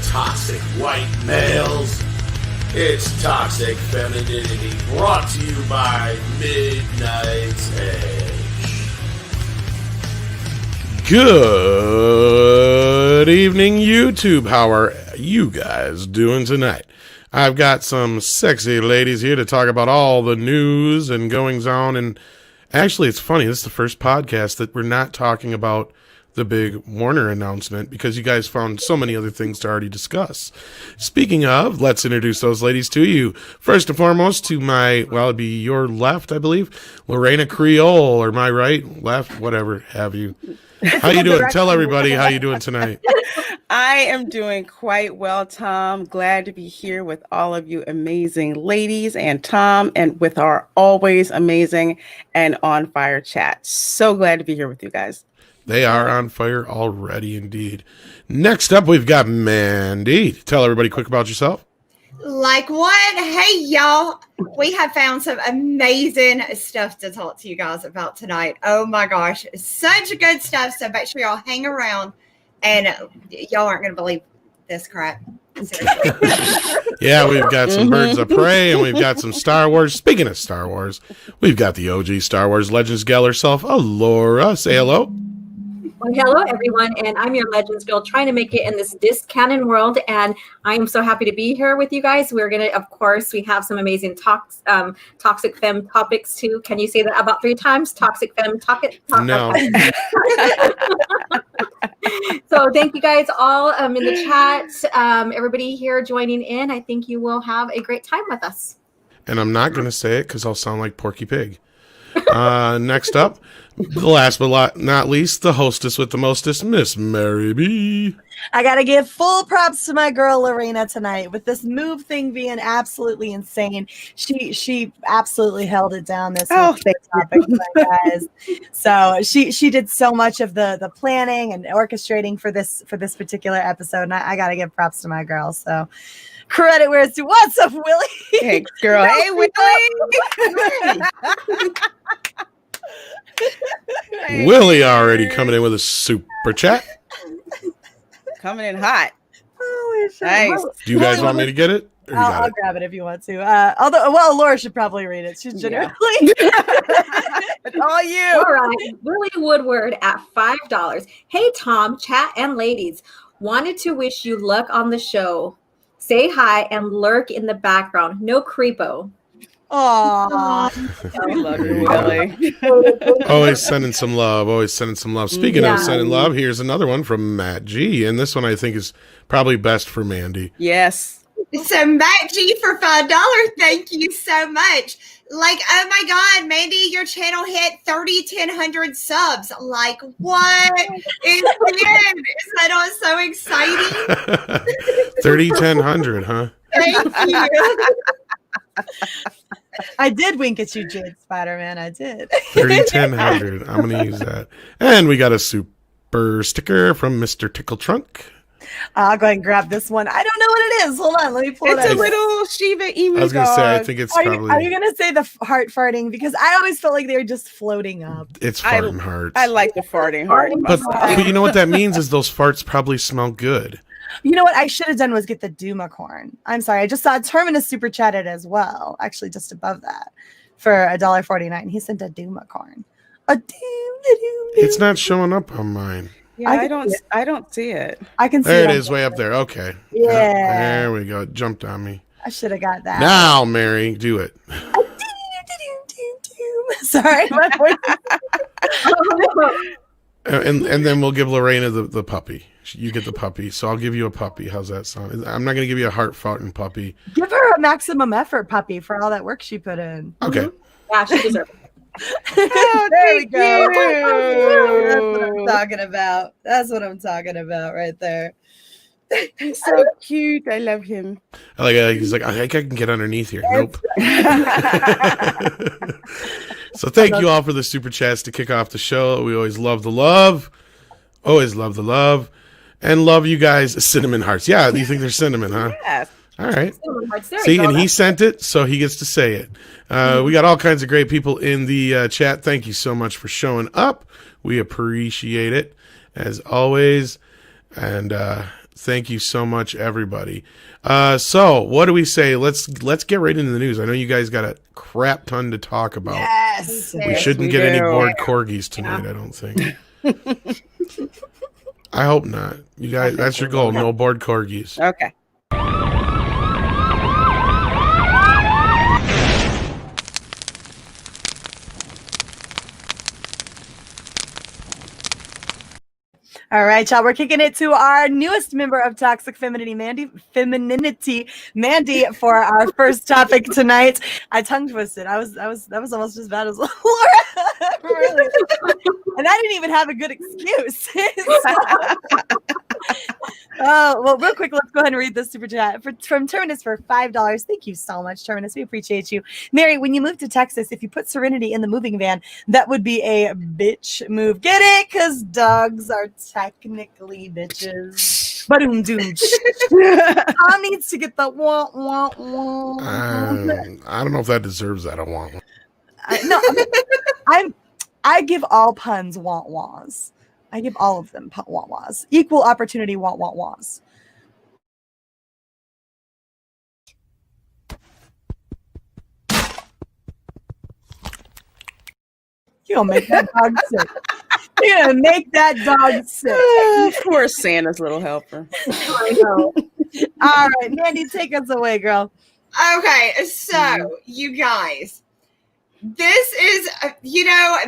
toxic white males. It's Toxic Femininity, brought to you by Midnight's Edge. Good evening, YouTube. How are you guys doing tonight? I've got some sexy ladies here to talk about all the news and goings on. And actually, it's funny. This is the first podcast that we're not talking about the big Warner announcement because you guys found so many other things to already discuss. Speaking of, let's introduce those ladies to you. First and foremost, to my, well, it'd be your left, I believe, Lorena Creole, or my right, left, whatever have you. How you doing? Tell everybody how you doing tonight. I am doing quite well, Tom. Glad to be here with all of you amazing ladies and Tom, and with our always amazing and on fire chat. So glad to be here with you guys. They are on fire already, indeed. Next up, we've got Mandy. Tell everybody quick about yourself. Like what? Hey, y'all. We have found some amazing stuff to talk to you guys about tonight. Oh, my gosh. Such good stuff. So make sure y'all hang around. And y'all aren't going to believe this crap. Seriously. Yeah, we've got some Birds of Prey, and we've got some Star Wars. Speaking of Star Wars, we've got the OG Star Wars Legends gal herself, Alora. Say hello. Well, hello, everyone, and I'm your Legends girl trying to make it in this disc-canon world, and I am so happy to be here with you guys. We're going to, of course, we have some amazing toxic femme topics, too. Can you say that about 3 times? Toxic femme topic? No. So thank you guys all in the chat. Everybody here joining in. I think you will have a great time with us. And I'm not going to say it because I'll sound like Porky Pig. Next up, the last but not least, the hostess with the mostest, Miss Mary B. I gotta give full props to my girl Lorena tonight with this move thing being absolutely insane. She absolutely held it down this whole big topic, guys. So she did so much of the planning and orchestrating for this particular episode, and I gotta give props to my girl. So credit where it's due. What's up, Willie? Hey, girl. Hey, Willie. Willie already coming in with a super chat. Coming in hot. Oh, Nice. Do you guys want me to get it? Or you got I'll it? grab it if you want to. Although, Laura should probably read it. She's generally It's all you. All right, Willie Woodward at $5. Hey, Tom, chat, and ladies. Wanted to wish you luck on the show. Say hi and lurk in the background. No creepo. Aww. We love you, Willie. Always sending some love. Always sending some love. Speaking of sending love, here's another one from Matt G. And this one I think is probably best for Mandy. Yes. So, Matt G for $5. Thank you so much. Like, oh my God, Mandy, your channel hit 3,100 subs. Like, what is it? Is that not so exciting? 3,100, huh? Thank you. I did wink at you, Jade Spider-Man. I did. 3,100. I'm going to use that. And we got a super sticker from Mr. Tickle Trunk. I'll go ahead and grab this one. I don't know what it is. Hold on. Let me pull it It's up. a little Shiva emu I was going to say, I dog. think it's Are probably... you going to say the heart farting? Because I always felt like they were just floating up. It's farting hearts. I like the farting heart. But you know what that means is those farts probably smell good. You know what I should have done was get the Duma corn. I'm sorry. I just saw Terminus super chatted as well. Actually, just above that for $1.49. He sent a Duma corn. A doom. It's not showing up on mine. Yeah, I don't see it. I can see There it on is, way up there. Okay. Yeah. There we go. It jumped on me. I should have got that. Now, Mary, do it. Sorry, my voice. And then we'll give Lorena the puppy. You get the puppy. So I'll give you a puppy. How's that sound? I'm not going to give you a heart farting puppy. Give her a maximum effort puppy for all that work she put in. Okay. Yeah, she deserves it. Oh, there we go. you. That's what I'm talking about. That's what I'm talking about right there. He's so cute. I love him. He's like, I think I can get underneath here. Nope. So thank you all for the super chats to kick off the show. We always love the love. Always love the love. And love you guys. Cinnamon hearts. Yeah, you think they're cinnamon, huh? Yes. All right. There See, you go. and he sent it, so he gets to say it. We got all kinds of great people in the chat. Thank you so much for showing up. We appreciate it, as always. And Thank you so much, everybody. So what do we say? Let's get right into the news. I know you guys got a crap ton to talk about. Yes. We shouldn't get any bored corgis tonight, I don't think. I hope not. You guys, that's your goal. No bored corgis. Okay. All right, y'all. We're kicking it to our newest member of Toxic Femininity, Mandy, for our first topic tonight. I tongue twisted. That was almost as bad as Laura. Really. And I didn't even have a good excuse. Well, real quick, let's go ahead and read this super chat from Terminus for $5. Thank you so much, Terminus. We appreciate you. Mary, when you move to Texas, if you put Serenity in the moving van, that would be a bitch move. Get it? Because dogs are technically bitches. Ba-doom doom. Tom needs to get the wah wah wah. I don't know if that deserves that. I want one. I give all puns want wahs. I give all of them want wahs. Equal opportunity want wahs. You're gonna make that dog sick. You're gonna make that dog sick. Poor Santa's little helper. I know. All right, Mandy, take us away, girl. Okay, so you guys, this is,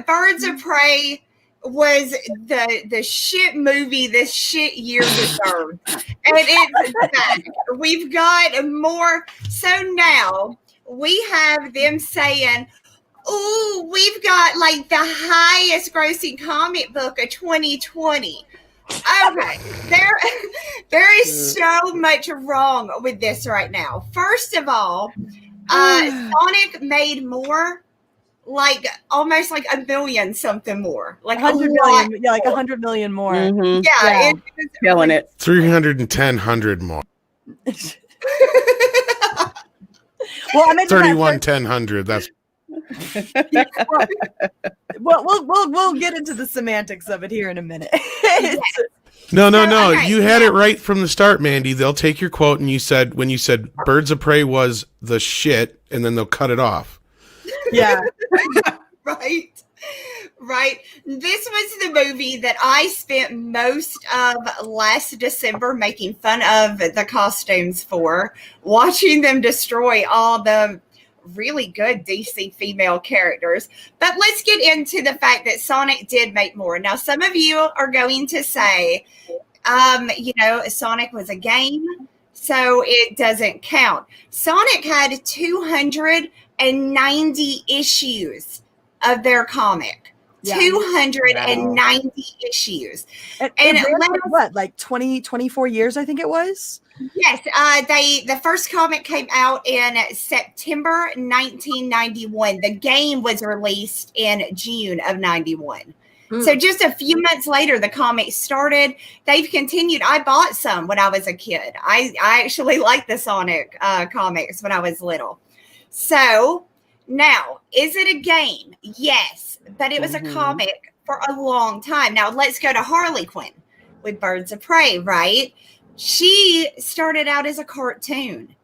Birds of Prey was the shit movie this shit year deserved. And it's back. We've got more. So now we have them saying, oh, we've got like the highest grossing comic book of 2020. Okay, there is so much wrong with this right now. First of all, Sonic made more, like almost like $1 million something more, like 100 million, like 100 million more. Mm-hmm. Yeah, it's killing it. 310 more. Well, I mean, 31,100. That's. Well, we'll get into the semantics of it here in a minute. No. Okay, you had it right from the start, Mandy. They'll take your quote and when you said Birds of Prey was the shit, and then they'll cut it off. Yeah. Right. This was the movie that I spent most of last December making fun of the costumes for, watching them destroy all the really good DC female characters. But let's get into the fact that Sonic did make more. Now, some of you are going to say, Sonic was a game, so it doesn't count. Sonic had 290 issues of their comic. Yeah. 290 issues. And what, like 24 years, I think it was? Yes. The first comic came out in September 1991. The game was released in June of 91. So just a few months later, the comic started. They've continued. I bought some when I was a kid. I actually liked the Sonic comics when I was little. So now, is it a game? Yes, but it was a comic for a long time. Now, let's go to Harley Quinn with Birds of Prey, right? She started out as a cartoon.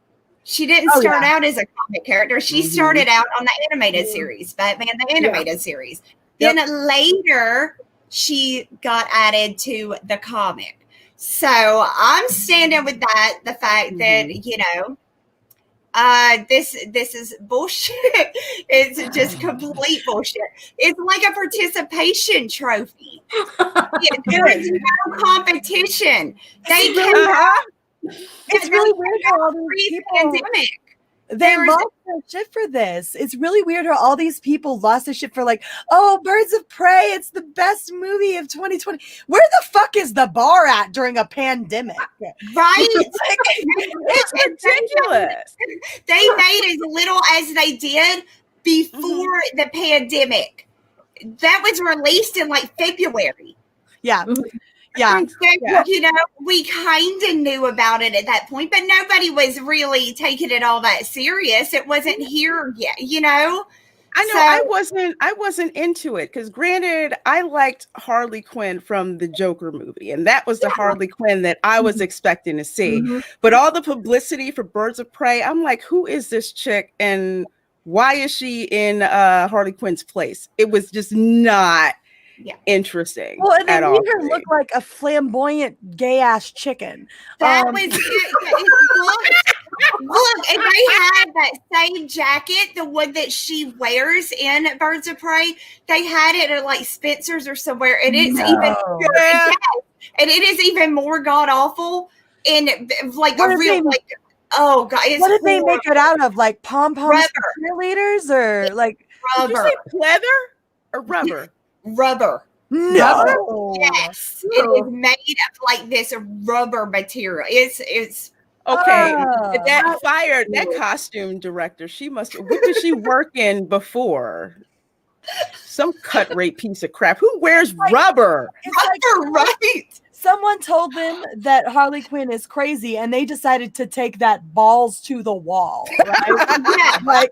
She didn't start out as a comic character. She started out on the animated series, Batman the Animated Series. Then later, she got added to the comic. So I'm standing with that, the fact that, this is bullshit. It's just complete bullshit. It's like a participation trophy. There's no competition. They can. It's really weird how all these people, they lost their shit for this. It's really weird how all these people lost their shit for like, oh, Birds of Prey, it's the best movie of 2020. Where the fuck is the bar at during a pandemic? Right? It's ridiculous. They made as little as they did before the pandemic. That was released in like February. Yeah. So, we kind of knew about it at that point, but nobody was really taking it all that serious. It wasn't here yet, I know I wasn't into it because granted, I liked Harley Quinn from the Joker movie, and that was the Harley Quinn that I was expecting to see. But all the publicity for Birds of Prey, I'm like, who is this chick and why is she in Harley Quinn's place? It was just not interesting. Well, and they at made all her look like a flamboyant gay ass chicken. That was look, and they had that same jacket, the one that she wears in Birds of Prey. They had it at like Spencer's or somewhere, and it's and it is even more god awful. And like a real oh god, it's what did they make it out of? Like pom poms cheerleaders or like rubber? Did you say pleather or rubber? Rubber. No. Yes, it is made of like this rubber material. It's okay. That costume director. She must. What did she work in before? Some cut rate piece of crap. Who wears rubber? Rubber, right? Someone told them that Harley Quinn is crazy, and they decided to take that balls to the wall. Right? Like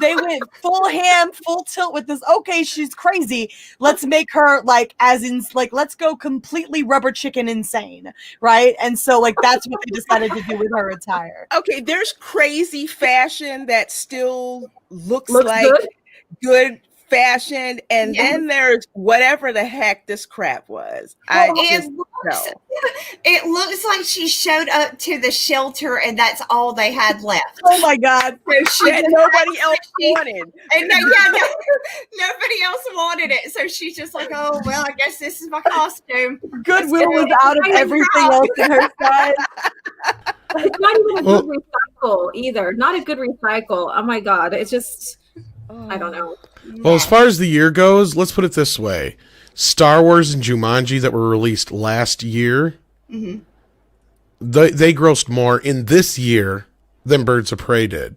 they went full ham, full tilt with this. Okay, she's crazy. Let's make her like, as in, like, let's go completely rubber chicken insane, right? And so, like, that's what they decided to do with her attire. Okay, there's crazy fashion that still looks like good fashion, and then there's whatever the heck this crap was. It looks like she showed up to the shelter and that's all they had left. Oh my god. So nobody else wanted. And nobody else wanted it. So she's just like, oh well, I guess this is my costume. Goodwill was out of everything else in her side. It's not even a good recycle either. Not a good recycle. Oh my god. It's just I don't know. Well, as far as the year goes, let's put it this way. Star Wars and Jumanji that were released last year, they grossed more in this year than Birds of Prey did.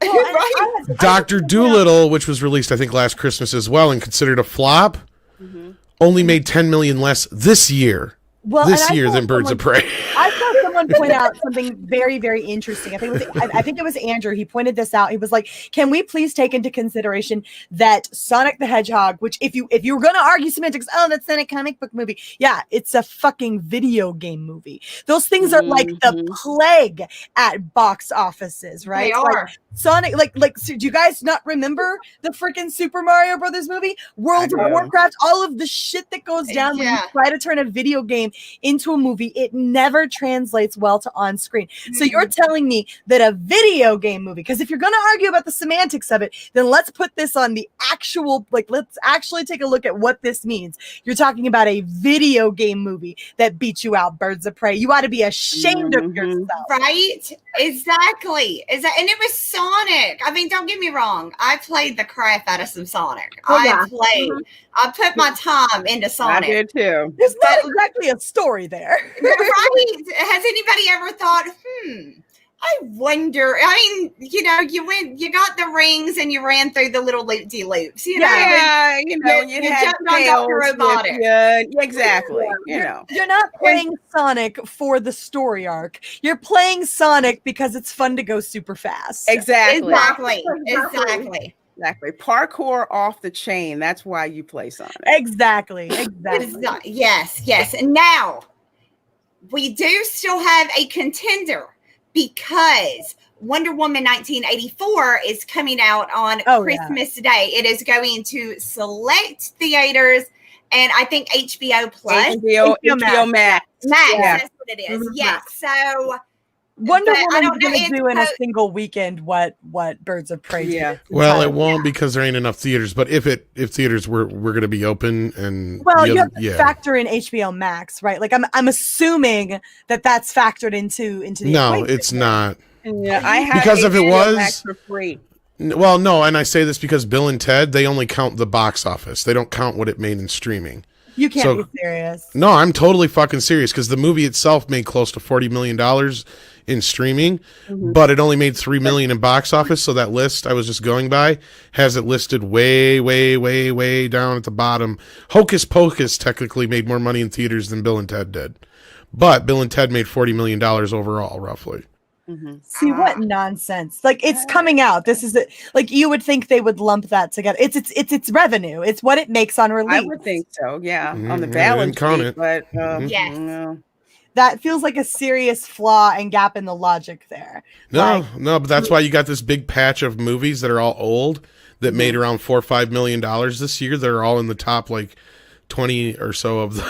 Right. Dr. Dolittle, which was released, I think, last Christmas as well and considered a flop, only made $10 million less this year than Birds of Prey. I saw someone point out something very, very interesting. I think it was Andrew. He pointed this out. He was like, "Can we please take into consideration that Sonic the Hedgehog, which if you were going to argue semantics, that's not a comic book movie. Yeah, it's a fucking video game movie. Those things are like the plague at box offices, right? They are. Like, Sonic, so do you guys not remember the freaking Super Mario Brothers movie? World of Warcraft, all of the shit that goes down when you try to turn a video game into a movie, it never translates well to on screen. So you're telling me that a video game movie, because if you're going to argue about the semantics of it, then let's put this on the actual, let's actually take a look at what this means. You're talking about a video game movie that beat you out, Birds of Prey. You ought to be ashamed of yourself. Right? Exactly. And it was Sonic. I mean, don't get me wrong. I played the crap out of some Sonic. I put my time into Sonic. I did too. There's not exactly a story there. Right? Has anybody ever thought, I wonder. I mean, you got the rings and you ran through the little loop-de-loops. You had jumped on Dr. Robotic. Exactly. You're not playing Sonic for the story arc. You're playing Sonic because it's fun to go super fast. Exactly. Parkour off the chain. That's why you play Sonic. Exactly. Yes. And now we do still have a contender because Wonder Woman 1984 is coming out on Christmas Day. It is going to select theaters and I think HBO Plus. HBO Max. That's what it is. Yes. So Wonder Woman's going to do in a single weekend what Birds of Prey did. Well, it won't because there ain't enough theaters. But if theaters were going to be open and you have to factor in HBO Max, right? Like I'm assuming that's factored into the equation. It's not. Yeah, I have because if it was Max for free. Well, no, and I say this because Bill and Ted, they only count the box office. They don't count what it made in streaming. You can't be serious. No, I'm totally fucking serious because the movie itself made close to $40 million in streaming, but it only made $3 million in box office. So that list I was just going by has it listed way, way, way, way down at the bottom. Hocus Pocus technically made more money in theaters than Bill and Ted did, but Bill and Ted made $40 million overall, roughly. See what nonsense! Like it's coming out. This is like you would think they would lump that together. It's revenue. It's what it makes on release. I would think so. Yeah, on the I balance didn't count sheet, it. but Yes. no. That feels like a serious flaw and gap in the logic there. No, but that's why you got this big patch of movies that are all old that made around $4 or $5 million this year. That are all in the top like 20 or so of the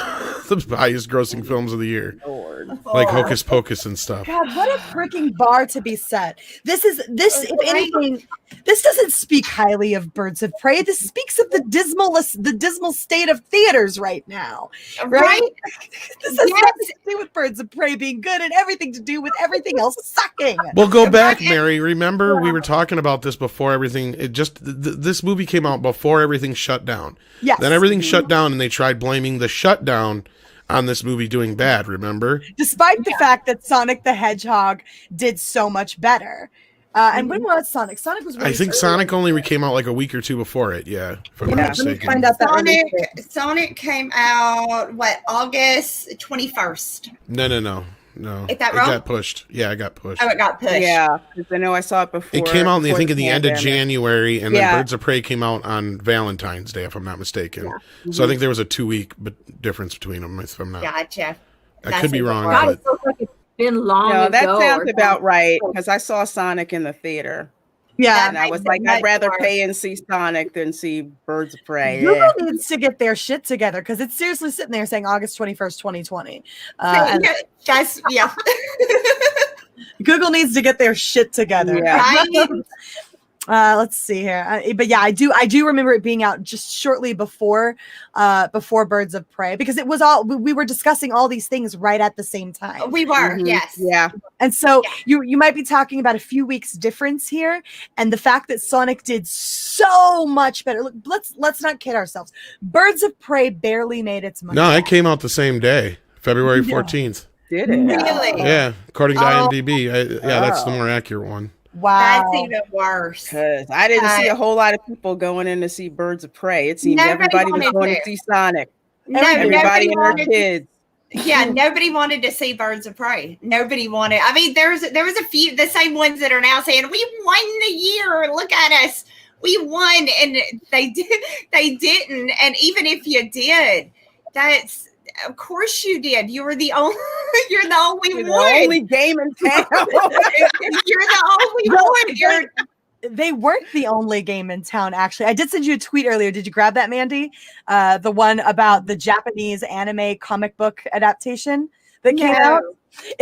highest grossing films of the year, like Hocus Pocus and stuff. God, what a freaking bar to be set. This, if anything, this doesn't speak highly of Birds of Prey. This speaks of the dismal state of theaters right now. Right? This has nothing to do with Birds of Prey being good and everything to do with everything else sucking. Well, go back, Mary. Remember we were talking about this before everything. This movie came out before everything shut down. Yes. Then everything shut down, and they tried blaming the shutdown on this movie doing bad. Remember? Despite the fact that Sonic the Hedgehog did so much better. And when was Sonic? Sonic was. I think Sonic only came out like a week or two before it. Yeah, if I'm not Let me mistaken. find out that. Sonic came out August 21st. No. Is that it wrong? got pushed. Yeah, it got pushed. Oh, it got pushed. Yeah, because I know I saw it before. It came out, I think, in the end of pandemic. January, and then Birds of Prey came out on Valentine's Day, if I'm not mistaken. Yeah. So I think there was a 2-week difference between them, if I'm not. Gotcha. I could be wrong. God, But it feels like it's been long No, that ago sounds or about something. right because I saw Sonic in the theater. Yeah. And I was like, I'd rather pay and see Sonic than see Birds of Prey. Google needs to get their shit together because it's seriously sitting there saying August 21st, 2020. And Google needs to get their shit together. Yeah. Let's see here. But yeah, I do remember it being out just shortly before Birds of Prey because it was we were discussing all these things right at the same time. We were, yes. Yeah. And so you might be talking about a few weeks difference here, and the fact that Sonic did so much better. Look, let's not kid ourselves. Birds of Prey barely made its money. no, it came out the same day, February 14th. Did it? Really? Yeah, according to IMDb. That's the more accurate one. Wow. That's even worse. Because I didn't see a whole lot of people going in to see Birds of Prey. It seemed Nobody everybody was wanted going to. to see Sonic. No, Everybody and their wanted to- kids. Yeah, nobody wanted to see Birds of Prey. Nobody wanted. I mean, there was a few, the same ones that are now saying we won the year. Look at us, we won, and they didn't. And even if you did, of course you did. You were the only. You're the only The one. only game in town. You're the only one. They weren't the only game in town, actually. I did send you a tweet earlier. Did you grab that, Mandy? The one about the Japanese anime comic book adaptation that came out.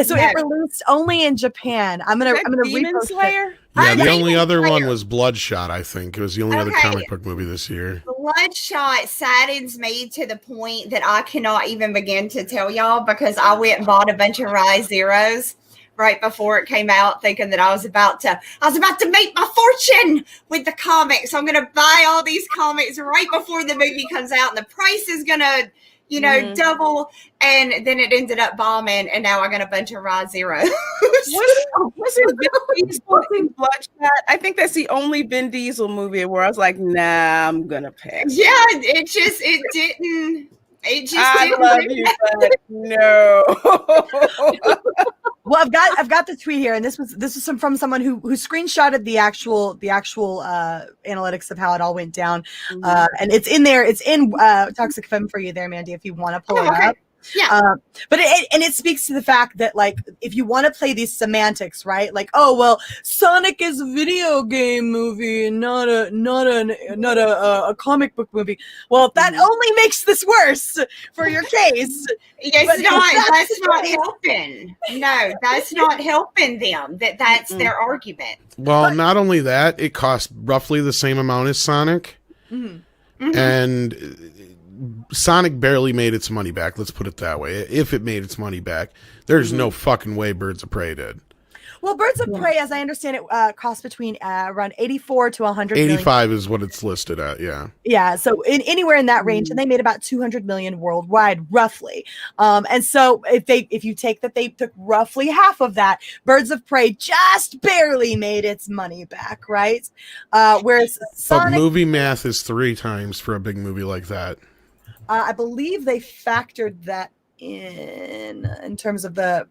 So it released only in Japan. I'm gonna Demon repost it. Slayer. Yeah, the Demon only other one Slayer. was Bloodshot, I think. It was the only other comic book movie this year. Bloodshot saddens me to the point that I cannot even begin to tell y'all because I went and bought a bunch of Rise Zeros right before it came out, thinking that I was about to make my fortune with the comics. I'm gonna buy all these comics right before the movie comes out, and the price is gonna, double. And then it ended up bombing, and now I got a bunch of Rise Zeros. Was it Vin Diesel in Bloodshot? I think that's the only Vin Diesel movie where I was like, nah, I'm gonna pass. Yeah, it didn't. I love you, but no. Well, I've got the tweet here, and this was from someone who screenshotted the actual analytics of how it all went down, and it's in there. It's in Toxic Femme for you there, Mandy, if you want to pull it up. Yeah. But it speaks to the fact that, like, if you want to play these semantics, right? Like, oh well, Sonic is a video game movie and not a comic book movie. Well, that only makes this worse for your case. That's not helping. No, that's not helping them. That's their argument. Well, not only that, it cost roughly the same amount as Sonic. And Sonic barely made its money back. Let's put it that way. If it made its money back, there's no fucking way Birds of Prey did. Well, Birds of Prey, as I understand it, costs between around 84 to 100 million. 85 is what it's listed at. Yeah. Yeah, so anywhere in that range, and they made about 200 million worldwide, roughly. And so if you take that they took roughly half of that, Birds of Prey just barely made its money back, right? Whereas Sonic, but movie math is 3 times for a big movie like that. I believe they factored that in terms of the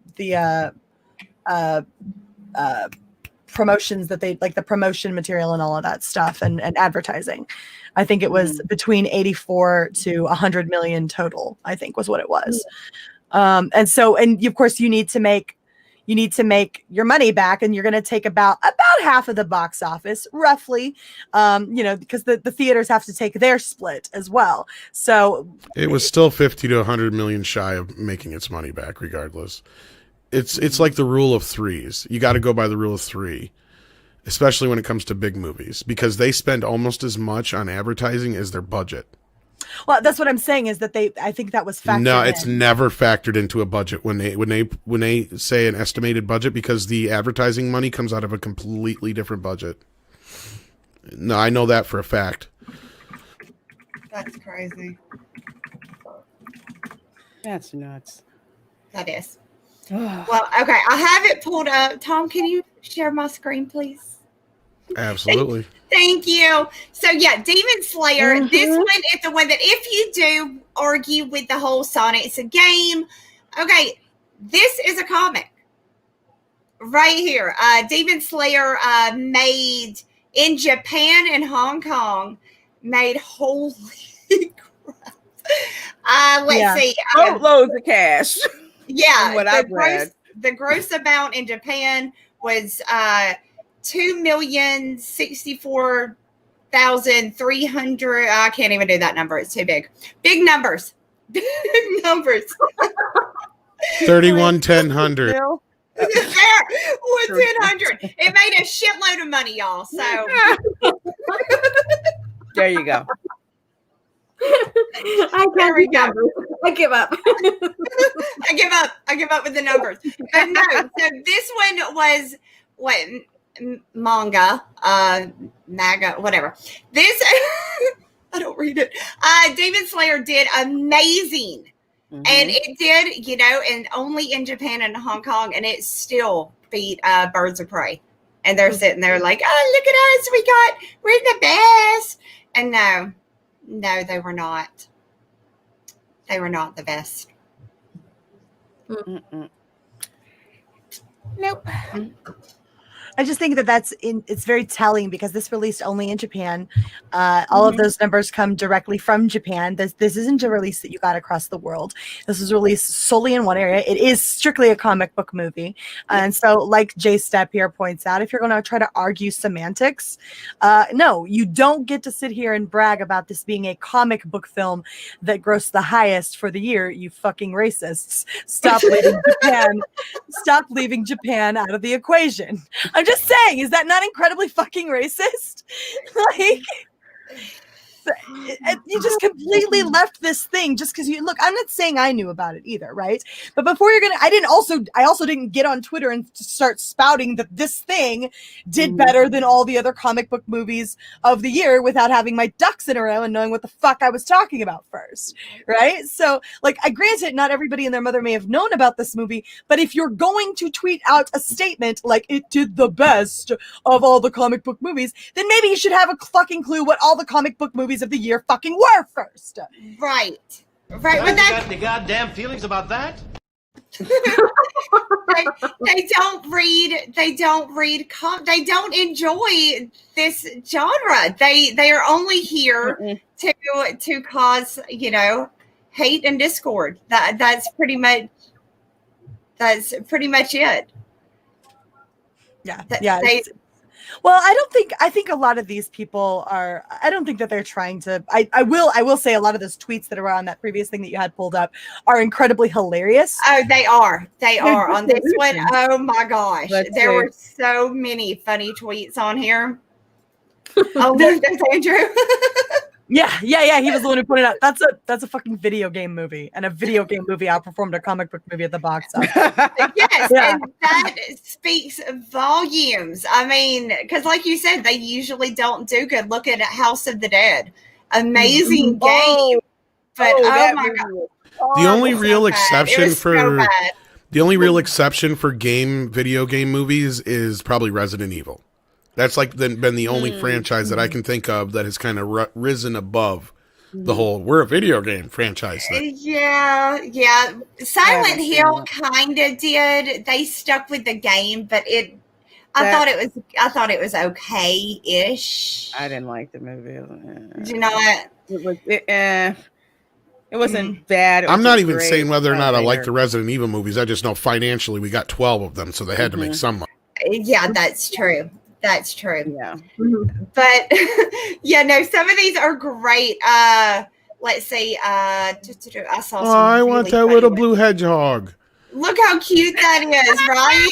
promotions that they like, the promotion material and all of that stuff, and advertising. I think it was between 84 to 100 million total, I think was what it was. And so, and of course you need to make your money back, and you're going to take about half of the box office, roughly, because the theaters have to take their split as well. So it was still 50 to 100 million shy of making its money back, regardless. It's like the rule of threes. You got to go by the rule of three, especially when it comes to big movies, because they spend almost as much on advertising as their budget. Well, that's what I'm saying, is that I think that was factored No, in. it's never factored into a budget when they say an estimated budget, because the advertising money comes out of a completely different budget. No, I know that for a fact. That's crazy. That's nuts. That is. Well, okay, I have it pulled up. Tom, can you share my screen, please? Absolutely. Thank you. So yeah, Demon Slayer. This one is the one that if you do argue with the whole Sonic's a game, okay, this is a comic right here. Demon Slayer made in Japan and Hong Kong, made holy crap. Let's see. Loads of cash. Yeah, what I've read. The gross amount in Japan was 2,064,300. I can't even do that number. It's too big. Big numbers. Big numbers. 31,100. There was 1,000. It made a shitload of money, y'all. So there you go. I can't read numbers. I give up. I give up with the numbers. But no, so this one was what manga, whatever. This I don't read it. Demon Slayer did amazing. And it did, and only in Japan and Hong Kong, and it still beat Birds of Prey. And they're sitting there like, oh, look at us, we're the best. And no, they were not. They were not the best. Nope. I just think it's very telling, because this released only in Japan. All of those numbers come directly from Japan. This isn't a release that you got across the world. This was released solely in one area. It is strictly a comic book movie. And so, like Jay Stepp here points out, if you're going to try to argue semantics, no, you don't get to sit here and brag about this being a comic book film that grossed the highest for the year, you fucking racists. Stop leaving Japan out of the equation. I'm just saying, is that not incredibly fucking racist? Like, you just completely left this thing just because look, I'm not saying I knew about it either, right? But before I also didn't get on Twitter and start spouting that this thing did better than all the other comic book movies of the year without having my ducks in a row and knowing what the fuck I was talking about first, right? So, like, I granted not everybody and their mother may have known about this movie, but if you're going to tweet out a statement like it did the best of all the comic book movies, then maybe you should have a fucking clue what all the comic book movies of the year fucking were first. Right. You got any goddamn feelings about that? They don't read. They don't enjoy this genre. They are only here to cause hate and discord. That's pretty much it. Yeah. Well, I think a lot of these people I don't think that they're trying to, I will say a lot of those tweets that are on that previous thing that you had pulled up are incredibly hilarious. Oh, they are on this one. Oh my gosh. There were so many funny tweets on here. Oh, there's Andrew. Yeah. He was the one who put it out. That's a fucking video game movie, and a video game movie outperformed a comic book movie at the box office. Yes, and that speaks volumes. I mean, because like you said, they usually don't do good. Look at House of the Dead, amazing game, but oh my god, the only real exception for video game movies is probably Resident Evil. That's been the only franchise that I can think of that has kind of risen above the whole we're a video game franchise thing. Yeah. Silent Hill kind of did. They stuck with the game, but it I thought it was okay-ish. I didn't like the movie. Do you know what? It wasn't bad. It was I'm not just even great. saying whether or not I like the Later. Resident Evil movies. I just know financially we got 12 of them, so they had to make some money. Yeah, that's true. That's true. Yeah. But yeah, no, some of these are great. Let's see. I saw some. I really want that funny little ones. blue hedgehog. Look how cute that is, right?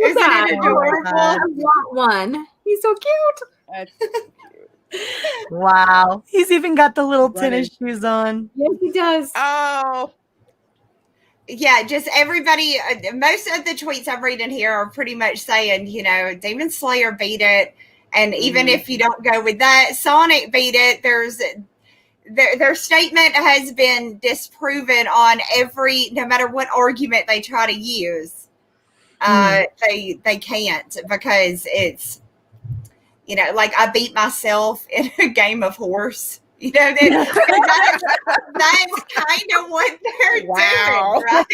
Isn't that. it I adorable? want one. He's so cute. That's Wow. He's even got the little Running. tennis shoes on. Yes, he does. oh, Yeah, just everybody. Most of the tweets I'm reading here are pretty much saying, you know, Demon Slayer beat it, and even if you don't go with that, Sonic beat it. Their statement has been disproven on no matter what argument they try to use. They can't, because it's, you know, like I beat myself in a game of horse. You know, that's kind of what they're doing, right?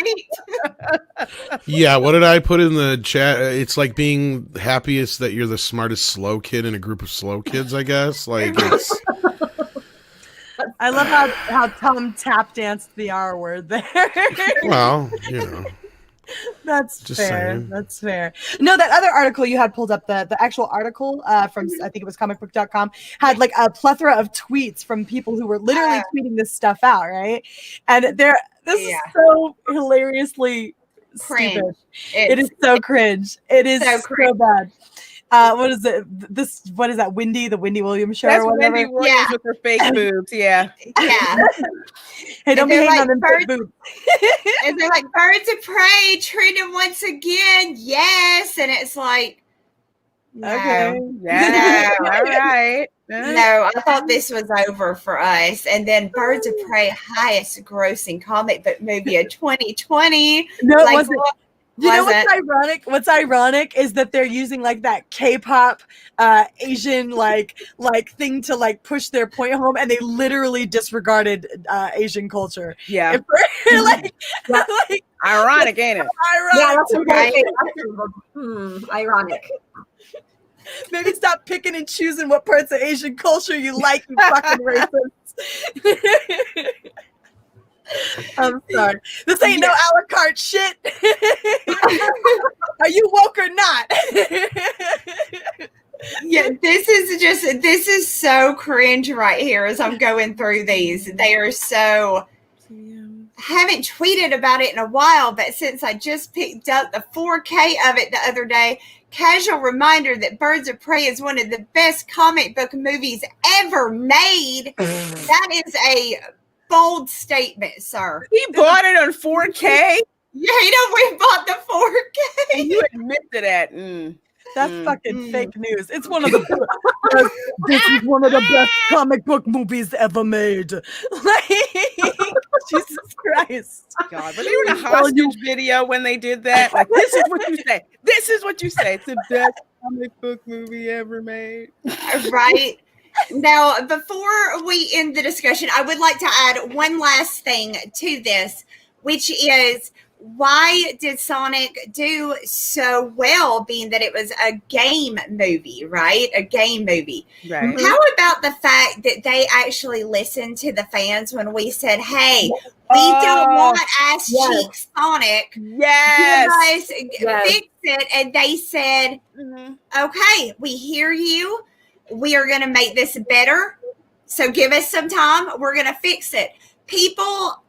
Yeah, what did I put in the chat? It's like being happiest that you're the smartest slow kid in a group of slow kids, I guess. Like, it's... I love how Tom tap danced the R word there. Well, you know. That's Just fair. saying. That's fair. No, that other article you had pulled up, the actual article from, I think it was comicbook.com, had like a plethora of tweets from people who were literally tweeting this stuff out, right? And this is so hilariously Cringe. stupid. It is so cringe. It is so bad. What is it? What is that? The Wendy Williams show that's or whatever? Wendy Williams with her fake boobs. Yeah. Yeah. Hey, don't be they're hating like on them fake boobs. And they're like, birds of prey, treated once again. Yes. And it's like, no. Okay. Yeah. No. All right. No, I thought this was over for us. And then Birds of Prey, highest grossing comic book movie of 2020. No, it wasn't. what You know was what's it? ironic? What's ironic is that they're using like that K-pop Asian like thing to like push their point home, and they literally disregarded Asian culture. Yeah. like Ironic, ain't it? Yeah, ironic. that's right. Ironic. Maybe stop picking and choosing what parts of Asian culture you like, you fucking racist. I'm sorry. This ain't no a la carte shit. Are you woke or not? Yeah, this is so cringe right here as I'm going through these. They are so. Haven't tweeted about it in a while, but since I just picked up the 4K of it the other day, casual reminder that Birds of Prey is one of the best comic book movies ever made. That is a bold statement, sir. He bought it on 4K. Yeah, you know, we bought the 4K. You admit to that. That's fucking fake news. It's one of the best, this is one of the best comic book movies ever made. Like, Jesus Christ. God, but they were in a hostage video when they did that. Like, this is what you say. This is what you say. It's the best comic book movie ever made. Right. Now, before we end the discussion, I would like to add one last thing to this, which is, why did Sonic do so well, being that it was a game movie, right? A game movie. Right. How about the fact that they actually listened to the fans when we said, hey, we don't want ass cheek Sonic. Yes. Give us, fix it. And they said, okay, we hear you. We are going to make this better. So give us some time. We're going to fix it. People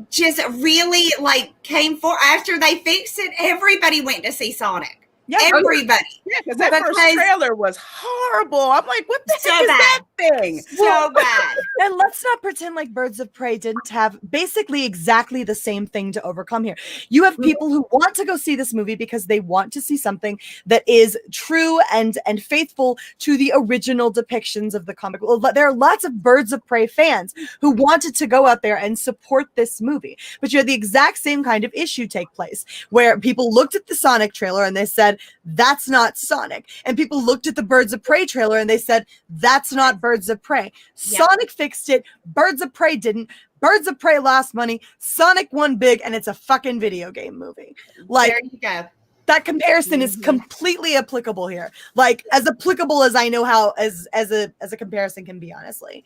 just really like came for after they fixed it. Everybody went to see Sonic. Yeah, everybody. Yeah, because that first trailer was horrible. I'm like, what the heck is that thing? So bad. And let's not pretend like Birds of Prey didn't have basically exactly the same thing to overcome here. You have people who want to go see this movie because they want to see something that is true and faithful to the original depictions of the comic. Well, there are lots of Birds of Prey fans who wanted to go out there and support this movie. But you had the exact same kind of issue take place where people looked at the Sonic trailer and they said, that's not Sonic. And people looked at the Birds of Prey trailer and they said, that's not Birds of Prey. Sonic fixed it. Birds of Prey didn't. Birds of Prey lost money. Sonic won big, and it's a fucking video game movie. Like, there you go. That comparison is completely applicable here. Like as applicable as I know how as a comparison can be, honestly.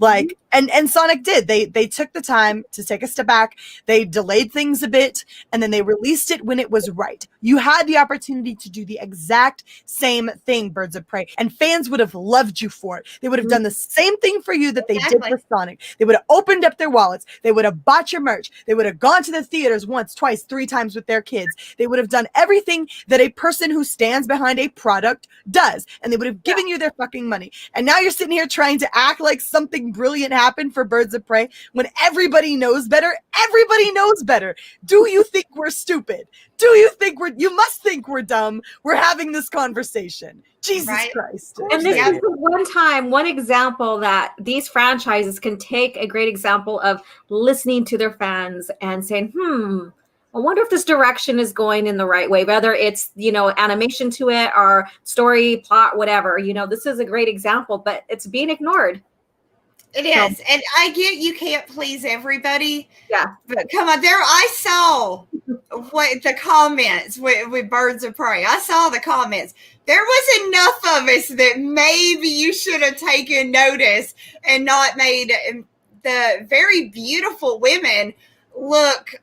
Like and Sonic did. They took the time to take a step back. They delayed things a bit and then they released it when it was right. You had the opportunity to do the exact same thing, Birds of Prey, and fans would have loved you for it. They would have done the same thing for you that they did for Sonic. They would have opened up their wallets. They would have bought your merch. They would have gone to the theaters once, twice, 3 times with their kids. They would have done everything that a person who stands behind a product does, and they would have given you their fucking money. And now you're sitting here trying to act like something brilliant happened for Birds of Prey when everybody knows better. Everybody knows better. Do you think we're stupid? Do you think you must think we're dumb? We're having this conversation. Jesus Christ. And this is the one example that these franchises can take a great example of listening to their fans and saying, I wonder if this direction is going in the right way, whether it's, animation to it or story, plot, whatever. This is a great example, but it's being ignored. It is. And I get you can't please everybody. Yeah. But come on, I saw what the comments with Birds of Prey. I saw the comments. There was enough of us that maybe you should have taken notice and not made the very beautiful women look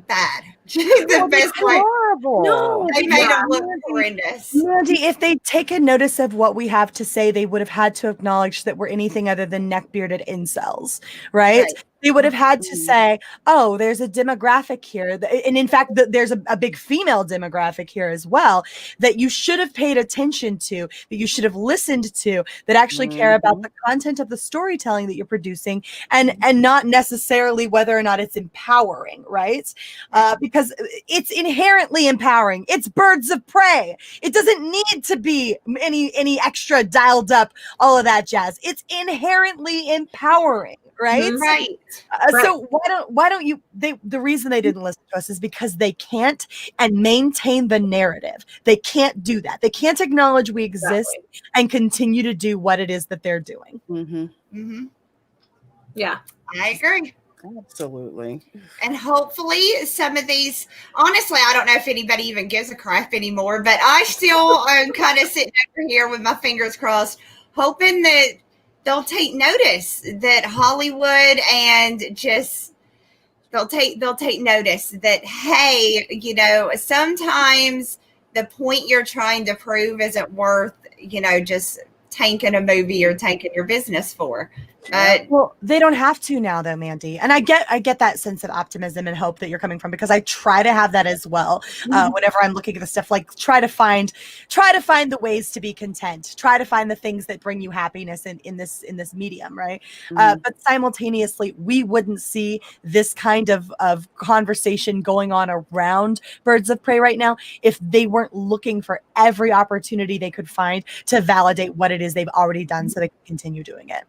bad. The best way. Horrible. No, they made them look horrendous. Mandy, if they'd taken notice of what we have to say, they would have had to acknowledge that we're anything other than neck-bearded incels, right? They would have had to say, oh, there's a demographic here. And in fact, there's a big female demographic here as well that you should have paid attention to, that you should have listened to, that actually care about the content of the storytelling that you're producing and not necessarily whether or not it's empowering, right? Because it's inherently empowering. It's Birds of Prey. It doesn't need to be any extra dialed up, all of that jazz. It's inherently empowering. Right. Right. So why don't you? The reason they didn't listen to us is because they can't and maintain the narrative. They can't do that. They can't acknowledge we exist and continue to do what it is that they're doing. Yeah, I agree. Absolutely. And hopefully some of these, honestly, I don't know if anybody even gives a crap anymore, but I still am kind of sitting over here with my fingers crossed, hoping that they'll take notice that Hollywood and just they'll take notice that, hey, sometimes the point you're trying to prove isn't worth, just tanking a movie or tanking your business for. Well, they don't have to now, though, Mandy. And I get that sense of optimism and hope that you're coming from, because I try to have that as well. Whenever I'm looking at the stuff, like try to find the ways to be content. Try to find the things that bring you happiness in this medium, right? But simultaneously, we wouldn't see this kind of conversation going on around Birds of Prey right now if they weren't looking for every opportunity they could find to validate what it is they've already done, so they can continue doing it.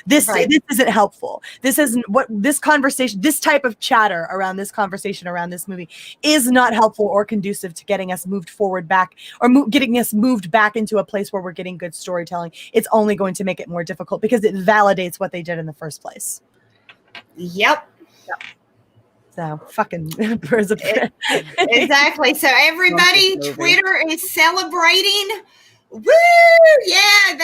This isn't helpful. This isn't what this conversation, this type of chatter around this conversation around this movie is not helpful or conducive to getting us moved forward back or getting us moved back into a place where we're getting good storytelling. It's only going to make it more difficult because it validates what they did in the first place. Yep. So fucking Birds of Prey. Exactly. So everybody, Twitter is celebrating. Woo! Yeah,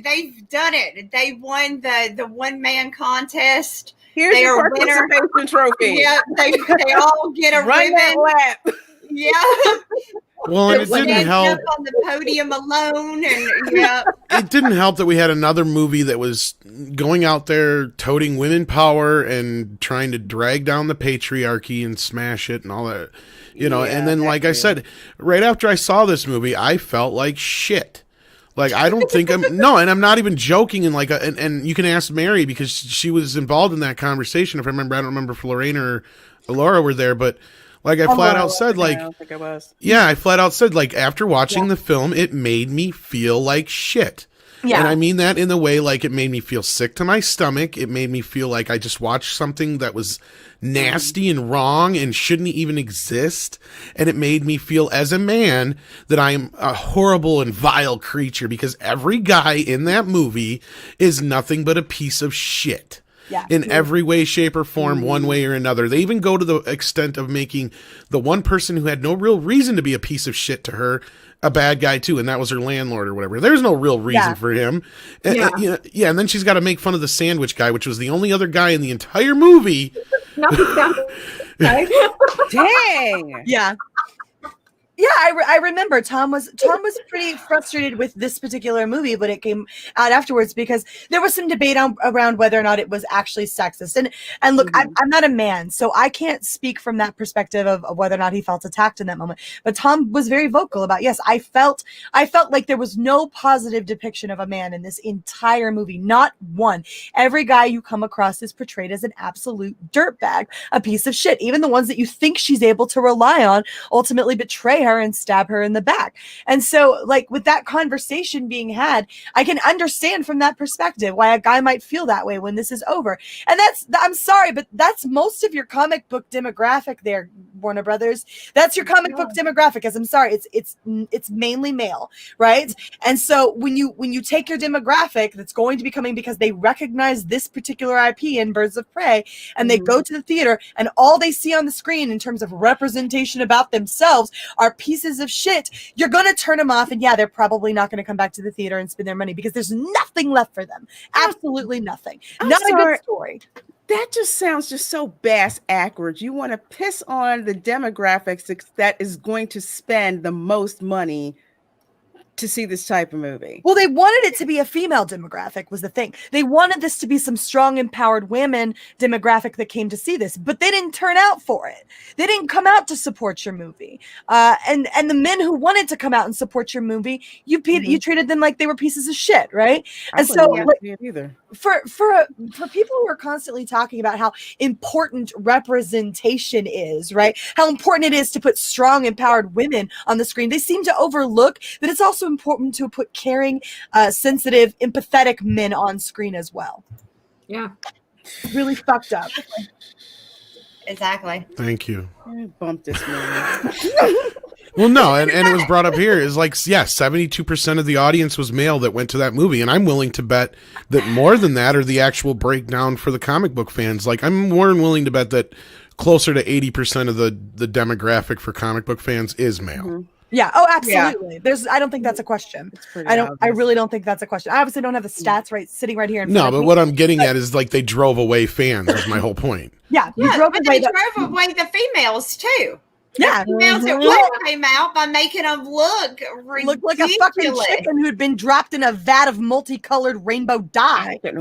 they've done it. They won the one-man contest. Here's your participation trophy. Yeah, they all get a ribbon. Lap. Yeah. Well, and it didn't help on the podium alone, and it didn't help that we had another movie that was going out there toting women power and trying to drag down the patriarchy and smash it and all that. And then, like I said, right after I saw this movie, I felt like shit. Like, I don't think and I'm not even joking. And and you can ask Mary because she was involved in that conversation. If I remember, I don't remember if Lorraine or Laura were there, but like I flat out said, like, I don't think I was. Yeah, I flat out said, like, after watching the film, it made me feel like shit. Yeah. And I mean that in the way, like, it made me feel sick to my stomach. It made me feel like I just watched something that was nasty and wrong and shouldn't even exist. And it made me feel as a man that I'm a horrible and vile creature because every guy in that movie is nothing but a piece of shit. in every way, shape, or form, one way or another. They even go to the extent of making the one person who had no real reason to be a piece of shit to her a bad guy too, and that was her landlord or whatever. There's no real reason for him. And then she's got to make fun of the sandwich guy, which was the only other guy in the entire movie. Not the Dang. Yeah. Yeah, I remember Tom was pretty frustrated with this particular movie, but it came out afterwards because there was some debate around whether or not it was actually sexist. And look, I'm not a man, so I can't speak from that perspective of whether or not he felt attacked in that moment. But Tom was very vocal about, yes, I felt like there was no positive depiction of a man in this entire movie, not one. Every guy you come across is portrayed as an absolute dirtbag, a piece of shit. Even the ones that you think she's able to rely on ultimately betray her and stab her in the back. And so, like, with that conversation being had, I can understand from that perspective why a guy might feel that way when this is over. And I'm sorry, but that's most of your comic book demographic there, Warner Brothers. That's your comic book demographic. As I'm sorry, it's mainly male, right? And so when you take your demographic that's going to be coming because they recognize this particular IP in Birds of Prey, and they go to the theater and all they see on the screen in terms of representation about themselves are pieces of shit, you're going to turn them off. And yeah, they're probably not going to come back to the theater and spend their money because there's nothing left for them. Absolutely nothing. Not a good story. That just sounds just so bass backwards. You want to piss on the demographics that is going to spend the most money to see this type of movie. Well, they wanted it to be a female demographic was the thing. They wanted this to be some strong, empowered women demographic that came to see this, but they didn't turn out for it. They didn't come out to support your movie. And the men who wanted to come out and support your movie, you treated them like they were pieces of shit, right? And so for people who are constantly talking about how important representation is, right? How important it is to put strong, empowered women on the screen, they seem to overlook that it's also important to put caring, sensitive, empathetic men on screen as well. Yeah. Really fucked up. Exactly. Thank you. I bumped this man. Well, no, and it was brought up here is like, 72% of the audience was male that went to that movie, and I'm willing to bet that more than that are the actual breakdown for the comic book fans. Like, I'm more than willing to bet that closer to 80% of the demographic for comic book fans is male. Yeah. Oh, absolutely. Yeah. I don't think that's a question. I really don't think that's a question. I obviously don't have the stats sitting right here. No, but what I'm getting at is like they drove away fans. Is my whole point. Yeah. They drove away the females too. Yeah, came out by making them look like a fucking chicken who'd been dropped in a vat of multicolored rainbow dye. It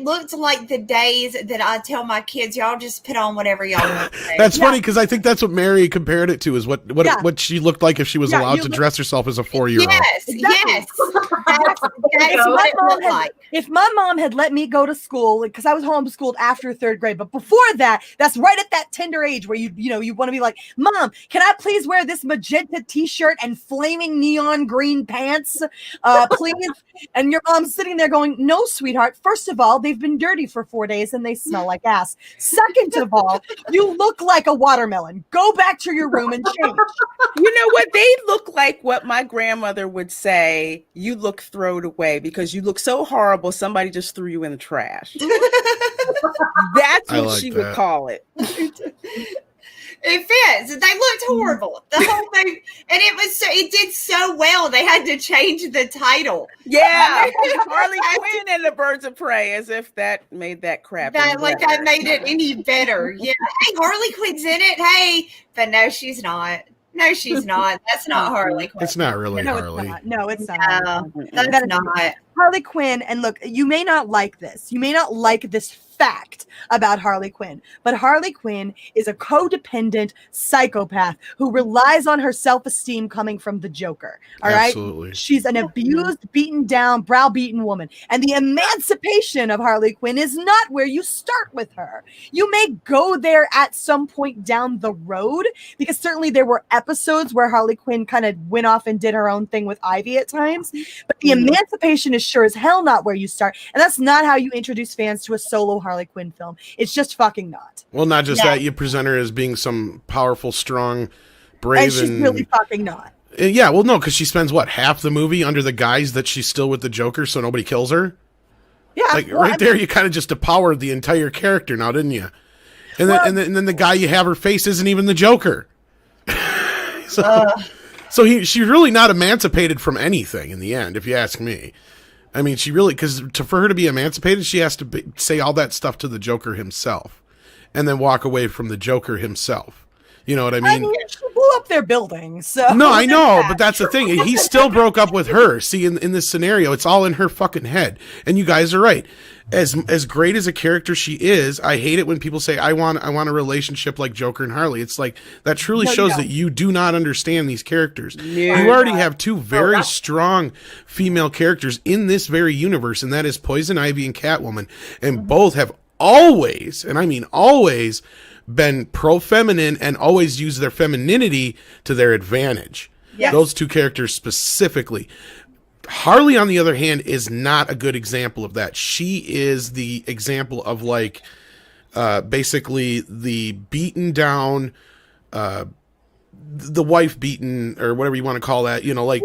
looked like the days that I tell my kids, y'all just put on whatever y'all want. That's funny because I think that's what Mary compared it to is what she looked like if she was allowed to dress herself as a 4-year-old. Yes, yes. That's what it looked like. If my mom had let me go to school, because I was homeschooled after 3rd grade, but before that, that's right at that tender age where you want to be like, Mom, can I please wear this magenta t-shirt and flaming neon green pants, please? And your mom's sitting there going, no, sweetheart. First of all, they've been dirty for 4 days and they smell like ass. Second of all, you look like a watermelon. Go back to your room and change. You know what? They look like what my grandmother would say, you look thrown away because you look so horrible, somebody just threw you in the trash. That's what she would call it. It fits. They looked horrible. The whole thing, and it did so well. They had to change the title. Yeah, Harley Quinn and the Birds of Prey, as if that made that crap. That made it any better. Yeah. Hey, Harley Quinn's in it. Hey, but no, she's not. No, she's not. That's not Harley Quinn. It's not really Harley. No, it's not. No, that's not. Harley Quinn, and look, you may not like this. You may not like this fact about Harley Quinn, but Harley Quinn is a codependent psychopath who relies on her self-esteem coming from the Joker. All right? Absolutely. She's an abused, beaten down, browbeaten woman. And the emancipation of Harley Quinn is not where you start with her. You may go there at some point down the road, because certainly there were episodes where Harley Quinn kind of went off and did her own thing with Ivy at times. But the emancipation is sure as hell not where you start. And that's not how you introduce fans to a solo Harley Quinn film. It's just fucking not. Well, not just that, you present her as being some powerful, strong, brave, and she's really fucking not. Yeah, well, no, because she spends half the movie under the guise that she's still with the Joker, so nobody kills her. Yeah, Like there, you kind of just depowered the entire character now, didn't you? And then the guy you have her face isn't even the Joker. So she's really not emancipated from anything in the end, if you ask me. I mean, she really, because for her to be emancipated, she has to say all that stuff to the Joker himself, and then walk away from the Joker himself. You know what I mean? She blew up their building, so. No, I know, but that's the thing. He still broke up with her. See, in this scenario, it's all in her fucking head. And you guys are right. As great as a character she is, I hate it when people say, I want a relationship like Joker and Harley. It's like, that truly shows that you do not understand these characters. You already have two very strong female characters in this very universe, and that is Poison Ivy and Catwoman. And both have always, and I mean always, been pro-feminine and always use their femininity to their advantage. Yes. Those two characters specifically. Harley, on the other hand, is not a good example of that. She is the example of like basically the beaten down, the wife beaten, or whatever you want to call that, you know, like.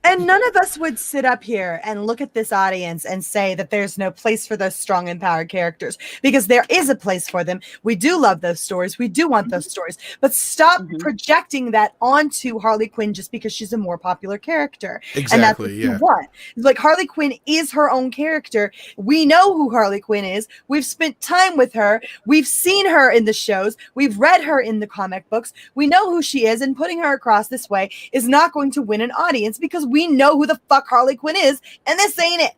And none of us would sit up here and look at this audience and say that there's no place for those strong, empowered characters, because there is a place for them. We do love those stories. We do want those stories. But stop projecting that onto Harley Quinn just because she's a more popular character. Exactly, and that's what you want. Like, Harley Quinn is her own character. We know who Harley Quinn is. We've spent time with her. We've seen her in the shows. We've read her in the comic books. We know who she is, and putting her across this way is not going to win an audience, because we know who the fuck Harley Quinn is, and this ain't it.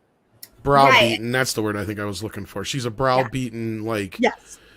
Browbeaten, that's the word I think I was looking for. She's a browbeaten, like,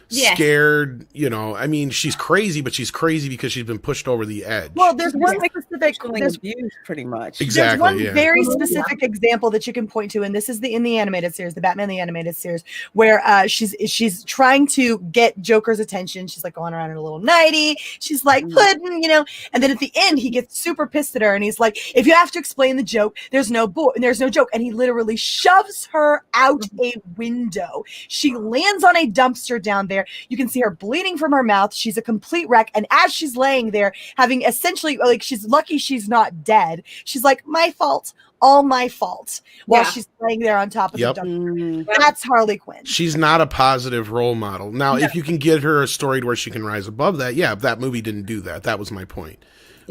scared, you know. I mean, she's crazy, but she's crazy because she's been pushed over the edge. Well, there's one specific, abused, pretty much. Exactly. There's one very specific example that you can point to, and this is in the animated series, the Batman the Animated Series, where she's trying to get Joker's attention. She's like going around in a little nightie. She's like, pudding, you know. And then at the end, he gets super pissed at her, and he's like, "If you have to explain the joke, there's no joke." And he literally shoves her out a window. She lands on a dumpster down there. You can see her bleeding from her mouth. She's a complete wreck. And as she's laying there, having essentially, like, she's lucky she's not dead. She's like, "My fault, all my fault," while she's laying there on top of the dumpster. That's Harley Quinn. She's not a positive role model. Now, if you can get her a story where she can rise above that, that movie didn't do that. That was my point.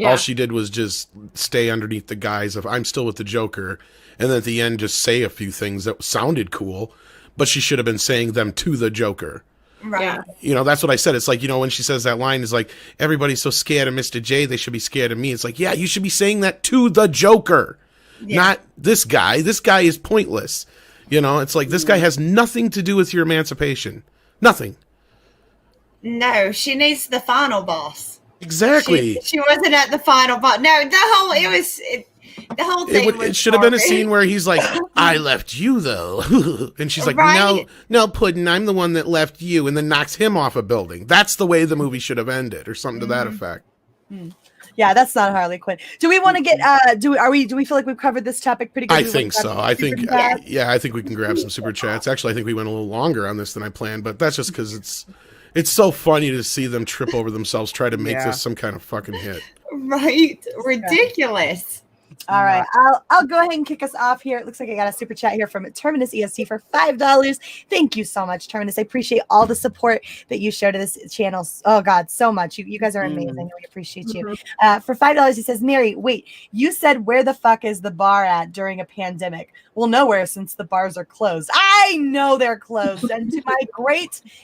All she did was just stay underneath the guise of, I'm still with the Joker, and then at the end just say a few things that sounded cool, but she should have been saying them to the Joker. Right. Yeah. You know, that's what I said. It's like, you know, when she says that line, is like, everybody's so scared of Mr. J, they should be scared of me. It's like, yeah, you should be saying that to the Joker, not this guy. This guy is pointless. You know, it's like, this guy has nothing to do with your emancipation. Nothing. No, she needs the final boss. Exactly. She wasn't at the final boss. No, the whole thing it should have been a scene where he's like, "I left you though," and she's like, "No, Puddin', I'm the one that left you," and then knocks him off a building. That's the way the movie should have ended, or something to that effect. Yeah, that's not Harley Quinn. Do we want to get? Do we feel like we've covered this topic pretty good? I think so. I think we can grab some super chats. Actually, I think we went a little longer on this than I planned, but that's just because it's so funny to see them trip over themselves, try to make this some kind of fucking hit. Right, ridiculous. All right, I'll go ahead and kick us off here. It looks like I got a super chat here from Terminus EST for $5. Thank you so much, Terminus. I appreciate all the support that you show to this channel. Oh God, so much. You guys are amazing. We appreciate you. For $5, he says, "Mary, wait, you said where the fuck is the bar at during a pandemic?" Well, nowhere, since the bars are closed. I know they're closed, and to my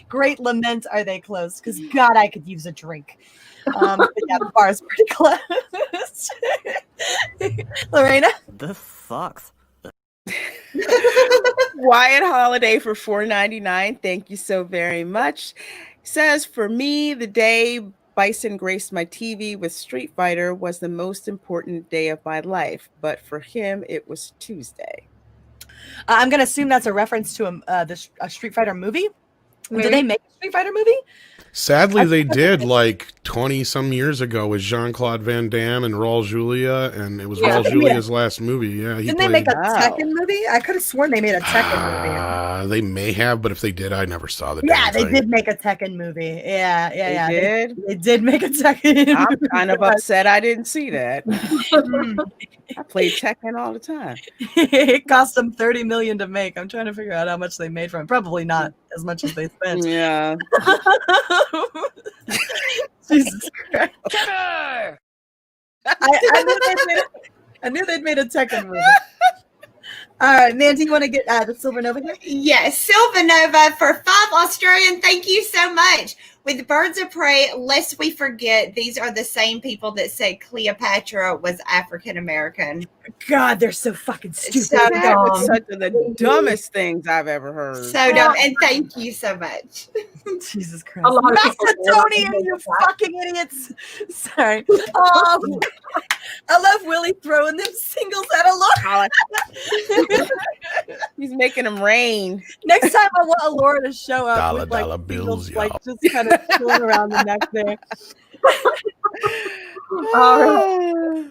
great lament, are they closed? Because God, I could use a drink. But yeah, the bar is pretty close. Lorena? This sucks. Wyatt Holiday for $4.99. Thank you so very much. Says, for me, the day Bison graced my TV with Street Fighter was the most important day of my life. But for him, it was Tuesday. I'm going to assume that's a reference to a Street Fighter movie. Did they make a Street Fighter movie? Sadly, they did, like 20-some years ago with Jean-Claude Van Damme and Raul Julia, and it was Raul Julia's last movie. Yeah, Didn't they make a Tekken movie? I could have sworn they made a Tekken movie. They may have, but if they did, I never saw the Yeah, damn they thing. did make a Tekken movie. Yeah. They did? They did make a Tekken. I'm kind of upset I didn't see that. Mm. I play Tekken all the time. It cost them $30 million to make. I'm trying to figure out how much they made from it. Probably not as much as they spent. Yeah. Jesus Christ. I knew they'd made a Tekken movie. All right, Mandy, you want to get the Silver Nova here? Yes, Silver Nova for 5 Australian. Thank you so much. With Birds of Prey, lest we forget, these are the same people that said Cleopatra was African American. God, they're so fucking stupid. So That was dumb. such of the dumbest things I've ever heard. So dumb. And thank you so much. Jesus Christ. A lot of people Macedonian, you fucking idiots. Sorry. I love Willie throwing them singles at Alora. He's making them rain. Next time I want Alora to show up Dollar, with like dollar singles, bills, like y'all. just kind of chilling around the neck there. All right.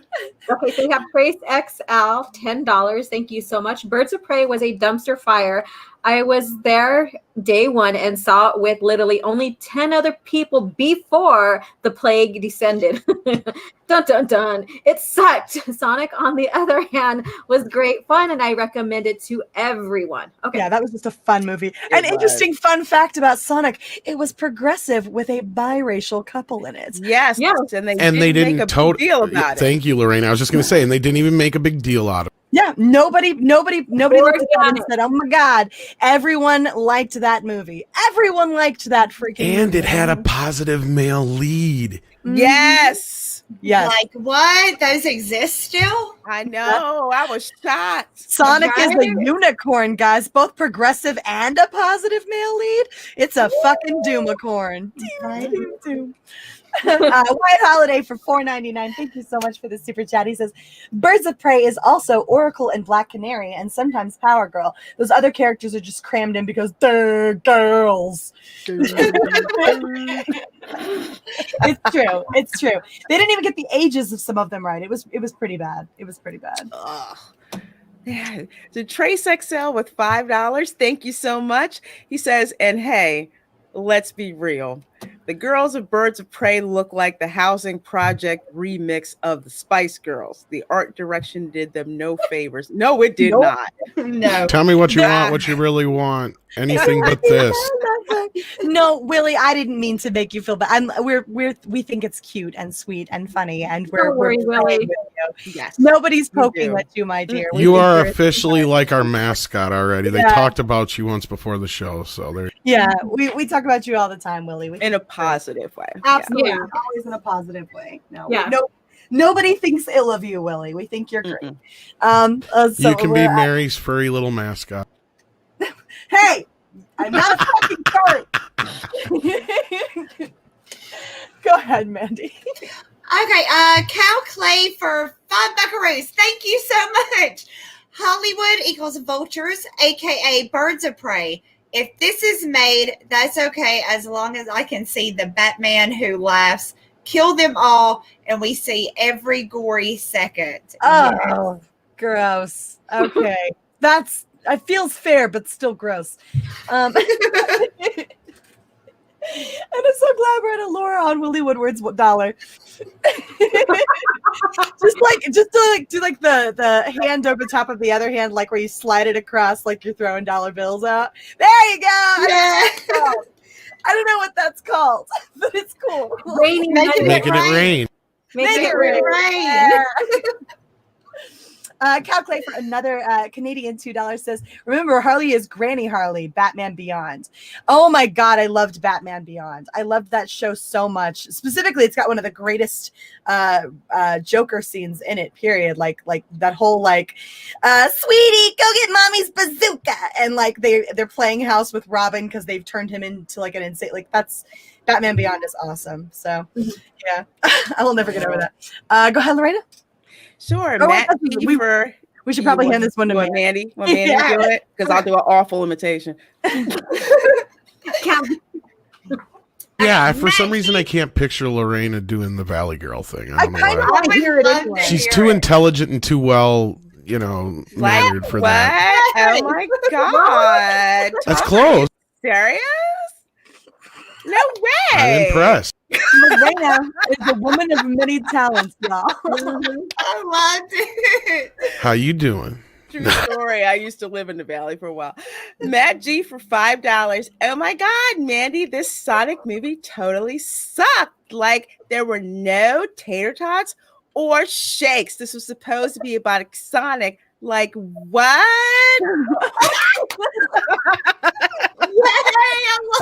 Okay, so we have Trace XL, $10. Thank you so much. Birds of Prey was a dumpster fire. I was there day one and saw it with literally only 10 other people before the plague descended. Dun, dun, dun. It sucked. Sonic, on the other hand, was great fun, and I recommend it to everyone. Okay. Yeah, that was just a fun movie. An was. interesting fun fact about Sonic, it was progressive with a biracial couple in it. Yes. Yeah. And they And they didn't didn't make a big deal about it. Thank you, Lorraine. I was just going to say, and they didn't even make a big deal out of it. Yeah, nobody looked at that and Organic. said, "Oh my God!" Everyone liked that movie. Everyone liked that freaking. And movie. it had a positive male lead. Yes. Yes. Like, what? Those exist still? I know. I was shocked. Sonic is a Right? unicorn, guys. Both progressive and a positive male lead. It's a fucking doomicorn. Right. Doom. White Holiday for $4.99. Thank you so much for the super chat. He says, Birds of Prey is also Oracle and Black Canary and sometimes Power Girl. Those other characters are just crammed in because they're girls. It's true. It's true. They didn't even get the ages of some of them right. It was pretty bad. It was pretty bad. Ugh. Yeah. The Trace XL with $5. Thank you so much. He says, and hey, let's be real. The girls of Birds of Prey look like the housing project remix of the Spice Girls. The art direction did them no favors. No, it did Nope. not. No. Tell me what you Nah. want, what you really want. Anything but this. No, Willie, I didn't mean to make you feel bad. We think it's cute and sweet and funny, and we're Don't worry, playing Willie. with you. Yes. Nobody's We poking do. at you, my dear. We You think are you're- officially like our mascot already. They Yeah. talked about you once before the show, so there. Yeah, we talk about you all the time, Willie. We In a positive way. absolutely Yeah. always in a positive way. No, Yeah. nobody thinks ill of you, Willie. We think you're great. Mm-mm. So You can be we're- Mary's furry little mascot. Hey, I'm not a fucking furry. Go ahead, Mandy. Okay, Cal Clay for 5 buckaroos. Thank you so much. Hollywood equals vultures, aka Birds of Prey. If this is made, that's okay as long as I can see the Batman who laughs, kill them all, and we see every gory second. Oh, gross. Okay, that's it feels fair, but still gross. And I'm so glad we're at a Laura on Willie Woodward's dollar. just to do like the hand over top of the other hand, like where you slide it across, like you're throwing dollar bills out. There you go. Yeah. I don't know what that's called, but it's cool. Raining Making money. Making it rain. Make it rain. rain. Cal Clay for another Canadian $2 says, remember, Harley is Granny Harley, Batman Beyond. Oh my God, I loved Batman Beyond. I loved that show so much. Specifically, it's got one of the greatest Joker scenes in it, period. Like that whole sweetie, go get mommy's bazooka. And like they're playing house with Robin because they've turned him into like an insane, like that's Batman Beyond is awesome. So yeah, I will never get over that. Go ahead, Lorena. Sure. Oh, Matt we- P for We should probably hand this one to you want me. Mandy. Want Mandy Yeah. to do it? Because I'll do an awful imitation. Yeah, for some reason I can't picture Lorena doing the Valley Girl thing. I I don't know kind of why. want to hear it love anyway. to She's hear too it. intelligent and too well murdered for that. Oh my god. That's close. Serious? No way. I'm impressed. Lorena is a woman of many talents, y'all. I loved it. How you doing? True story. I used to live in the Valley for a while. Matt G for $5. Oh my God, Mandy, this Sonic movie totally sucked. Like there were no tater tots or shakes. This was supposed to be about Sonic. Like what?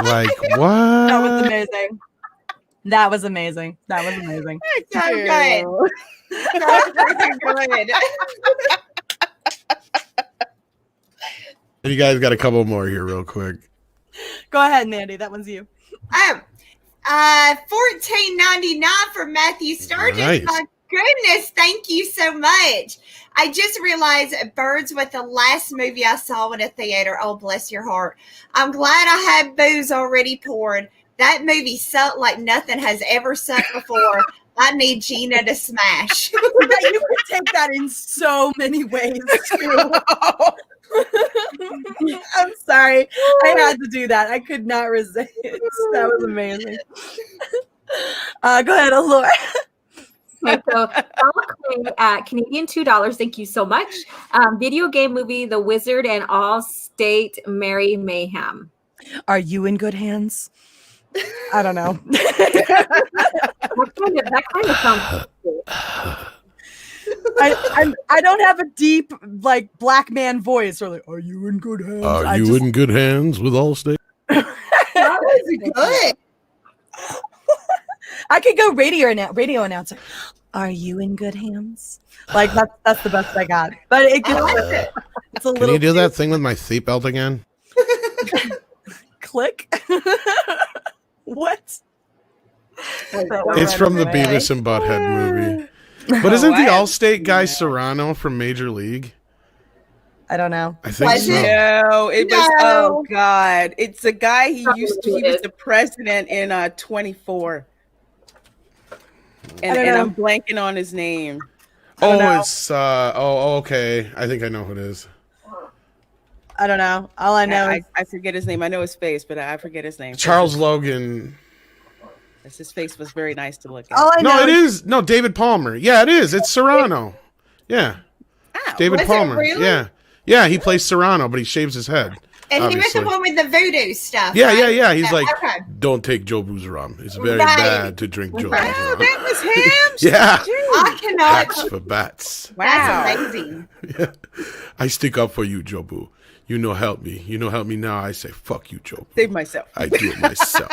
Like what? That was amazing. That was amazing. That was amazing. So good. So freaking good. You guys got a couple more here real quick. Go ahead, Mandy. That one's you. $14.99 for Matthew Sturgis. Nice. My goodness, thank you so much. I just realized Birds was the last movie I saw in a theater. Oh, bless your heart. I'm glad I had booze already poured. That movie sucked like nothing has ever sucked before. I need Gina to smash. You could take that in so many ways, too. I'm sorry. I had to do that. I could not resist. That was amazing. Go ahead, Laura. Okay, so Clay at Canadian $2. Thank you so much. Video game movie The Wizard and All State Merry Mayhem. Are you in good hands? I don't know. That kind of sounds cool. I don't have a deep like black man voice or like, are you in good hands? Are you in good hands with Allstate? That was good. I could go radio announcer. Are you in good hands? Like that's the best I got. But it gets, it's a little. Can you do that thing with my seatbelt again? Click. What? It's from the Beavis and Butthead movie. But isn't the Allstate guy Serrano from Major League? I don't know. I think so. No, it was. Oh God, it's a guy he was the president in 24. And I'm blanking on his name. It's okay. I think I know who it is. I don't know. All I know is I forget his name. I know his face, but I forget his name. Charles Logan. His face was very nice to look at. all I know. No, it is. No, David Palmer. Yeah, it is. It's Serrano. Yeah. Oh, David was it Palmer. really? Yeah. Yeah, he plays Serrano, but he shaves his head. And obviously. he was the one with the voodoo stuff. Yeah, right? yeah. He's like, okay. don't take Jobu's rum. It's very Right. bad to drink Jobu's Oh, rum. that was him. Yeah. I cannot. Hats for bats. Wow. That's amazing. Yeah. I stick up for you, Jobu. You know, help me. You know, help me now. I say, fuck you, Jobu. Save myself. I do it myself.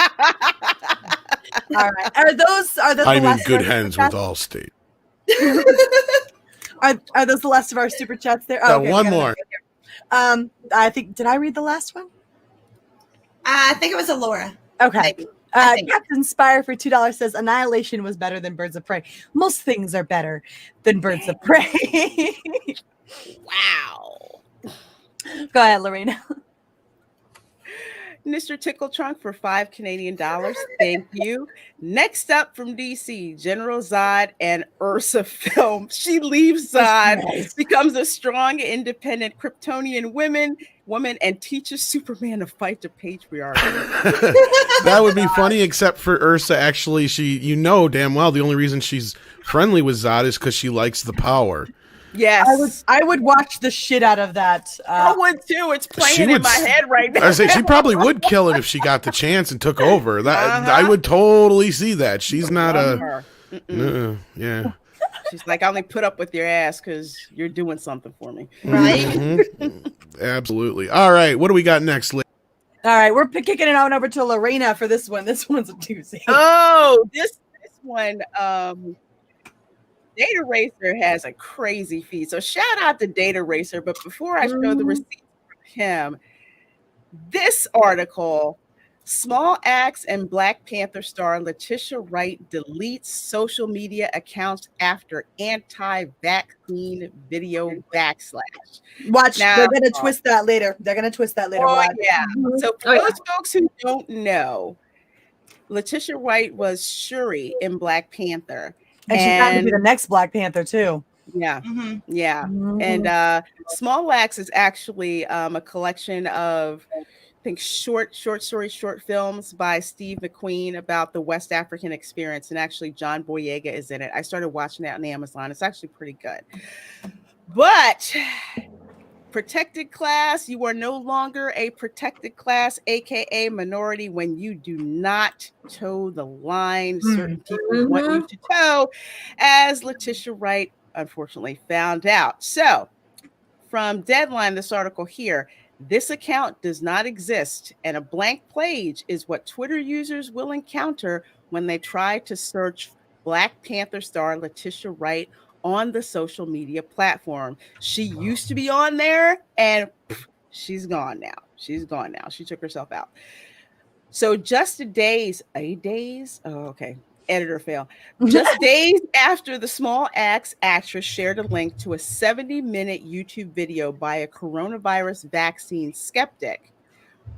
All right. Are those I'm in last good of our hands super with chats? Allstate. Are those the last of our super chats there? Got Okay, we one got more. I think did I read the last one? I think it was Laura. Okay. Maybe. I think. Captain Spire for $2 says Annihilation was better than Birds of Prey. Most things are better than Birds of Prey. Wow. Go ahead, Lorena. Mr. Tickle Trunk for $5 Canadian. Thank you. Next up from DC, General Zod and Ursa Film. She leaves Zod, Nice. becomes a strong, independent Kryptonian woman, and teaches Superman to fight the patriarchy. That would be funny, except for Ursa. Actually, damn well the only reason she's friendly with Zod is because she likes the power. Yes. I would watch the shit out of that. I would too. It's She playing in would my head right now. I say she probably would kill him if she got the chance and took over. That I would totally see that. She's not a. Yeah. She's like, I only put up with your ass because you're doing something for me. Right? Mhm. Absolutely. All right. What do we got next? All right, we're kicking it on over to Lorena for this one. This one's a doozy. Oh, this one, Data Racer has a crazy feed. So shout out to Data Racer. But before I show the receipts from him, this article, Small Axe and Black Panther star Letitia Wright deletes social media accounts after anti-vaccine video backslash. Watch, Now- they're gonna twist that later. They're gonna twist that later. Oh, Watch. yeah. So for Oh, yeah. those folks who don't know, Letitia Wright was Shuri in Black Panther. And she's going to be the next Black Panther too. Yeah. Mhm. Yeah. Mhm. And Small Axe is actually a collection of I think short films by Steve McQueen about the West African experience. And actually John Boyega is in it. I started watching that on Amazon. It's actually pretty good. But protected class, you are no longer a protected class, aka minority, when you do not toe the line certain people want you to toe, as Letitia Wright unfortunately found out. So from Deadline, this article here, this account does not exist, and a blank page is what Twitter users will encounter when they try to search Black Panther star Letitia Wright on the social media platform. She used to be on there, and she's gone now. She's gone now. She took herself out. So just days, oh, okay. Editor fail. Just days after the Small Axe actress shared a link to a 70-minute YouTube video by a coronavirus vaccine skeptic,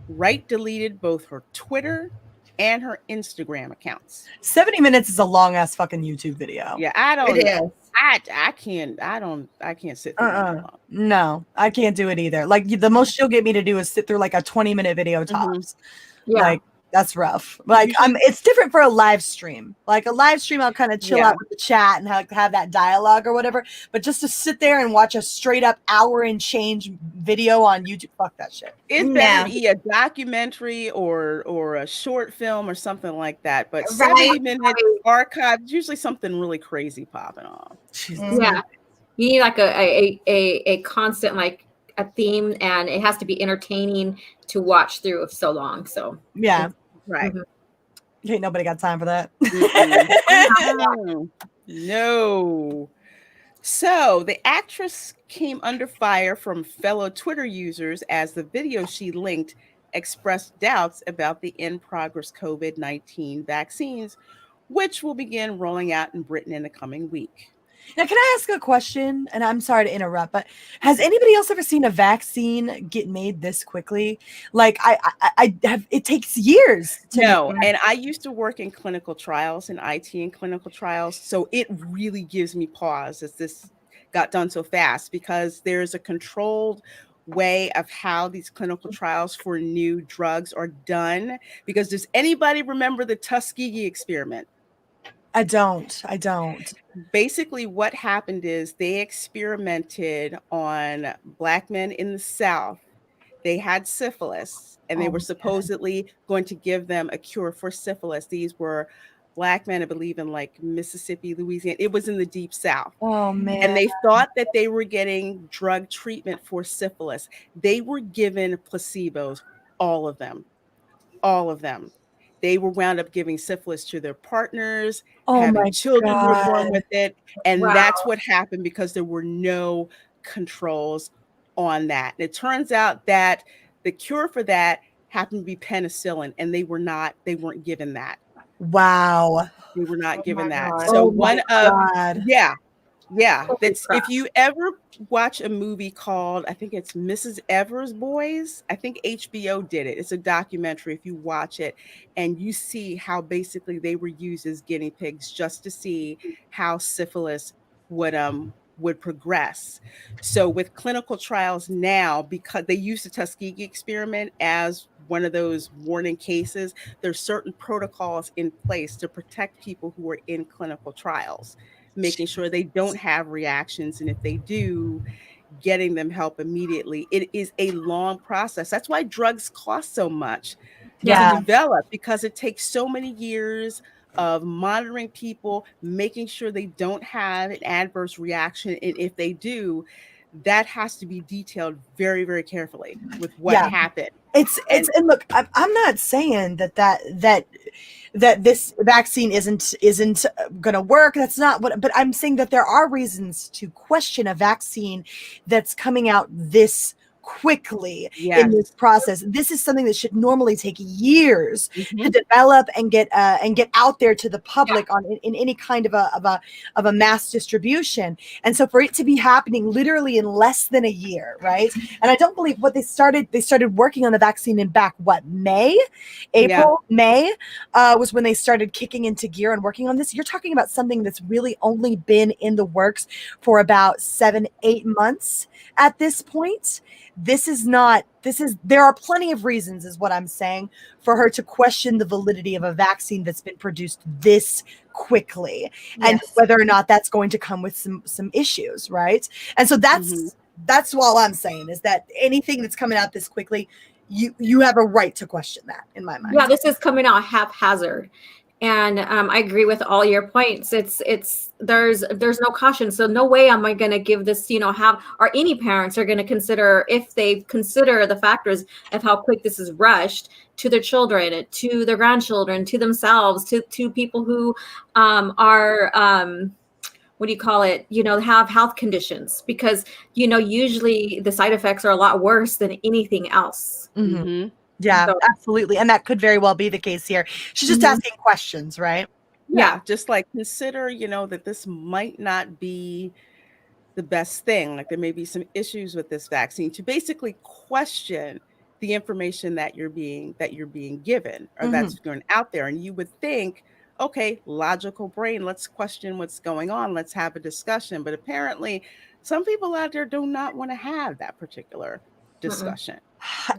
Wright deleted both her Twitter and her Instagram accounts. 70 minutes is a long ass fucking YouTube video. Yeah, I don't. It is. I can't sit through that long. No, I can't do it either. Like the most she'll get me to do is sit through like a 20-minute video tops. Yeah. Like that's rough. Like it's different for a live stream. Like a live stream, I'll kind of chill out with the chat and have that dialogue or whatever. But just to sit there and watch a straight up hour and change video on YouTube, fuck that shit. It's better to be a documentary or a short film or something like that. But 70-minute archive, usually something really crazy popping off. Yeah, you need like a constant like a theme, and it has to be entertaining to watch through so long. So yeah. Right. Ain't nobody got time for that. No. So the actress came under fire from fellow Twitter users as the video she linked expressed doubts about the in-progress COVID-19 vaccines, which will begin rolling out in Britain in the coming week. Now, can I ask a question? And I'm sorry to interrupt, but has anybody else ever seen a vaccine get made this quickly? Like I have, it takes years. And I used to work in clinical trials and IT in clinical trials. So it really gives me pause as this got done so fast, because there's a controlled way of how these clinical trials for new drugs are done. Because does anybody remember the Tuskegee experiment? I don't. Basically, what happened is they experimented on Black men in the South. They had syphilis, and they were supposedly going to give them a cure for syphilis. These were Black men, I believe, in like Mississippi, Louisiana. It was in the deep South. Oh, man. And they thought that they were getting drug treatment for syphilis. They were given placebos, all of them. They were wound up giving syphilis to their partners, having children were born with it. And that's what happened, because there were no controls on that. And it turns out that the cure for that happened to be penicillin, and they weren't given that. Wow. They were not given that. God. So that's, if you ever watch a movie called, I think it's Mrs. Evers' Boys, I think HBO did it. It's a documentary. If you watch it and you see how basically they were used as guinea pigs just to see how syphilis would progress. So with clinical trials now, because they use the Tuskegee experiment as one of those warning cases, there's certain protocols in place to protect people who are in clinical trials, making sure they don't have reactions. And if they do, getting them help immediately. It is a long process. That's why drugs cost so much to develop, because it takes so many years of monitoring people, making sure they don't have an adverse reaction. And if they do, that has to be detailed very, very carefully with what happened. And look, I'm not saying that this vaccine isn't going to work. That's not what, but I'm saying that there are reasons to question a vaccine that's coming out this quickly Yes. in this process. This is something that should normally take years Mhm. to develop and get out there to the public in any kind of a mass distribution. And so for it to be happening literally in less than a year, right? And I don't believe what they started working on the vaccine in May was when they started kicking into gear and working on this. You're talking about something that's really only been in the works for about 7-8 months at this point. There are plenty of reasons, is what I'm saying, for her to question the validity of a vaccine that's been produced this quickly, and whether or not that's going to come with some issues, right? And so that's all I'm saying, is that anything that's coming out this quickly, you have a right to question that, in my mind. Yeah, this is coming out haphazard. And I agree with all your points. There's no caution. So no way am I going to give this, or any parents are going to consider, if they consider the factors of how quick this is rushed, to their children, to their grandchildren, to themselves, to people who are, what do you call it? Have health conditions, because, usually the side effects are a lot worse than anything else. Mm-hmm. Yeah, so, absolutely. And that could very well be the case here. She's just asking questions, right? Yeah. Just like consider, that this might not be the best thing. Like there may be some issues with this vaccine, to basically question the information that you're being given, or that's going out there. And you would think, okay, logical brain, let's question what's going on. Let's have a discussion. But apparently some people out there do not want to have that particular discussion.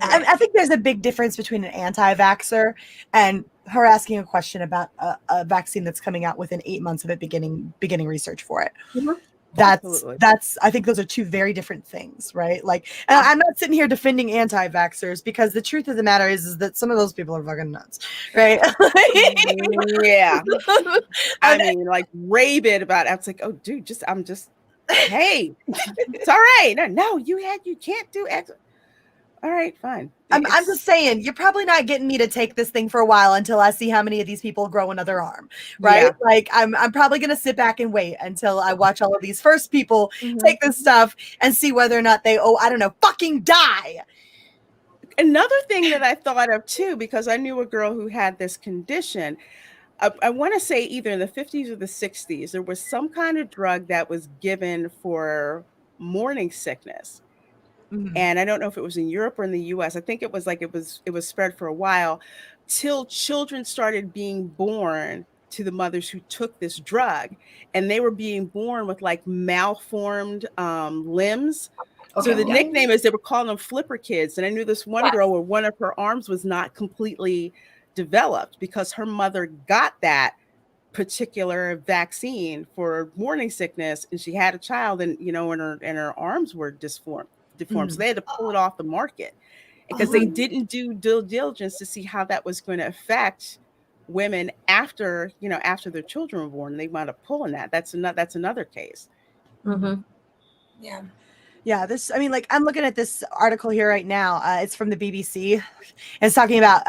I think there's a big difference between an anti-vaxxer and her asking a question about a vaccine that's coming out within 8 months of it beginning research for it. That's I think those are two very different things, right? Like, and I'm not sitting here defending anti-vaxxers, because the truth of the matter is that some of those people are fucking nuts, right? Yeah. I mean, like rabid about it. I was like, oh dude, hey, it's all right. No, you can't do X. All right, fine. I'm just saying, you're probably not getting me to take this thing for a while until I see how many of these people grow another arm, right? Yeah. Like I'm probably going to sit back and wait until I watch all of these first people take this stuff and see whether or not they, fucking die. Another thing that I thought of too, because I knew a girl who had this condition. I want to say either in the 50s or the 60s, there was some kind of drug that was given for morning sickness. And I don't know if it was in Europe or in the US. I think it was spread for a while, till children started being born to the mothers who took this drug, and they were being born with like malformed limbs. Okay, so the nickname is, they were calling them flipper kids. And I knew this one girl where one of her arms was not completely developed because her mother got that particular vaccine for morning sickness, and she had a child, and and her arms were deformed. So they had to pull it off the market, because they didn't do due diligence to see how that was going to affect women after their children were born. They wound up pulling that. That's another case. Yeah, I'm looking at this article here right now. It's from the BBC. It's talking about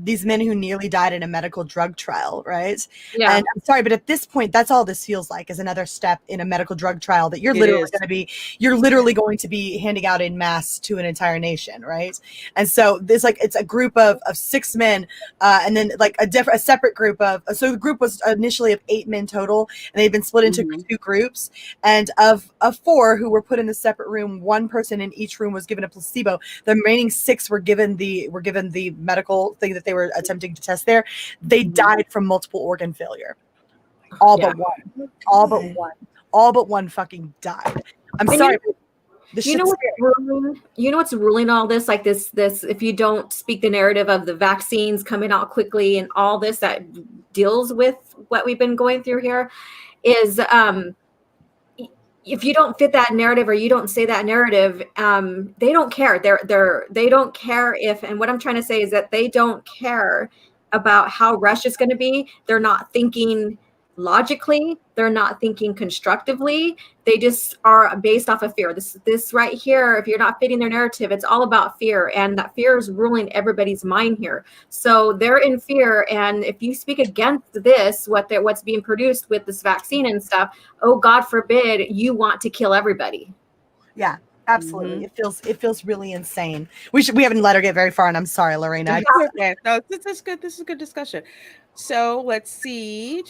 these men who nearly died in a medical drug trial, right? Yeah. And I'm sorry, but at this point, that's all this feels like, is another step in a medical drug trial that you're literally going to be handing out in mass to an entire nation, right? And so it's a group of 6 men, and then a separate group so the group was initially of 8 men total, and they've been split into 2 groups. And of 4 who were put in the separate room, 1 person in each room was given a placebo. The remaining 6 were given the medical thing that they were attempting to test there. They died from multiple organ failure. All but one fucking died. I'm sorry. What's ruling all this? Like this, if you don't speak the narrative of the vaccines coming out quickly and all this that deals with what we've been going through here, is if you don't fit that narrative, or you don't say that narrative, they don't care. They don't care if, and what I'm trying to say is that they don't care about how rushed it's going to be. They're not thinking logically. They're not thinking constructively. They just are based off of fear. This right here, if you're not fitting their narrative, it's all about fear, and that fear is ruling everybody's mind here. So they're in fear, and if you speak against this, what's being produced with this vaccine and stuff, oh God forbid, you want to kill everybody. Yeah. Absolutely. It feels really insane. We haven't let her get very far, and I'm sorry, Lorena. Okay. No, this is good. This is a good discussion. So let's see.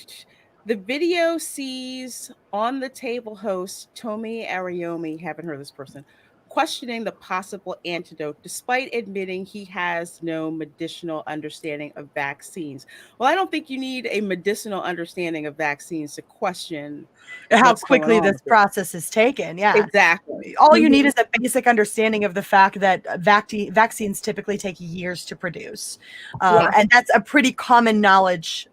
The video sees on the table host Tomi Ariyomi, haven't heard this person, questioning the possible antidote despite admitting he has no medicinal understanding of vaccines. Well, I don't think you need a medicinal understanding of vaccines to question How what's going quickly on this with it. process is taken. Yeah. Exactly. All you need is a basic understanding of the fact that vaccines typically take years to produce. And that's a pretty common knowledge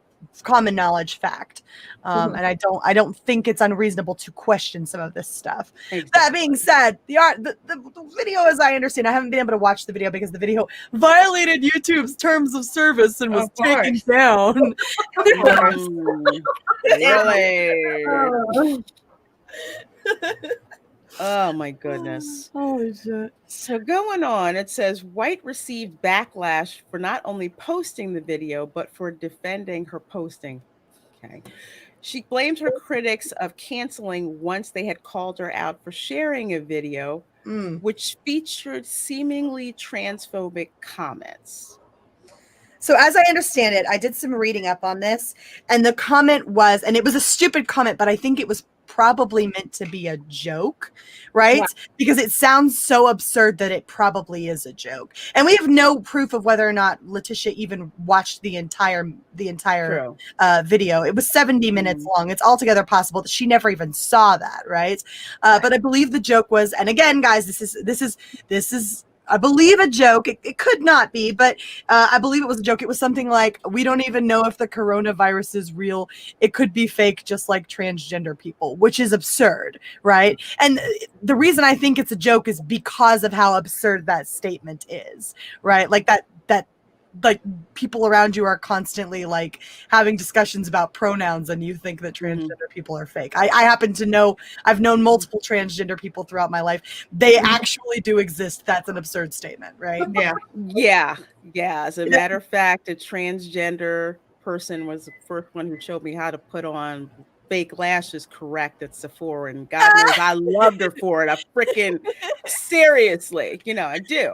fact. And I don't think it's unreasonable to question some of this stuff. Exactly. That being said, the video, as I understand, I haven't been able to watch the video because the video violated YouTube's terms of service and was taken down. Really? Oh my goodness. Holy shit. So going on, it says White received backlash for not only posting the video, but for defending her posting. Okay. She blamed her critics of canceling once they had called her out for sharing a video, which featured seemingly transphobic comments. So as I understand it, I did some reading up on this, and the comment was, and it was a stupid comment, but I think it was probably meant to be a joke, right? Yeah. Because it sounds so absurd that it probably is a joke. And we have no proof of whether or not Letitia even watched the entire video. It was 70 minutes long. It's altogether possible that she never even saw that, right? But I believe the joke was, and again, guys, this is I believe a joke. It could not be, but I believe it was a joke. It was something like, we don't even know if the coronavirus is real. It could be fake, just like transgender people, which is absurd, right? And the reason I think it's a joke is because of how absurd that statement is, right? Like that like people around you are constantly like having discussions about pronouns and you think that transgender people are fake. I happen to know, I've known multiple transgender people throughout my life. They actually do exist. That's an absurd statement, right? Yeah. As a matter of fact, a transgender person was the first one who showed me how to put on fake lashes correct at Sephora, and God knows I loved her for it. I freaking seriously, I do.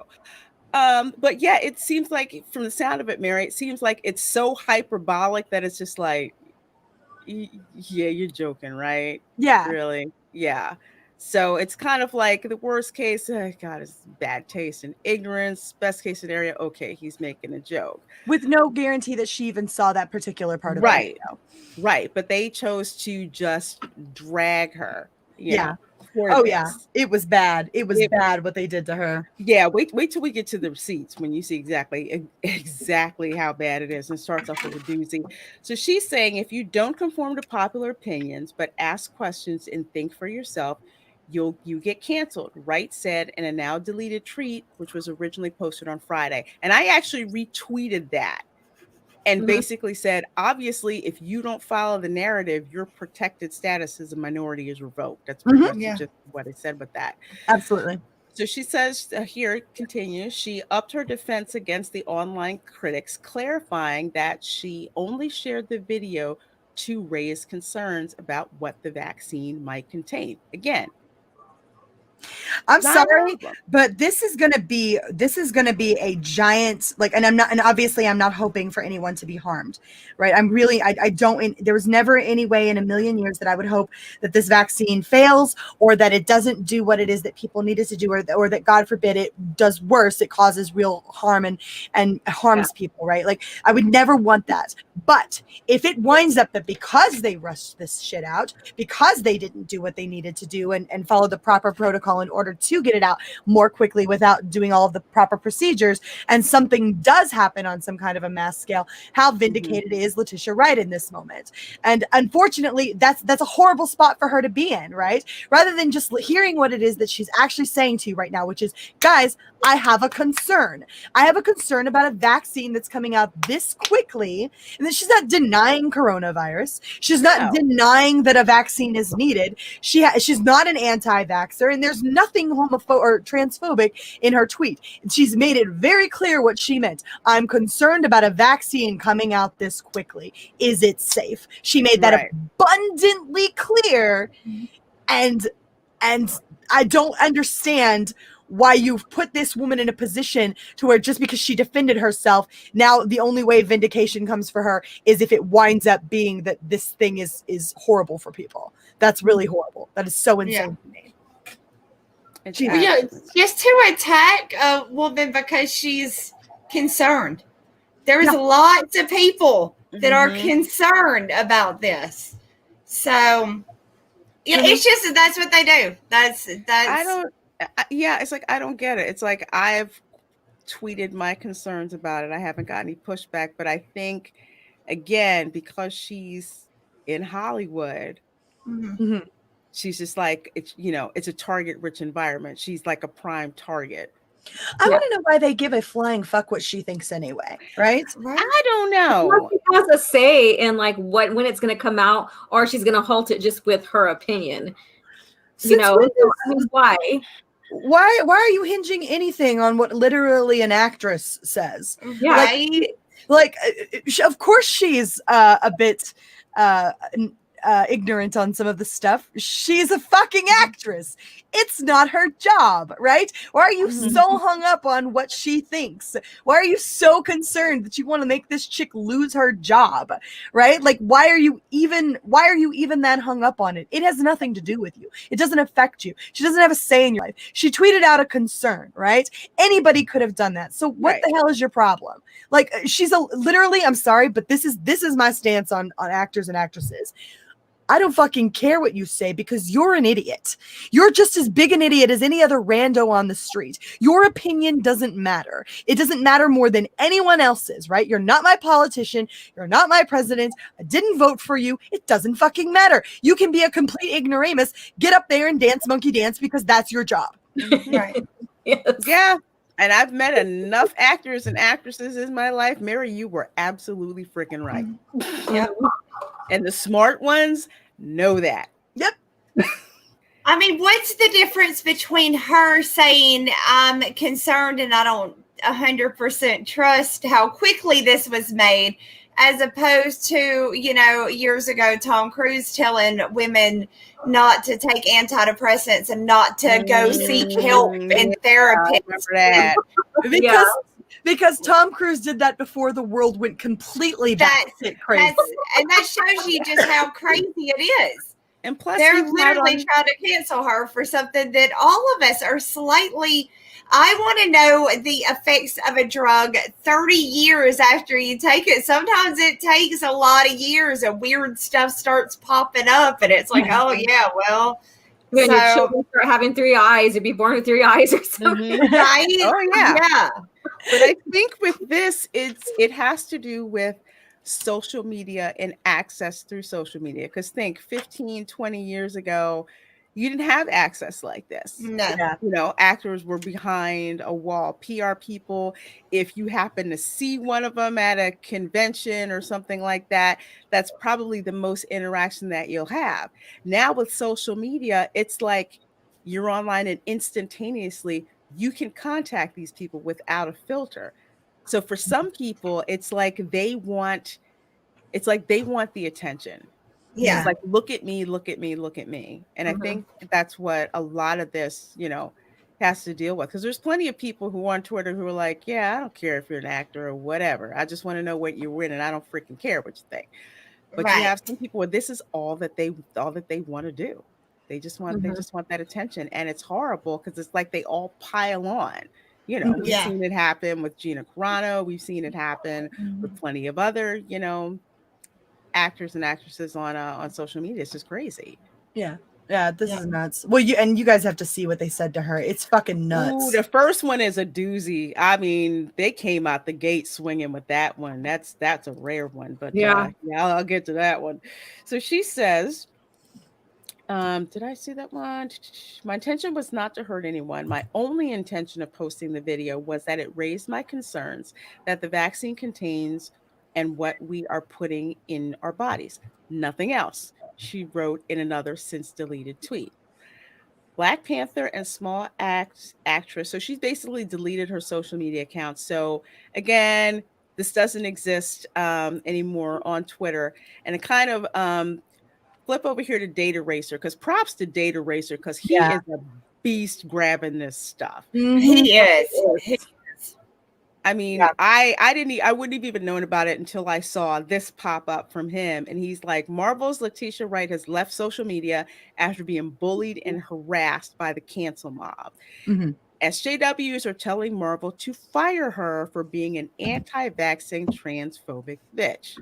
But yeah, it seems like from the sound of it, Mary, it seems like it's so hyperbolic that it's just like, yeah, you're joking, right? Yeah. Really? Yeah. So it's kind of like the worst case, God, it's bad taste and ignorance. Best case scenario, okay, he's making a joke. With no guarantee that she even saw that particular part of the video. Right. But they chose to just drag her. Yeah. Oh yeah, it was bad. It was bad what they did to her. Yeah, wait till we get to the receipts when you see exactly how bad it is. And it starts off with a doozy. So she's saying, if you don't conform to popular opinions but ask questions and think for yourself, you get canceled. Wright said in a now deleted tweet, which was originally posted on Friday. And I actually retweeted that. And basically said, obviously, if you don't follow the narrative, your protected status as a minority is revoked. That's pretty much just what I said with that. Absolutely. So she says, here it continues, she upped her defense against the online critics, clarifying that she only shared the video to raise concerns about what the vaccine might contain. Again, I'm sorry, but this is going to be a giant, like, and obviously I'm not hoping for anyone to be harmed, right? There was never any way in a million years that I would hope that this vaccine fails or that it doesn't do what it is that people need it to do, or that God forbid it does worse. It causes real harm and harms people, right? Like, I would never want that. But if it winds up that because they rushed this shit out, because they didn't do what they needed to do and follow the proper protocol in order to get it out more quickly without doing all of the proper procedures, and something does happen on some kind of a mass scale, how vindicated is Letitia Wright in this moment? And unfortunately, that's a horrible spot for her to be in, right? Rather than just hearing what it is that she's actually saying to you right now, which is, guys, I have a concern. I have a concern about a vaccine that's coming out this quickly. And then she's not denying coronavirus. She's not denying that a vaccine is needed. She's not an anti-vaxxer, and there's nothing homophobic or transphobic in her tweet. She's made it very clear what she meant. I'm concerned about a vaccine coming out this quickly. Is it safe? She made that abundantly clear. And And I don't understand why you've put this woman in a position to where just because she defended herself, now the only way vindication comes for her is if it winds up being that this thing is horrible for people. That's really horrible. That is so insane to me. Just to attack a woman because she's concerned. There's lots of people that are concerned about this. So it's just that's what they do. That's it's like I don't get it. It's like I've tweeted my concerns about it. I haven't got any pushback, but I think again, because she's in Hollywood, she's just like it's a target rich environment. She's like a prime target. I want to know why they give a flying fuck what she thinks anyway, right? I don't know. She has a say in like when it's going to come out, or she's going to halt it just with her opinion. Why? Why are you hinging anything on what literally an actress says? Yeah, like of course she's a bit ignorant on some of the stuff. She's a fucking actress. It's not her job, right? Why are you so hung up on what she thinks? Why are you so concerned that you want to make this chick lose her job, right? Like, why are you even that hung up on it? It has nothing to do with you. It doesn't affect you. She doesn't have a say in your life. She tweeted out a concern, right? Anybody could have done that. So what the hell is your problem? Like, she's literally, I'm sorry, but this is my stance on actors and actresses. I don't fucking care what you say because you're an idiot. You're just as big an idiot as any other rando on the street. Your opinion doesn't matter. It doesn't matter more than anyone else's, right? You're not my politician. You're not my president. I didn't vote for you. It doesn't fucking matter. You can be a complete ignoramus. Get up there and dance monkey dance because that's your job. Right. Yes. Yeah. And I've met enough actors and actresses in my life. Mary, you were absolutely freaking right. Yep. And the smart ones know that. Yep. I mean, what's the difference between her saying I'm concerned and I don't 100% trust how quickly this was made, as opposed to, years ago, Tom Cruise telling women not to take antidepressants and not to go seek help in therapy. I remember that. Because Tom Cruise did that before the world went completely crazy. And that shows you just how crazy it is. And plus, they're literally trying to cancel her for something that all of us are slightly. I want to know the effects of a drug 30 years after you take it. Sometimes it takes a lot of years and weird stuff starts popping up, and it's like, oh yeah, well. When your children start having 3 eyes, you'd be born with 3 eyes or something. Right? Oh yeah. Yeah. But I think with this, it has to do with social media and access through social media. Because think 15, 20 years ago, you didn't have access like this. No. Actors were behind a wall. PR people, if you happen to see one of them at a convention or something like that, that's probably the most interaction that you'll have. Now with social media, it's like you're online and instantaneously you can contact these people without a filter. So for some people, it's like they want the attention. Yeah. It's like, look at me, look at me, look at me. And I think that's what a lot of this, has to deal with. Because there's plenty of people who on Twitter who are like, yeah, I don't care if you're an actor or whatever. I just want to know what you're in and I don't freaking care what you think. But you have some people where this is all that they want to do. They just want that attention. And it's horrible because it's like they all pile on. We've seen it happen with Gina Carano. We've seen it happen with plenty of other, actors and actresses on social media. It's just crazy. Yeah, this is nuts. Well, you guys have to see what they said to her. It's fucking nuts. Ooh, the first one is a doozy. I mean, they came out the gate swinging with that one. That's a rare one, but I'll get to that one. So she says, did I see that one? My intention was not to hurt anyone. My only intention of posting the video was that it raised my concerns that the vaccine contains and what we are putting in our bodies. Nothing else, she wrote in another since deleted tweet. Black Panther and small actress. So she's basically deleted her social media account. So again, this doesn't exist anymore on Twitter. And it kind of flip over here to Data Racer, because props to Data Racer, because he Yeah. is a beast grabbing this stuff. He is. I mean, Yeah. I wouldn't have even known about it until I saw this pop up from him. And he's like, Marvel's Letitia Wright has left social media after being bullied and harassed by the cancel mob. Mhm. SJWs are telling Marvel to fire her for being an anti-vaccine transphobic bitch.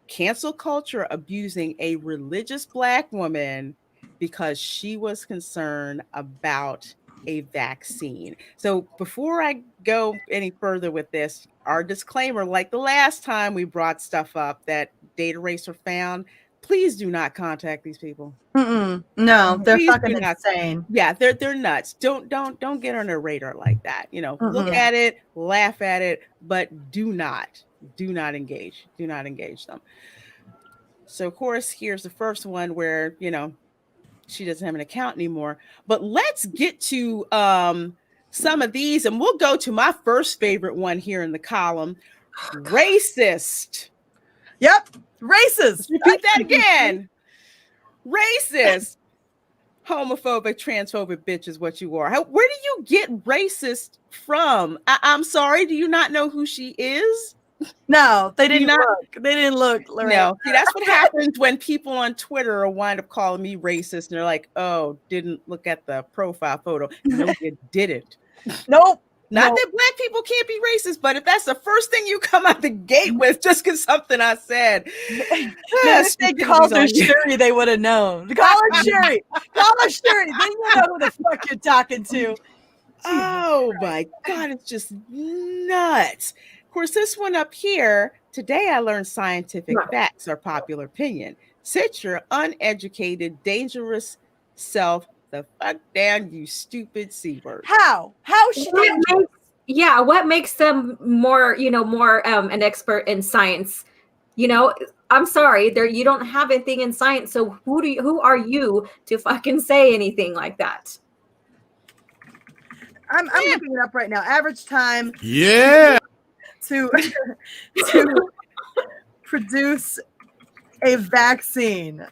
Cancel culture abusing a religious Black woman because she was concerned about a vaccine. So before I go any further with this, our disclaimer, like the last time we brought stuff up that Data Racer found, please do not contact these people. No, they're Please fucking do not. insane. Yeah, they're nuts. Don't get on their radar like that. You know, look at it, laugh at it, but do not engage. Do not engage them. So of course, here's the first one where, you know, she doesn't have an account anymore. But let's get to some of these, and we'll go to my first favorite one here in the column. Racist. Yep. Racist. Repeat that again. Racist. Homophobic, transphobic bitch is what you are. Where do you get racist from? I'm sorry. Do you not know who she is? No, they didn't look. They didn't look. Lorraine. No, see, that's what happens when people on Twitter wind up calling me racist, and they're like, "Oh, didn't look at the profile photo." No, you didn't. Nope. Not that Black people can't be racist, but if that's the first thing you come out the gate with, just because something I said, if they called her Shuri, they would have known. Call her Shuri. Call her Shuri. Then you know who the fuck you're talking to. Oh my God, it's just nuts. Of course, this one up here, today I learned scientific facts are popular opinion. Sit your uneducated, dangerous self the fuck down, you stupid C-word. How she what makes them more, an expert in science? I'm sorry, you don't have anything in science, so who are you to fucking say anything like that? I'm looking it up right now. Average time. Yeah. To produce a vaccine.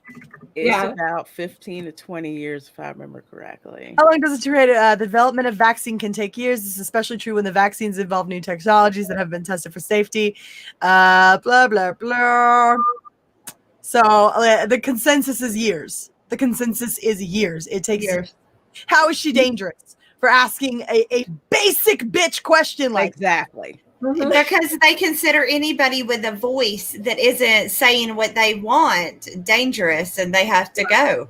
It's about 15 to 20 years, if I remember correctly. How long does it take? The development of vaccine can take years. This is especially true when the vaccines involve new technologies that have been tested for safety. Blah, blah, blah. So the consensus is years. The consensus is years. It takes years. How is she dangerous for asking a basic bitch question like exactly? Because they consider anybody with a voice that isn't saying what they want dangerous, and they have to go.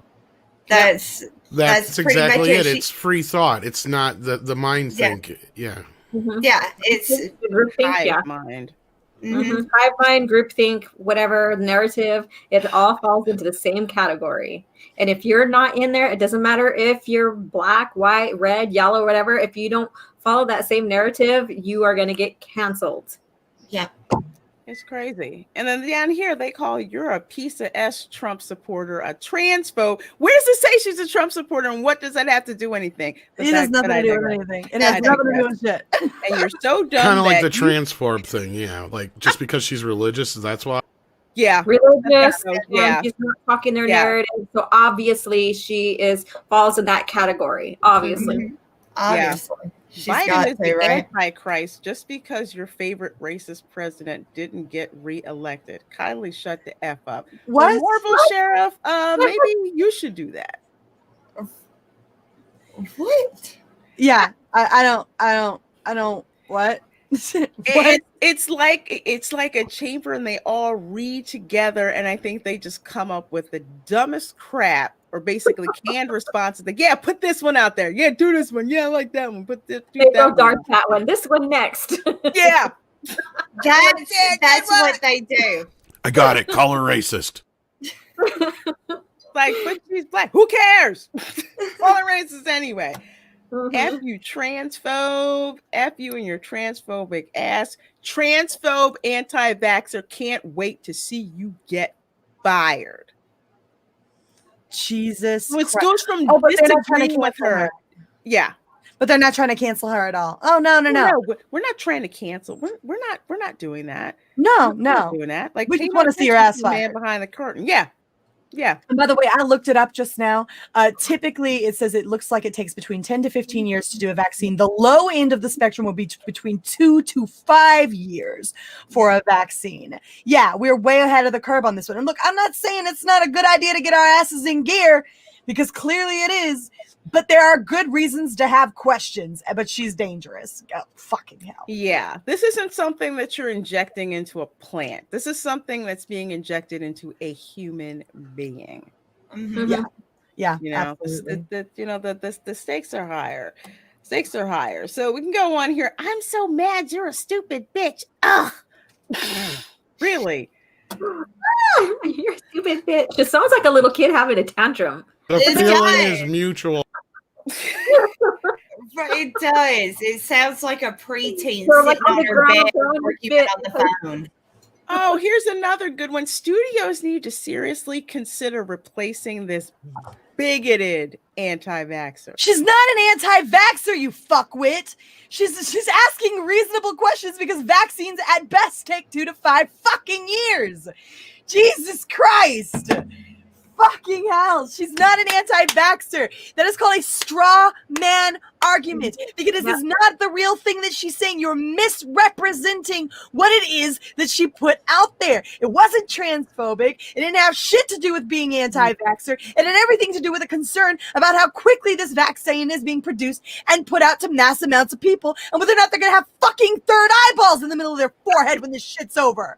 That's exactly it. It's free thought. It's not the mind think. Yeah. Mm-hmm. Yeah, it's hive mind. Mm-hmm. Hive mind, groupthink, whatever narrative. It all falls into the same category. And if you're not in there, it doesn't matter if you're black, white, red, yellow, whatever. If you don't follow that same narrative, you are going to get canceled. Yeah. It's crazy. And then down here, they call you're a piece of S Trump supporter, a transphobe. Where does it say she's a Trump supporter, and what does that have to do with anything? It has nothing to do with anything. It has nothing to do with shit. And you're so dumb. Kind of like the transphobe thing, yeah. Like just because she's religious, that's why. Yeah, religious. Yeah, she's not talking their narrative, so obviously she falls in that category. Obviously, obviously. Biden is the Antichrist just because your favorite racist president didn't get reelected. Kindly shut the F up. What? Marvel Sheriff, maybe you should do that. What? Yeah, I don't what? It's like a chamber and they all read together, and I think they just come up with the dumbest crap or basically canned responses. Like, yeah, put this one out there. Yeah, do this one. Yeah, I like that one. Put this. That one. This one next. Yeah, that's what they do. I got it. Call her racist. Like, but she's black. Who cares? Call her racist anyway. F you transphobe, F you and your transphobic ass. Transphobe anti-vaxxer can't wait to see you get fired. Jesus. So it goes from disagreeing with her. Yeah. But they're not trying to cancel her at all. Oh no. We're not trying to cancel. We're not doing that. No. We're not doing that. Like we just want to see your ass fired. Man behind the curtain. Yeah. Yeah. And by the way, I looked it up just now. Typically, it says it looks like it takes between 10 to 15 years to do a vaccine. The low end of the spectrum will be between 2 to 5 years for a vaccine. Yeah, we're way ahead of the curve on this one. And look, I'm not saying it's not a good idea to get our asses in gear, because clearly it is. But there are good reasons to have questions. But she's dangerous. Oh, fucking hell. Yeah. This isn't something that you're injecting into a plant. This is something that's being injected into a human being. Mhm. Yeah. Yeah. You know, the stakes are higher. Stakes are higher. So we can go on here. I'm so mad you're a stupid bitch. Ugh. Really? You're a stupid bitch. It sounds like a little kid having a tantrum. The It's feeling good. is mutual. It does. It sounds like a preteen So, like, sitting on on the her ground, bed throwing a arguing fit. on the phone. Oh, here's another good one. Studios need to seriously consider replacing this bigoted anti-vaxxer. She's not an anti-vaxxer, you fuckwit. She's asking reasonable questions because vaccines at best take 2 to 5 fucking years. Jesus Christ. Fucking hell. She's not an anti-vaxxer. That is called a straw man argument because this is not the real thing that she's saying. You're misrepresenting what it is that she put out there. It wasn't transphobic. It didn't have shit to do with being anti-vaxxer. It had everything to do with a concern about how quickly this vaccine is being produced and put out to mass amounts of people and whether or not they're going to have fucking third eyeballs in the middle of their forehead when this shit's over.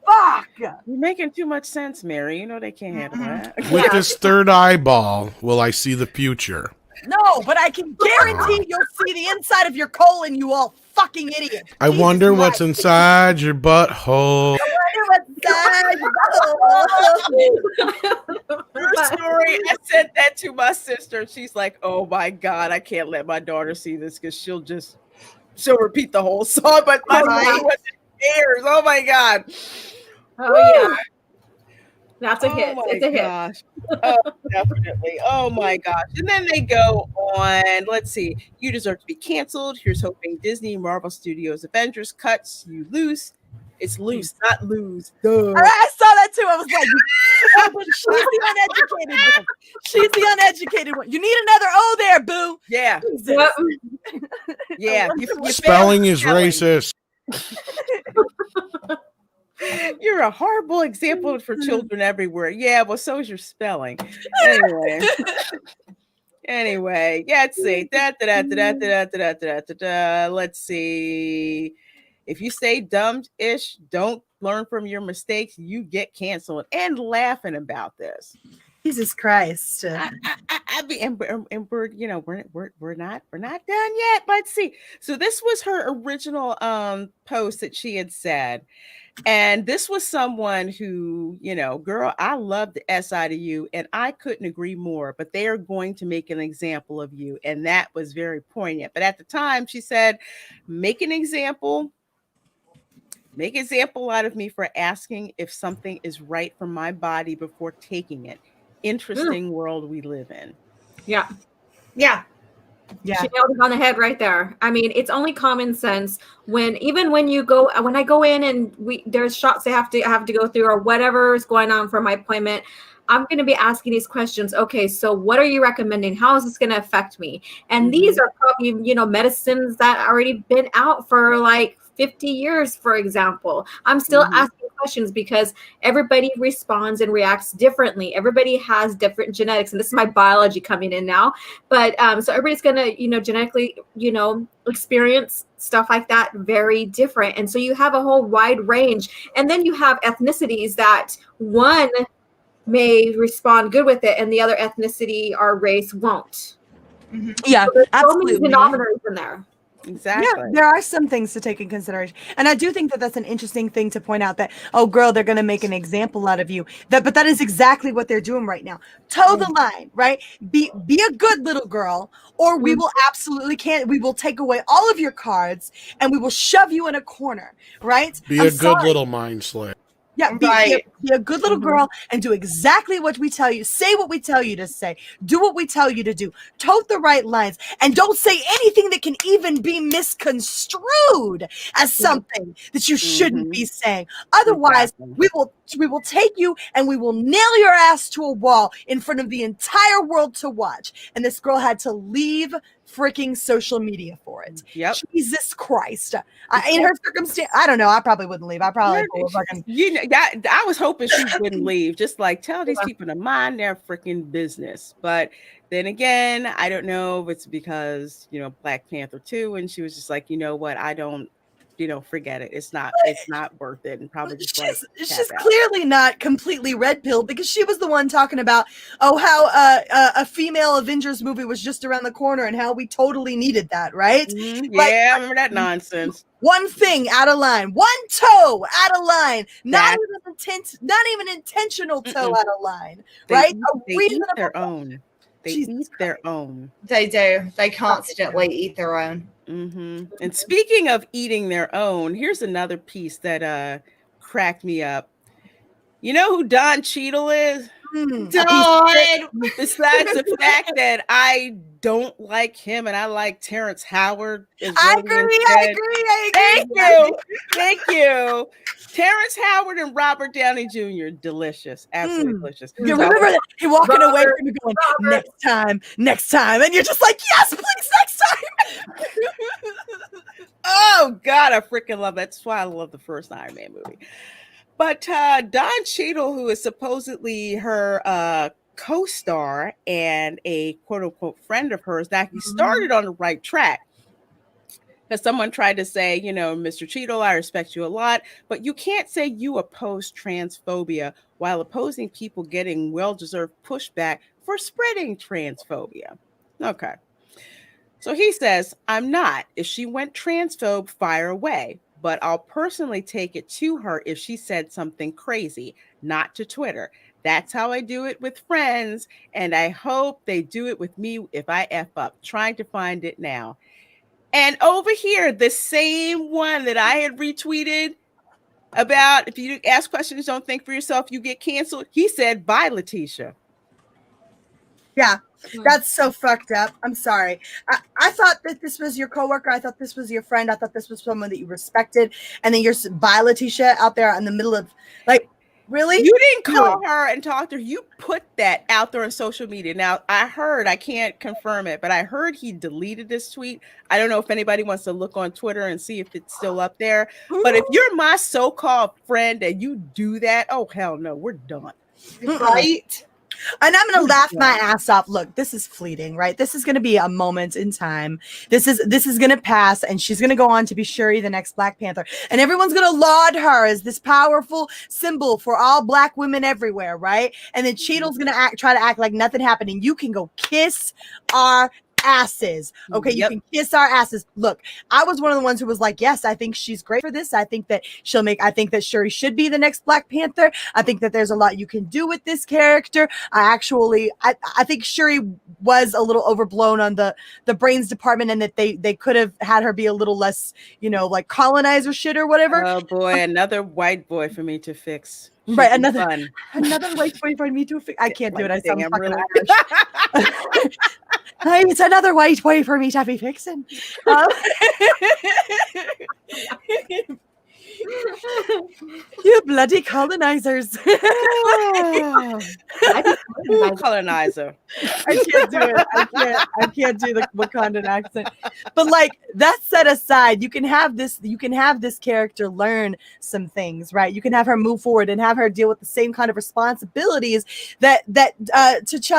Fuck. You're making too much sense, Mary. You know they can't handle that. With this third eyeball, will I see the future? No, but I can guarantee you'll see the inside of your colon, you all fucking idiot. I Jesus wonder what's Christ. inside your butthole. I wonder what's inside your True story. I said that to my sister. She's like, "Oh my god, I can't let my daughter see this because she'll repeat the whole song." But my daughter wasn't cares. Oh my god. Oh, yeah. That's a hit. Oh my It's a hit. gosh. Oh, definitely. Oh my gosh. And then they go on. Let's see. You deserve to be canceled. Here's hoping Disney, Marvel Studios, Avengers cuts you loose. It's loose, not lose. Duh. I saw that too. I was like, she's the uneducated one. She's the uneducated one. You need another O there, boo. Yeah. Jesus. Yep. Yeah. You Spelling failed is spelling. racist. You're a horrible example for children everywhere. Yeah, well, so is your spelling. Anyway. Anyway, yeah, let's see. Let's see. If you say dumb-ish, don't learn from your mistakes, you get canceled. And laughing about this. Jesus Christ. And we're, you know, we're not done yet. Let's see. So this was her original post that she had said. And this was someone who, you know, girl, I love the S out of you, and I couldn't agree more, but they are going to make an example of you. And that was very poignant. But at the time, she said, make an example out of me for asking if something is right for my body before taking it. Interesting world we live in. Yeah. Yeah. Yeah. She nailed it on the head right there. I mean, it's only common sense when I go in and there's shots I have to go through or whatever is going on for my appointment. I'm going to be asking these questions. Okay, so what are you recommending? How is this going to affect me? And these are probably, you know, medicines that already been out for like 50 years, for example. I'm still asking questions because everybody responds and reacts differently. Everybody has different genetics, and this is my biology coming in now. But so everybody's going to, you know, genetically, you know, experience stuff like that very different. And so you have a whole wide range. And then you have ethnicities that one may respond good with it and the other ethnicity or race won't. Yeah, So there's so many absolutely. denominators in there. Exactly. Yeah, there are some things to take in consideration. And I do think that that's an interesting thing to point out that, oh, girl, they're going to make an example out of you. But that is exactly what they're doing right now. Toe the line, right? Be a good little girl, or we will we will take away all of your cards and we will shove you in a corner, right? Be a good little mind slave. Yeah, be a good little girl and do exactly what we tell you. Say what we tell you to say. Do what we tell you to do. Tote the right lines. And don't say anything that can even be misconstrued as something that you shouldn't be saying. Otherwise, we will take you and we will nail your ass to a wall in front of the entire world to watch. And this girl had to leave freaking social media for it. Yep. Jesus Christ. In her circumstance, I don't know. I probably wouldn't leave. I probably I was hoping she wouldn't leave. Just like tell these people to mind their freaking business. But then again, I don't know if it's because, Black Panther 2, and she was just like, you know what, I don't, forget it. It's not worth it. And probably just she's clearly not completely red pilled, because she was the one talking about, how a female Avengers movie was just around the corner and how we totally needed that, right? Mm-hmm. Yeah, I remember that nonsense. One thing out of line, one toe out of line, not even intentional toe out of line, right? They eat their own. They eat their own. They do. They constantly eat their own. Mm-hmm. And speaking of eating their own, here's another piece that cracked me up. You know who Don Cheadle is? Don! Besides the fact that I don't like him and I like Terrence Howard. I agree. Thank you. Terrence Howard and Robert Downey Jr. Delicious. Absolutely delicious. You remember that? He walking away from you going, next time. And you're just like, yes, please, next time. Oh, God, I freaking love that. That's why I love the first Iron Man movie. But Don Cheadle, who is supposedly her co-star and a quote-unquote friend of hers, that he started on the right track. Because someone tried to say, Mr. Cheadle, I respect you a lot, but you can't say you oppose transphobia while opposing people getting well-deserved pushback for spreading transphobia. Okay. So he says, I'm not. If she went transphobe, fire away. But I'll personally take it to her if she said something crazy, not to Twitter. That's how I do it with friends, and I hope they do it with me if I F up. Trying to find it now. And over here, the same one that I had retweeted about if you ask questions, don't think for yourself, you get canceled. He said, bye, Letitia. Yeah, that's so fucked up. I'm sorry. I thought that this was your coworker. I thought this was your friend. I thought this was someone that you respected. And then you're bye, Letitia, out there in the middle of, like, really? You didn't call her and talk to her. You put that out there on social media. Now, I can't confirm it, but I heard he deleted this tweet. I don't know if anybody wants to look on Twitter and see if it's still up there. But if you're my so-called friend and you do that, oh, hell no, we're done. Right? And I'm going to laugh my ass off. Look, this is fleeting, right? This is going to be a moment in time. This is going to pass, and she's going to go on to be Shuri, the next Black Panther. And everyone's going to laud her as this powerful symbol for all Black women everywhere, right? And then Cheadle's going to try to act like nothing happened, and you can go kiss our asses. Okay, you can kiss our asses. Look, I was one of the ones who was like, yes, I think she's great for this. I think that I think that Shuri should be the next Black Panther. I think that there's a lot you can do with this character. I think Shuri was a little overblown on the brains department, and that they could have had her be a little less, like colonizer shit or whatever. Oh boy, another white boy for me to fix. Right, another white boy for me to fix. I can't do it. I sound fucking Irish. It's another white boy for me to be fixing. You bloody colonizers. Colonizer. I can't do it. I can't do the Wakandan accent. But like, that set aside, you can have this character learn some things, right? You can have her move forward and have her deal with the same kind of responsibilities that T'Challa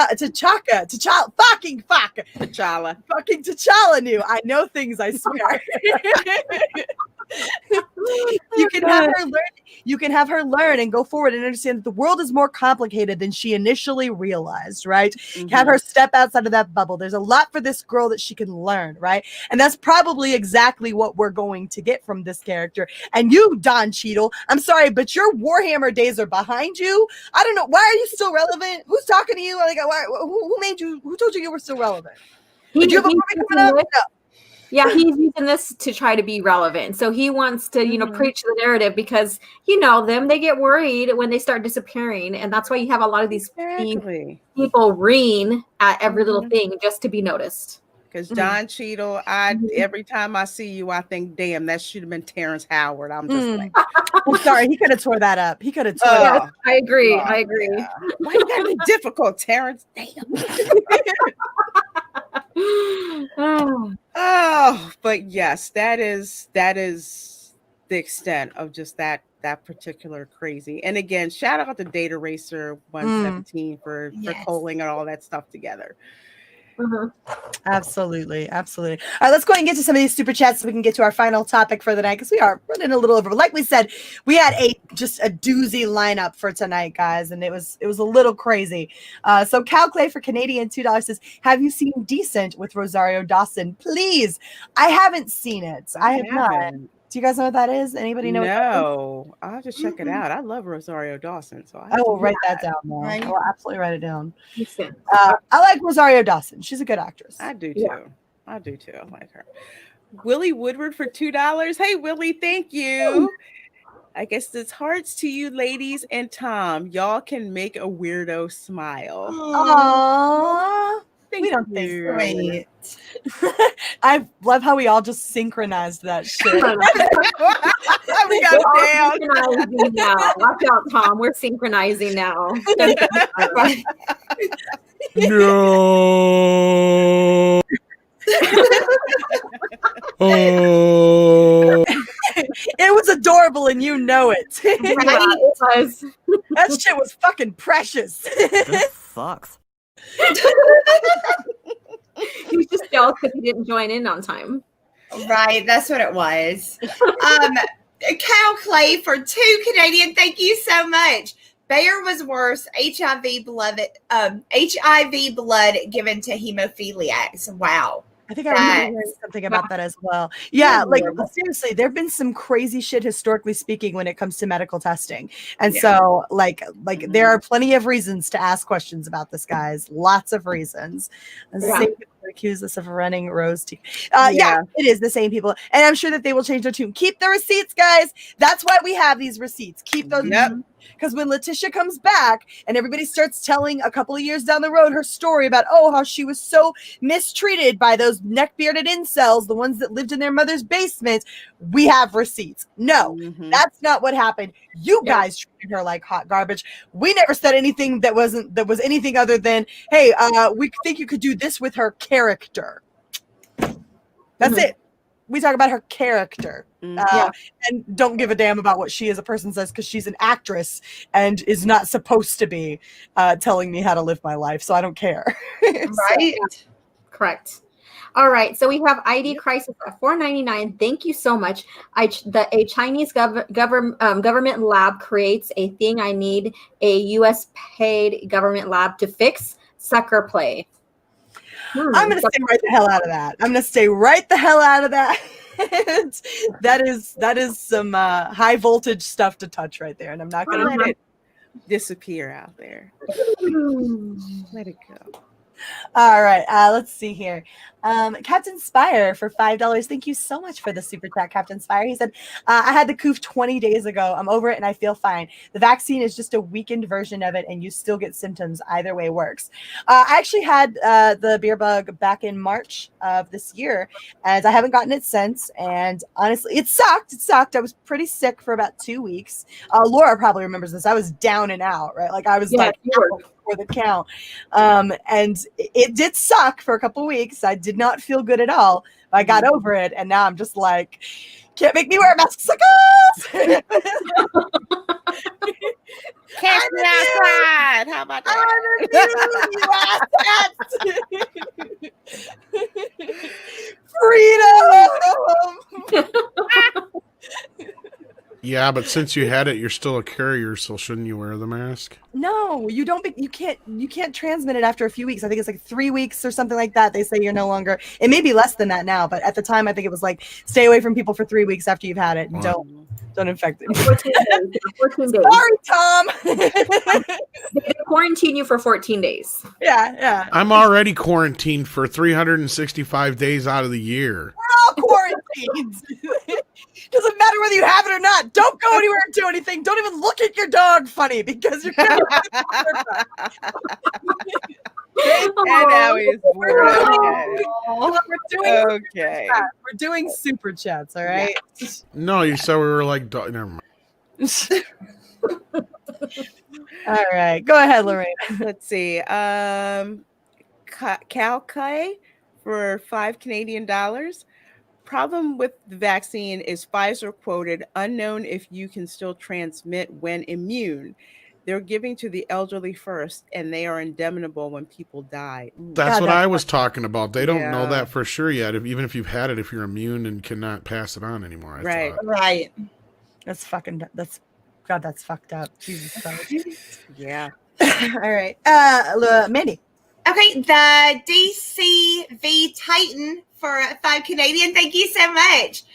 knew. I know things, I swear. You can have her learn and go forward and understand that the world is more complicated than she initially realized, right? Have her step outside of that bubble. There's a lot for this girl that she can learn, right? And that's probably exactly what we're going to get from this character. And you, Don Cheadle, I'm sorry, but your Warhammer days are behind you. I don't know. Why are you still relevant? Who's talking to you? Like, who told you were still relevant? Did you have a movie coming up? No. Yeah, he's using this to try to be relevant. So he wants to, preach the narrative, because they get worried when they start disappearing. And that's why you have a lot of these people reeing at every little thing just to be noticed. Because Don Cheadle, every time I see you, I think, damn, that should have been Terrence Howard. I'm just like, I'm sorry, he could have tore that up. He could have tore that up. I agree. I agree. Yeah. Why you gotta be difficult, Terrence? Damn. Oh, but yes, that is the extent of just that particular crazy. And again, shout out to Data Racer 117 for culling and all that stuff together. Absolutely. All right, let's go ahead and get to some of these super chats so we can get to our final topic for the night, because we are running a little over. Like we said, we had just a doozy lineup for tonight, guys, and it was a little crazy. So Cal Clay for Canadian $2 says, "Have you seen Decent with Rosario Dawson? Please." I haven't seen it. I have not. Do you guys know what that is? Anybody know? No, I'll have to check it out. I love Rosario Dawson, so I will write that down now. Right. I will absolutely write it down. I like Rosario Dawson. She's a good actress. I do too. Yeah. I do too. I like her. Willie Woodward for $2. Hey, Willie, thank you. I guess it's hearts to you, ladies, and Tom. Y'all can make a weirdo smile. Aww. We don't think great. I love how we all just synchronized that shit. We got it down. Synchronizing now. Watch out, Tom. We're synchronizing now. No. Oh. It was adorable, and you know it. That shit was fucking precious. This sucks. He was just jealous because he didn't join in on time. Right, that's what it was. Cal Clay for $2 Canadian. Thank you so much. Bayer was worse. HIV blood given to hemophiliacs. Wow. I think I remember hearing something about that as well. Yeah, like seriously, there have been some crazy shit historically speaking when it comes to medical testing. And so like there are plenty of reasons to ask questions about this, guys. Lots of reasons. The same people accuse us of running Rose team. Yeah, it is the same people. And I'm sure that they will change their tune. Keep the receipts, guys. That's why we have these receipts. Keep those. Because when Letitia comes back and everybody starts telling a couple of years down the road her story about, how she was so mistreated by those neck-bearded incels, the ones that lived in their mother's basement, we have receipts. No, that's not what happened. You guys treated her like hot garbage. We never said anything that was anything other than, hey, we think you could do this with her character. That's it. We talk about her character. And don't give a damn about what she as a person says, because she's an actress and is not supposed to be telling me how to live my life. So I don't care. Right? Correct. All right. So we have ID Crisis at $4.99. Thank you so much. A Chinese government lab creates a thing I need a U.S. paid government lab to fix. Sucker play. I'm going to stay right the hell out of that. That is some high voltage stuff to touch right there. And I'm not going to let it disappear out there. Let it go. All right. Let's see here. Captain Spire for $5. Thank you so much for the super chat, Captain Spire. He said, I had the coof 20 days ago. I'm over it and I feel fine. The vaccine is just a weakened version of it and you still get symptoms. Either way works. I actually had the beer bug back in March of this year, and I haven't gotten it since. And honestly, it sucked. I was pretty sick for about 2 weeks. Laura probably remembers this. I was down and out, right? Like I was out for the count. And it did suck for a couple of weeks. I did not feel good at all. But I got over it, and now I'm just like, can't make me wear a mask, suckers. Catch me outside. How about that? Freedom. Yeah, but since you had it, you're still a carrier, so shouldn't you wear the mask? No, you don't. You can't transmit it after a few weeks. I think it's like 3 weeks or something like that. They say you're no longer. It may be less than that now, but at the time, I think it was like stay away from people for 3 weeks after you've had it. And don't infect them. 14 days. Sorry, Tom. They quarantine you for 14 days. Yeah. I'm already quarantined for 365 days out of the year. We're all quarantined. Doesn't matter whether you have it or not. Don't go anywhere and do anything. Don't even look at your dog funny because you're gonna And now he's bored. Okay. We're Okay. doing super chats, all right? No, you said we were like, never mind. All right. Go ahead, Lorraine. Let's see. Cal Kai for $5 Canadian. Problem with the vaccine is Pfizer quoted, unknown if you can still transmit when immune. They're giving to the elderly first, and they are indemnable when people die. Ooh. That's God, what that's I was talking about. They don't know Yeah. that for sure yet. Even if you've had it, if you're immune and cannot pass it on anymore. I Right. thought. Right. That's fucked up. Jesus Christ. Yeah. All right. Mandy. Okay, the DCV Titan for $5 Canadian. Thank you so much.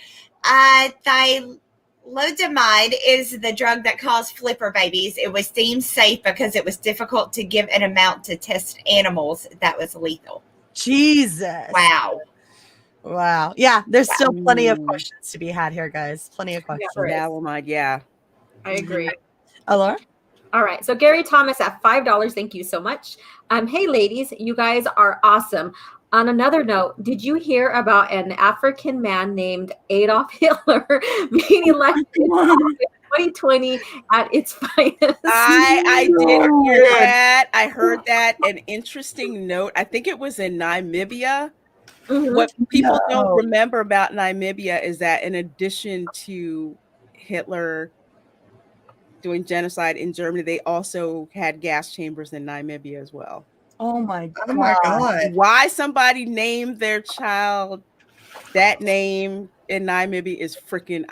Thalidomide is the drug that caused flipper babies. It was deemed safe because it was difficult to give an amount to test animals that was lethal. Jesus. Wow. Yeah, there's still plenty of questions to be had here, guys. Plenty of questions. Thalidomide, yeah. I agree. Laura? All right. So Gary Thomas at $5. Thank you so much. Hey, ladies, you guys are awesome. On another note, did you hear about an African man named Adolf Hitler being elected in 2020 at its finest? I did hear that. I heard that. An interesting note. I think it was in Namibia. Mhm. What people don't remember about Namibia is that in addition to Hitler doing genocide in Germany, they also had gas chambers in Namibia as well. Oh my God. Oh my God. Why somebody named their child that name in Namibia is freaking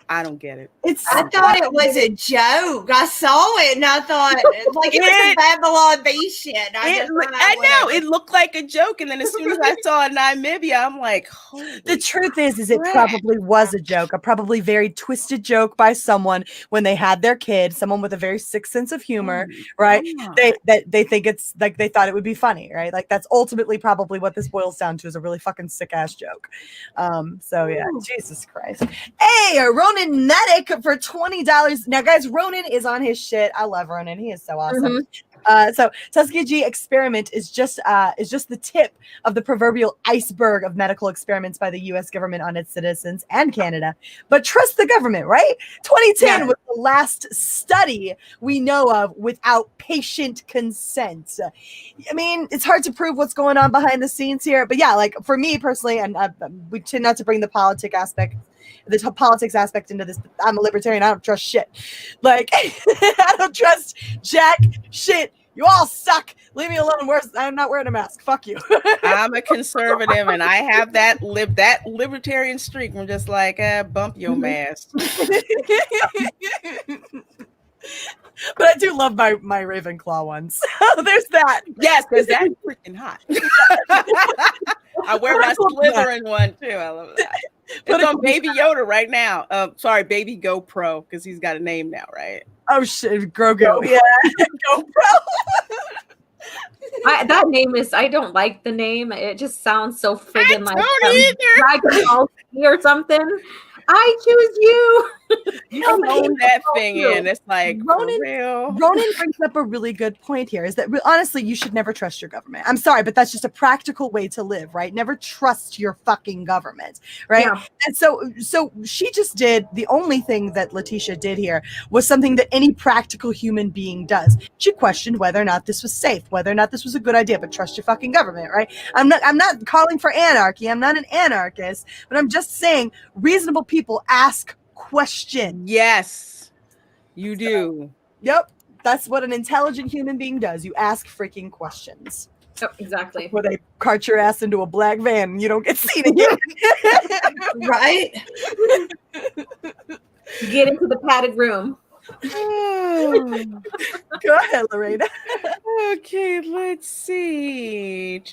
I don't get it. I thought it was a joke. I saw it and I thought like it was a Babylon Bee shit. I know it looked like a joke, and then as soon as I saw Namibia, I'm like, holy the truth is it crap. probably was a joke, a probably very twisted joke by someone when they had their kid, someone with a very sick sense of humor, right? They think it's like they thought it would be funny, right? Like that's ultimately probably what this boils down to, is a really fucking sick ass joke. So yeah, Jesus Christ. Hey, Ronan Medic for $20. Now, guys, Ronan is on his shit. I love Ronan. He is so awesome. So Tuskegee experiment is just the tip of the proverbial iceberg of medical experiments by the U.S. government on its citizens and Canada. But trust the government, right? 2010 was the last study we know of without patient consent. I mean, it's hard to prove what's going on behind the scenes here, but yeah, like for me personally, and we tend not to bring the politics aspect into this. I'm a libertarian. I don't trust shit. Like I don't trust jack shit. You all suck. Leave me alone. I'm not wearing a mask. Fuck you. I'm a conservative, and I have that libertarian streak. I'm just like, bump your mask. But I do love my Ravenclaw ones. So there's that. Yes, because that's freaking hot. I wear my Slytherin one too. I love that. It's on Baby Yoda right now. Sorry, Baby GoPro, because he's got a name now, right? Oh shit, Grogu. Yeah, GoPro. That name is, I don't like the name. It just sounds so friggin' like Dragon Ball Z or something. I choose you. You own that thing in. It's like, Ronan brings up a really good point here, is that honestly, you should never trust your government. I'm sorry, but that's just a practical way to live, right? Never trust your fucking government, right? Yeah. And so she just did, the only thing that Letitia did here was something that any practical human being does. She questioned whether or not this was safe, whether or not this was a good idea, but trust your fucking government, right? I'm not calling for anarchy. I'm not an anarchist, but I'm just saying reasonable people ask questions. Yes, you do. Yep. That's what an intelligent human being does. You ask freaking questions. Oh, exactly. Where they cart your ass into a black van and you don't get seen again. Right? Get into the padded room. Go ahead, Lorena. Okay, let's see.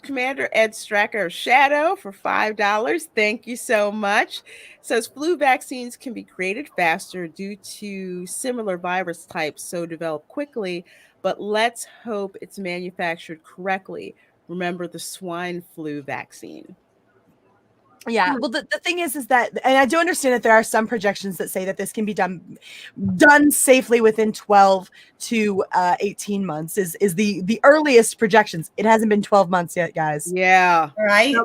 Commander Ed Stracker of Shadow for $5. Thank you so much. Says flu vaccines can be created faster due to similar virus types, so develop quickly, but let's hope it's manufactured correctly. Remember the swine flu vaccine. Yeah, well, the thing is that, and I do understand that there are some projections that say that this can be done safely within 12 to 18 months is the earliest projections. It hasn't been 12 months yet, guys. Yeah. Right.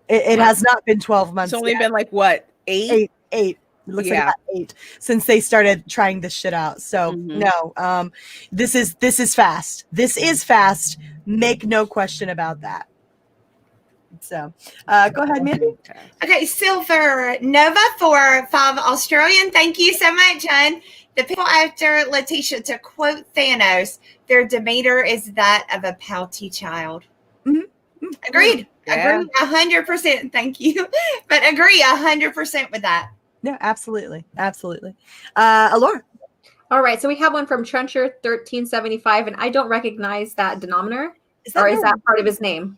It has not been 12 months. It's only yet. been like what, 8? Eight. It looks like about 8 since they started trying this shit out. So no, this is fast. This is fast. Make no question about that. So go ahead, Mandy. Okay, Silver Nova for 5 Australian. Thank you so much, hon. The people after Letitia, to quote Thanos, their demeanor is that of a pouty child. Agreed. Yeah. Agreed 100%. Thank you. But agree 100% with that. Yeah, absolutely. Absolutely. Alora. All right. So we have one from Trencher 1375, and I don't recognize that denominator. Is that part of his name?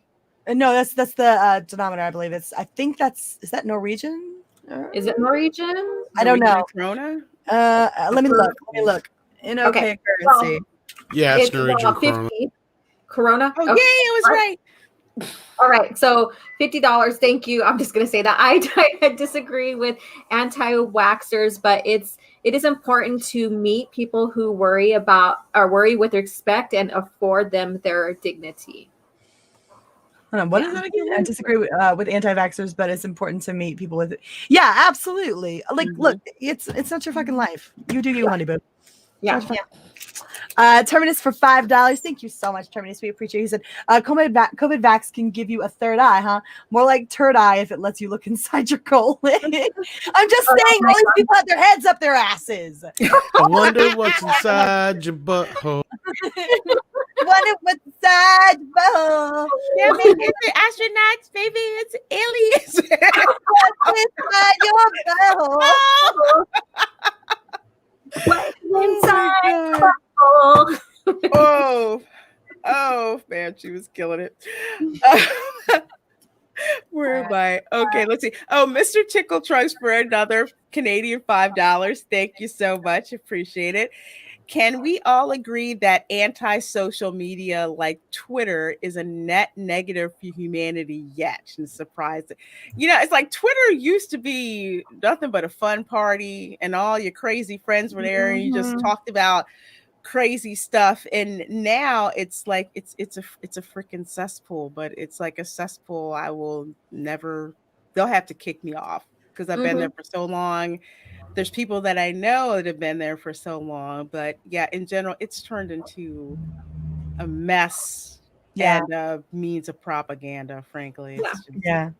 No, that's the denominator, I believe. Is that Norwegian? Is it Norwegian? I don't know. Corona? Let me look. In okay currency. Yeah, it's Norwegian Corona. Corona? Oh, okay. Yay, it was right. All right, so $50. Thank you. I'm just going to say that I disagree with anti-waxers, but it is important to meet people who worry what they expect and afford them their dignity. Hold on, what is that again? I disagree with anti-vaxxers, but it's important to meet people with it. Yeah, absolutely. Like, look, it's not your fucking life. You do you, honey boo. Yeah. Terminus for $5. Thank you so much, Terminus. We appreciate it. He said, COVID vax can give you a third eye, huh? More like turd eye if it lets you look inside your colon. I'm just saying, all these people have their heads up their asses. I wonder what's inside your butthole. Wonder what's inside your butthole. Yeah, maybe it's astronauts, maybe it's aliens. What's inside your butthole? What's inside? Oh man, she was killing it. Where am I? Okay, let's see. Oh, Mr. Tickle Trunks for another Canadian $5. Thank you so much. Appreciate it. Can we all agree that anti-social media like Twitter is a net negative for humanity yet? And surprising. It's like Twitter used to be nothing but a fun party and all your crazy friends were there and you just talked about crazy stuff. And now it's like it's a freaking cesspool, but it's like a cesspool they'll have to kick me off because I've been there for so long. There's people that I know that have been there for so long, but yeah, in general, it's turned into a mess and a means of propaganda, frankly. Yeah.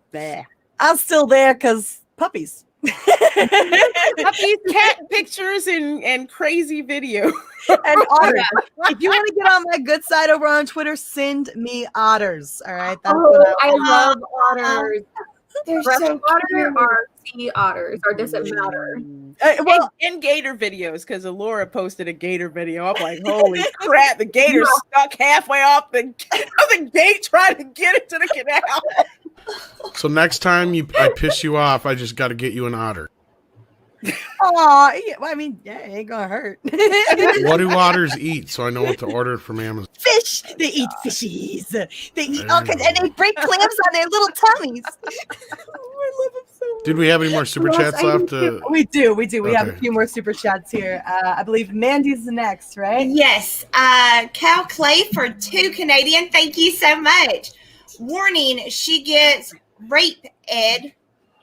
I'm still there because puppies. Puppies, cat pictures, and crazy video. And otters. If you want to get on my good side over on Twitter, send me otters. All right. That's what I love otters. They're so otter or sea otters, or does it matter? In gator videos, because Alora posted a gator video. I'm like, holy crap, the gator's stuck halfway off the gate trying to get into the canal. So next time I piss you off, I just got to get you an otter. Oh, yeah, well, I mean, yeah, it ain't gonna hurt. What do otters eat? So I know what to order from Amazon. Fish. They eat fishies. They eat all kinds, and they break clams on their little tummies. I love them so much. Did we have any more super chats left? We do. We have a few more super chats here. I believe Mandy's the next, right? Yes. Cal Clay for 2 Canadian. Thank you so much. Warning, she gets rape ed.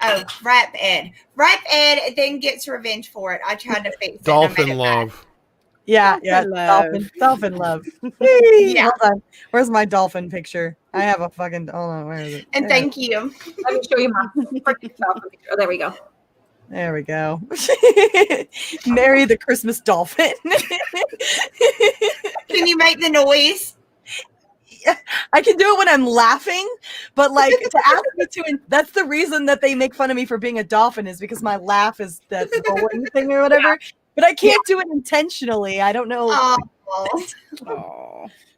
Oh, rap ed. Rap ed then gets revenge for it. I tried to fix it. Dolphin love. Yeah. Dolphin love. Yeah. Hold on. Where's my dolphin picture? I have a fucking. Hold on. Where is it? And thank you. Let me show you my dolphin picture. Oh, there we go. There we go. Marry the Christmas dolphin. Can you make the noise? I can do it when I'm laughing, but like to ask me to, that's the reason that they make fun of me for being a dolphin is because my laugh is that rolling thing or whatever. But I can't do it intentionally. I don't know.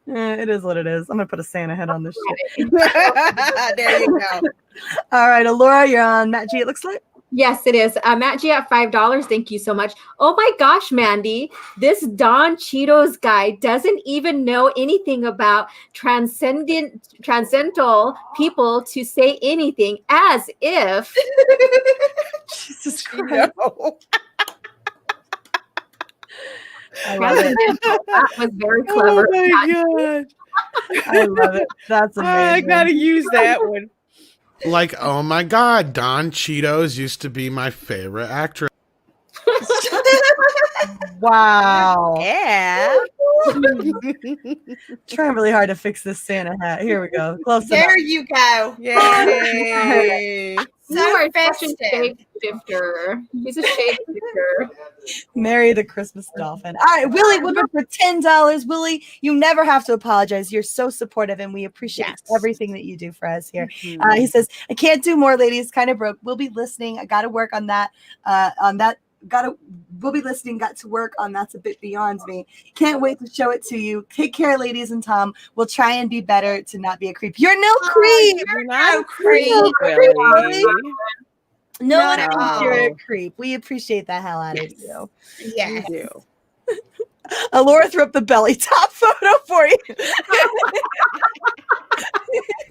It is what it is. I'm gonna put a Santa head on this shit. There you go. All right, Alora, you're on Matt G. It looks like. Yes, it is. Matt G at $5. Thank you so much. Oh my gosh, Mandy, this Don Cheetos guy doesn't even know anything about transcendental people to say anything, as if. Jesus Christ. No. I love it. That was very clever. Oh my God. I love it. That's amazing. I gotta use that one. Like, oh my God, Don Cheetos used to be my favorite actress. Wow. Yeah. Trying really hard to fix this Santa hat. Here we go. Close enough. There you go. Yay. You are such a festive. shapeshifter. He's a shapeshifter. Marry the Christmas dolphin. All right, Willie Woodward for $10. Willie, you never have to apologize. You're so supportive, and we appreciate everything that you do for us here. Mhm. He says, "I can't do more, ladies. Kind of broke. We'll be listening. I got to work on that. We'll be listening. Got to work on that's a bit beyond me. Can't wait to show it to you. Take care, ladies and Tom. We'll try and be better to not be a creep. You're no creep. You're no not creep, Willie. No Not one at thinks all. you're a creep. We appreciate the hell out of you. Yes. You do. Laura threw up the belly top photo for you.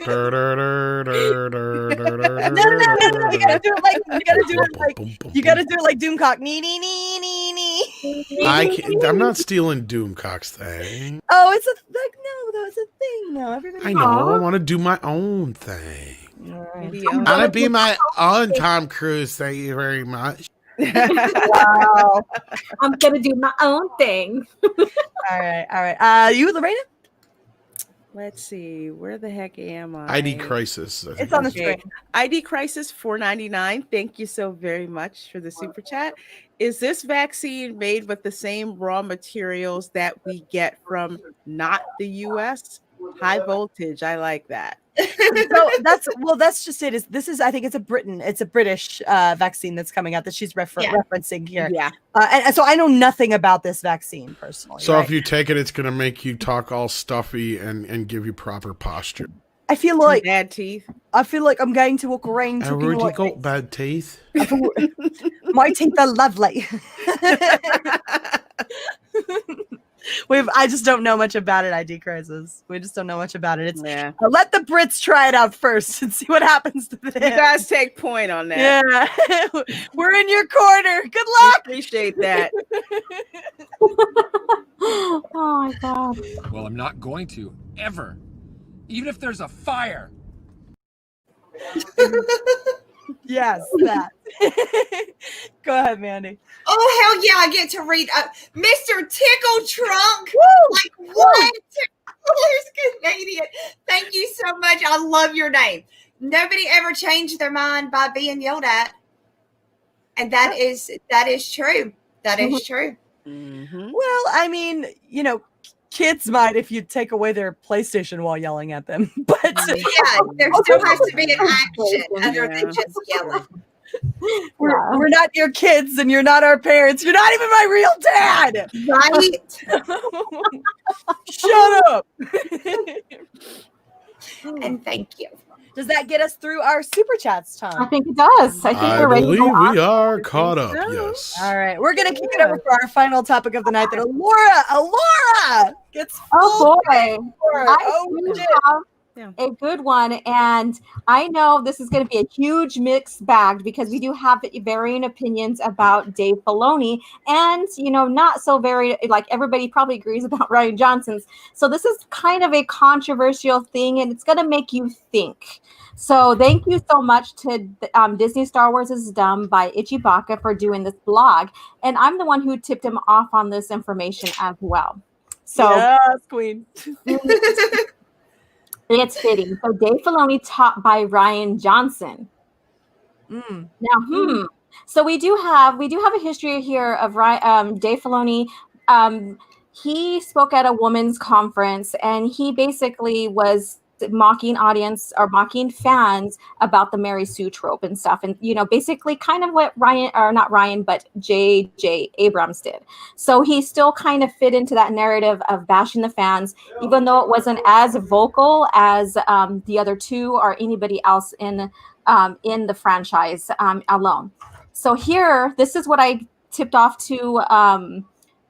No. You gotta do it like Doomcock. Nee. I'm not stealing Doomcock's thing. Oh, it's a thing. No, everybody. I know. I want to do my own thing. Maybe I want to be my own Tom Cruise. Thank you very much. Wow. I'm gonna do my own thing. All right. You, Lorena? Let's see. Where the heck am I? ID Crisis. I think It's on the Okay. screen. ID Crisis $4.99. Thank you so very much for the super chat. Is this vaccine made with the same raw materials that we get from not the US? High voltage. I like that. So that's just it. I think it's a British vaccine that's coming out that she's referencing here. Yeah. And so I know nothing about this vaccine personally. So right? if you take it, it's going to make you talk all stuffy and give you proper posture. I feel like Bad teeth. I'm going to walk around. I talking already like got this. bad teeth. My teeth are lovely. I just don't know much about it, ID Crisis. We just don't know much about it. It's Yeah. let the Brits try it out first and see what happens to them. You guys take point on that. Yeah. We're in your corner. Good We luck. appreciate that. Oh my god. Well, I'm not going to, ever. Even if there's a fire. Yes, that. Go ahead, Mandy. Oh, hell yeah, I get to read Mr. Tickle Trunk. Woo! Like, what? $10 Canadian. Thank you so much. I love your name. Nobody ever changed their mind by being yelled at. And that is true. That is true. Mhm. Well, I mean, kids might if you take away their PlayStation while yelling at them. But Yeah, there still has to be an action other than just yelling. we're not your kids and you're not our parents. You're not even my real dad. Right? Shut up. And thank you. Does that get us through our super chats, I Tom? think it does. I think I we're ready to believe go on. we are caught up. so. Yes. All right, we're gonna kick it over for our final topic of the night. That Alora gets Oh boy. for. I Oh, do shit. have Yeah. a good one, and I know this is going to be a huge mixed bag because we do have varying opinions about Dave Filoni, and not so very like everybody probably agrees about Rian Johnson's. So this is kind of a controversial thing, and it's going to make you think. So thank you so much to Disney Star Wars is Dumb by Ichibaka for doing this blog, and I'm the one who tipped him off on this information as well. So. Yes, Queen. It's fitting. So Dave Filoni taught by Rian Johnson. Now, So we do have a history here of Dave Filoni. He spoke at a women's conference, and he basically was mocking audience or mocking fans about the Mary Sue trope and stuff, and basically kind of what but J.J. Abrams did. So he still kind of fit into that narrative of bashing the fans, even though it wasn't as vocal as the other two or anybody else in the franchise alone. So here, this is what I tipped off to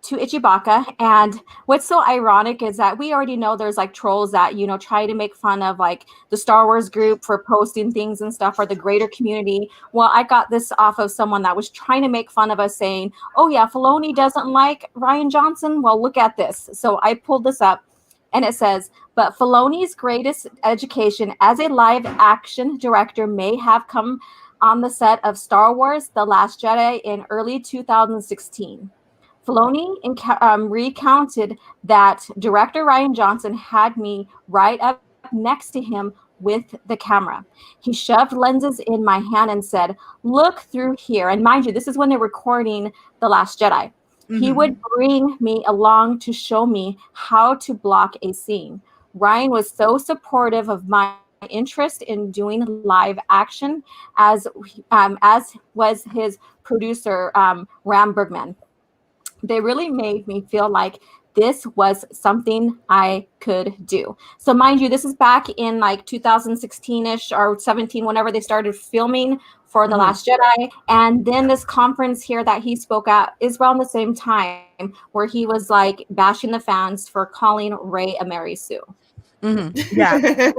Ichibaka. And what's so ironic is that we already know there's like trolls that, try to make fun of like the Star Wars group for posting things and stuff, or the greater community. Well, I got this off of someone that was trying to make fun of us, saying, oh yeah, Filoni doesn't like Rian Johnson. Well, look at this. So I pulled this up, and it says, but Filoni's greatest education as a live action director may have come on the set of Star Wars: The Last Jedi in early 2016. Filoni recounted that director Rian Johnson had me right up next to him with the camera. He shoved lenses in my hand and said, look through here. And mind you, this is when they're recording The Last Jedi. Mm-hmm. He would bring me along to show me how to block a scene. Rian was so supportive of my interest in doing live action, as was his producer, Ram Bergman. They really made me feel like this was something I could do. So mind you, this is back in like 2016-ish or 17, whenever they started filming for The Last Jedi. And then this conference here that he spoke at is around the same time, where he was like bashing the fans for calling Rey a Mary Sue. Mm-hmm. Yeah.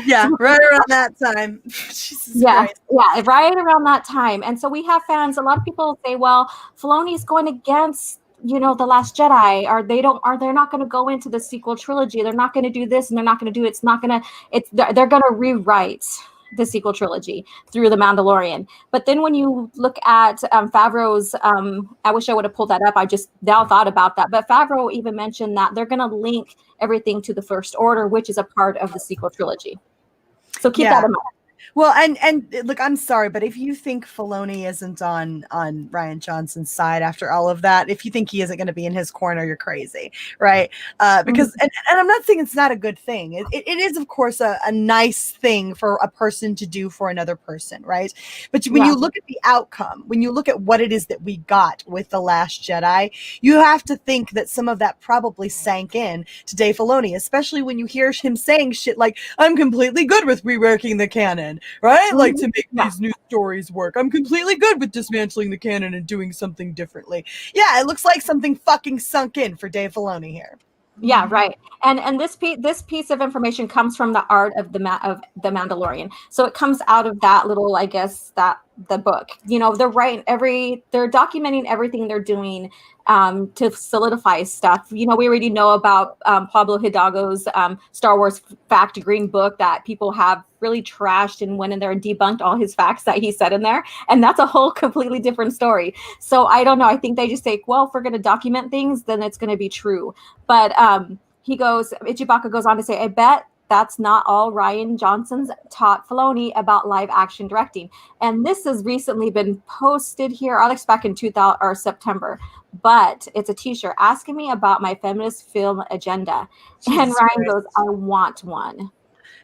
Yeah, right around that time. Jesus Christ. Yeah, right around that time. And so we have fans, a lot of people say, well, Filoni's going against The Last Jedi, or they're not going to go into the sequel trilogy. They're not going to do this, and they're not going to do it. They're going to rewrite the sequel trilogy through The Mandalorian. But then when you look at Favreau's, I wish I would have pulled that up. I just now thought about that. But Favreau even mentioned that they're going to link everything to the First Order, which is a part of the sequel trilogy. So keep that in mind. Well, and look, I'm sorry, but if you think Filoni isn't on Rian Johnson's side after all of that, if you think he isn't going to be in his corner, you're crazy, right? Because, and I'm not saying it's not a good thing. It is, of course, a nice thing for a person to do for another person, right? But when you look at the outcome, when you look at what it is that we got with The Last Jedi, you have to think that some of that probably sank in to Dave Filoni, especially when you hear him saying shit like, I'm completely good with reworking the canon. Right? Like, to make these new stories work. I'm completely good with dismantling the canon and doing something differently. Yeah, it looks like something fucking sunk in for Dave Filoni here. Yeah, right. And this piece of information comes from the art of the Mandalorian. So it comes out of that little, I guess, that the book. They're documenting everything they're doing to solidify stuff. We already know about Pablo Hidalgo's Star Wars fact green book that people have really trashed and went in there and debunked all his facts that he said in there. And that's a whole completely different story. So I don't know. I think they just say, well, if we're going to document things, then it's going to be true. But Ichibaka goes on to say, I bet that's not all Rian Johnson's taught Filoni about live action directing. And this has recently been posted here, Alex, back in September. But it's a t-shirt asking me about my feminist film agenda. Jesus and Ryan goes, I want one.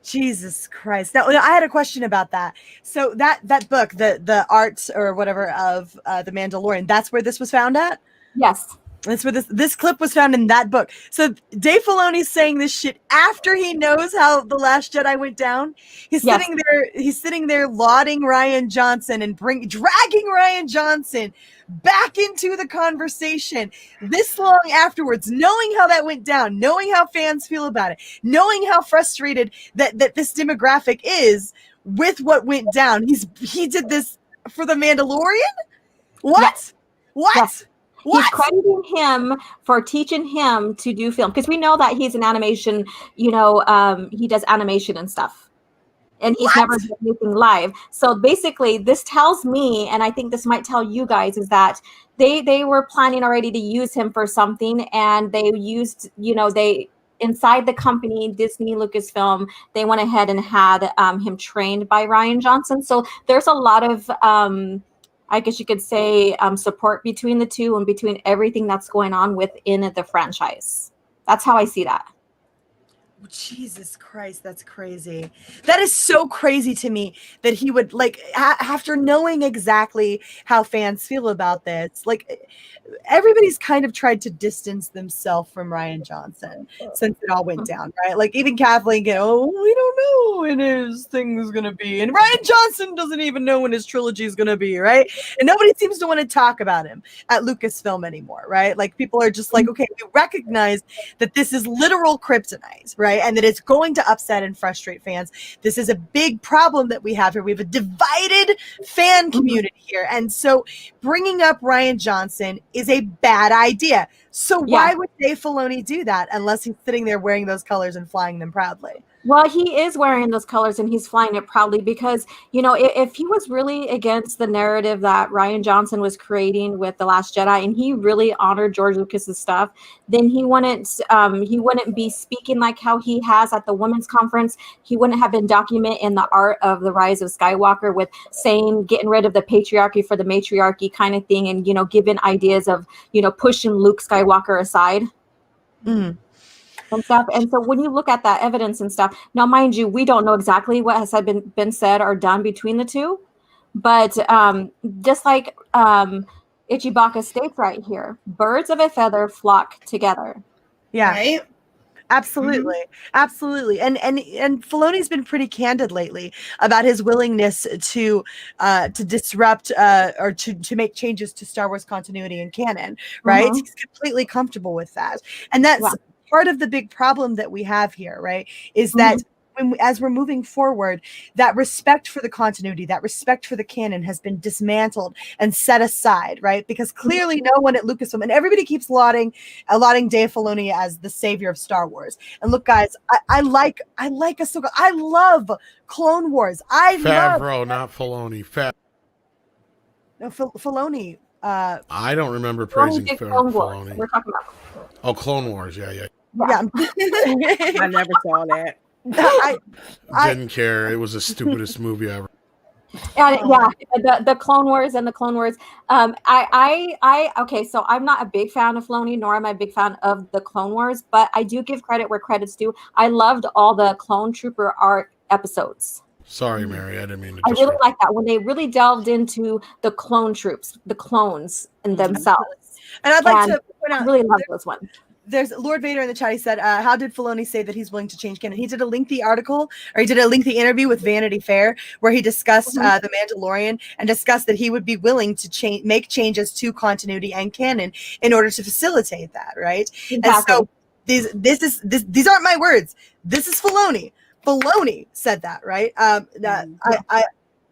Jesus Christ. Now, I had a question about that. So that book, the art or whatever of The Mandalorian, that's where this was found at? Yes. That's where this clip was found, in that book. So Dave Filoni's saying this shit after he knows how The Last Jedi went down. He's sitting there lauding Rian Johnson and dragging Rian Johnson back into the conversation this long afterwards, knowing how that went down, knowing how fans feel about it, knowing how frustrated that this demographic is with what went down. He did this for The Mandalorian? What? Yes. What? Yes. What? He's crediting him for teaching him to do film, because we know that he's an animation, he does animation and stuff, and he's never done anything live. So basically this tells me, and I think this might tell you guys, is that they were planning already to use him for something, and they used, inside the company, Disney Lucasfilm, they went ahead and had him trained by Rian Johnson. So there's a lot of I guess you could say support between the two and between everything that's going on within the franchise. That's how I see that. Jesus Christ, that's crazy. That is so crazy to me that he would like after knowing exactly how fans feel about this, like everybody's kind of tried to distance themselves from Rian Johnson since it all went down, right? Like even Kathleen, we don't know when his thing's gonna be, and Rian Johnson doesn't even know when his trilogy is gonna be, right? And nobody seems to want to talk about him at Lucasfilm anymore, right? Like people are just like, okay, we recognize that this is literal kryptonite, right? And that it's going to upset and frustrate fans. This is a big problem that we have here. We have a divided fan community here, and so bringing up Rian Johnson is a bad idea. So why would Dave Filoni do that unless he's sitting there wearing those colors and flying them proudly? Well, he is wearing those colors and he's flying it proudly because, you know, if he was really against the narrative that Rian Johnson was creating with The Last Jedi and he really honored George Lucas's stuff, then he wouldn't be speaking like how he has at the women's conference. He wouldn't have been documenting the art of the rise of Skywalker with saying, getting rid of the patriarchy for the matriarchy kind of thing and, you know, giving ideas of, you know, pushing Luke Skywalker aside. Mm. And stuff. And so when you look at that evidence and stuff, now mind you, we don't know exactly what has been said or done between the two, but just like Ichibaka states right here, birds of a feather flock together. Yeah. Right? Absolutely. Absolutely. And Filoni's been pretty candid lately about his willingness to disrupt or to make changes to Star Wars continuity and canon, right? He's completely comfortable with that. And that's part of the big problem that we have here, right? Is that as we're moving forward, that respect for the continuity, that respect for the canon has been dismantled and set aside, right? Because clearly no one at Lucasfilm, and everybody keeps lauding Dave Filoni as the savior of Star Wars. And look, guys, I like Ahsoka. I love Clone Wars. Favreau, not Filoni. No, Filoni. I don't remember praising Filoni. We're talking about. Oh, Clone Wars. Yeah. Yeah. I never saw that. I didn't care. It was the stupidest movie ever. And the Clone Wars and the Clone Wars. Okay, so I'm not a big fan of Filoni, nor am I a big fan of the Clone Wars, but I do give credit where credit's due. I loved all the Clone Trooper art episodes. Sorry, Mary, I didn't mean to. I really like that when they really delved into the clone troops, the clones and themselves. And I'd like to point out, I really love those ones. There's Lord Vader in the chat. He said, how did Filoni say that he's willing to change canon? He did a lengthy article, or he did a lengthy interview with Vanity Fair where he discussed The Mandalorian and discussed that he would be willing to make changes to continuity and canon in order to facilitate that, right? Exactly. And so these aren't my words. This is Filoni. Filoni said that, right?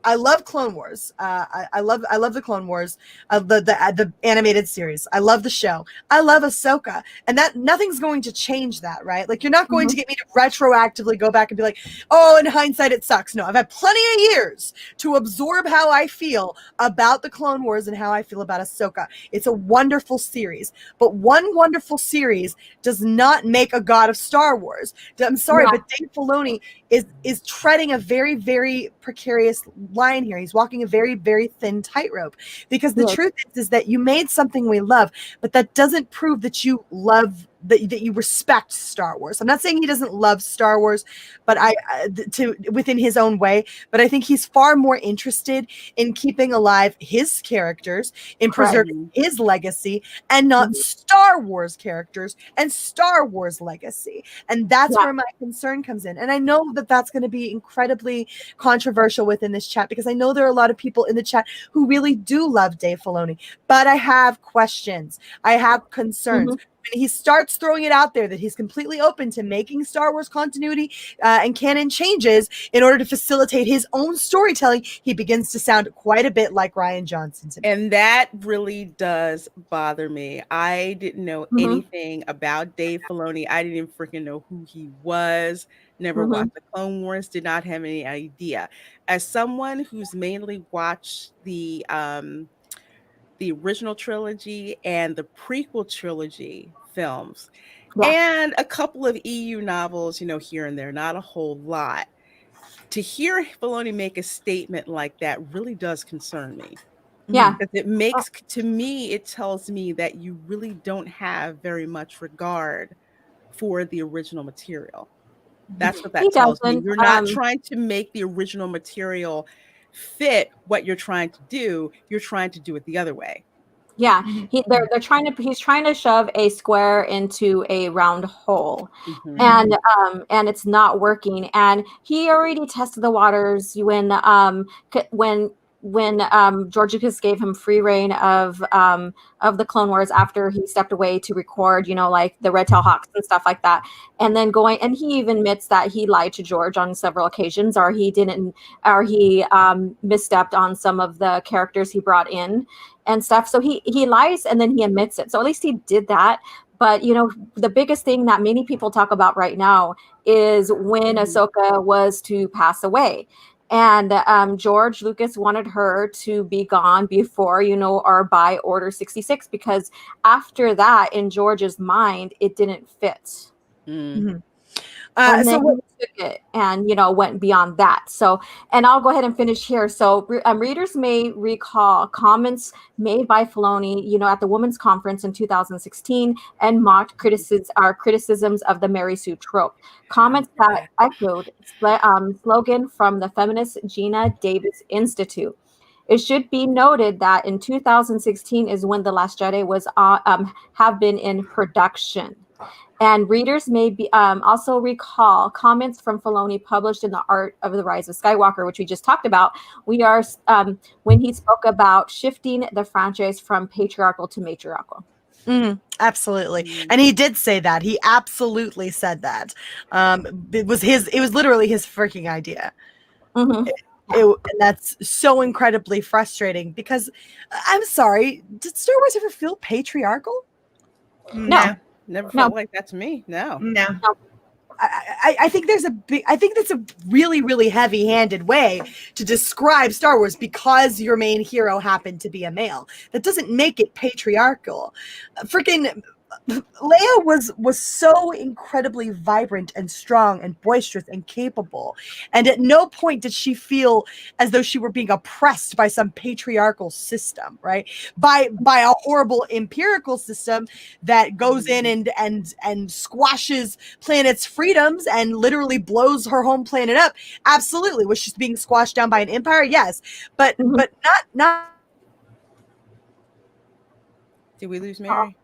I love Clone Wars. I love the Clone Wars, the animated series. I love the show. I love Ahsoka, and that nothing's going to change that, right? Like you're not going to get me to retroactively go back and be like, oh, in hindsight it sucks. No, I've had plenty of years to absorb how I feel about the Clone Wars and how I feel about Ahsoka. It's a wonderful series, but one wonderful series does not make a god of Star Wars. I'm sorry, but Dave Filoni is treading a very, very precarious line here. He's walking a very, very thin tightrope, because the truth is that you made something we love, but that doesn't prove that you love that you respect Star Wars. I'm not saying he doesn't love Star Wars, but within his own way. But I think he's far more interested in keeping alive his characters, in preserving his legacy, and not Star Wars characters and Star Wars legacy. And that's where my concern comes in. And I know that that's going to be incredibly controversial within this chat, because I know there are a lot of people in the chat who really do love Dave Filoni. But I have questions. I have concerns. When he starts throwing it out there that he's completely open to making Star Wars continuity and canon changes in order to facilitate his own storytelling, he begins to sound quite a bit like Rian Johnson to me. And that really does bother me. I didn't know anything about Dave Filoni. I didn't even freaking know who he was. Never watched the Clone Wars. Did not have any idea. As someone who's mainly watched the original trilogy and the prequel trilogy films, and a couple of EU novels, here and there, not a whole lot. To hear Filoni make a statement like that really does concern me. Yeah. Because it makes, to me, it tells me that you really don't have very much regard for the original material. That's what that He tells me. doesn't. You're not trying to make the original material fit what you're trying to do. You're trying to do it the other way. Yeah, they're trying to. He's trying to shove a square into a round hole, and it's not working. And he already tested the waters when George Lucas gave him free reign of the Clone Wars after he stepped away to record, like the Red Tail Hawks and stuff like that. And then and he even admits that he lied to George on several occasions, or he misstepped on some of the characters he brought in and stuff. So he lies and then he admits it. So at least he did that. But the biggest thing that many people talk about right now is when Ahsoka was to pass away. And George Lucas wanted her to be gone before, or by Order 66, because after that, in George's mind, it didn't fit. Mm-hmm. And then he took it and, went beyond that. So, and I'll go ahead and finish here. So readers may recall comments made by Filoni, at the Women's Conference in 2016 and mocked criticisms of the Mary Sue trope. Comments that echoed slogan from the feminist Gina Davis Institute. It should be noted that in 2016 is when The Last Jedi was have been in production. And readers may be also recall comments from Filoni published in The Art of the Rise of Skywalker, which we just talked about. When he spoke about shifting the franchise from patriarchal to matriarchal. Absolutely. And he did say that. He absolutely said that. It was literally his freaking idea. And that's so incredibly frustrating because I'm sorry, did Star Wars ever feel patriarchal? No. Never felt like that to me. No. I think that's a really, really heavy-handed way to describe Star Wars because your main hero happened to be a male. That doesn't make it patriarchal. Freaking Leia was so incredibly vibrant and strong and boisterous and capable. And at no point did she feel as though she were being oppressed by some patriarchal system, right? By a horrible empirical system that goes in and squashes planets' freedoms and literally blows her home planet up. Absolutely. Was she being squashed down by an empire? Yes. But not. Did we lose Mary?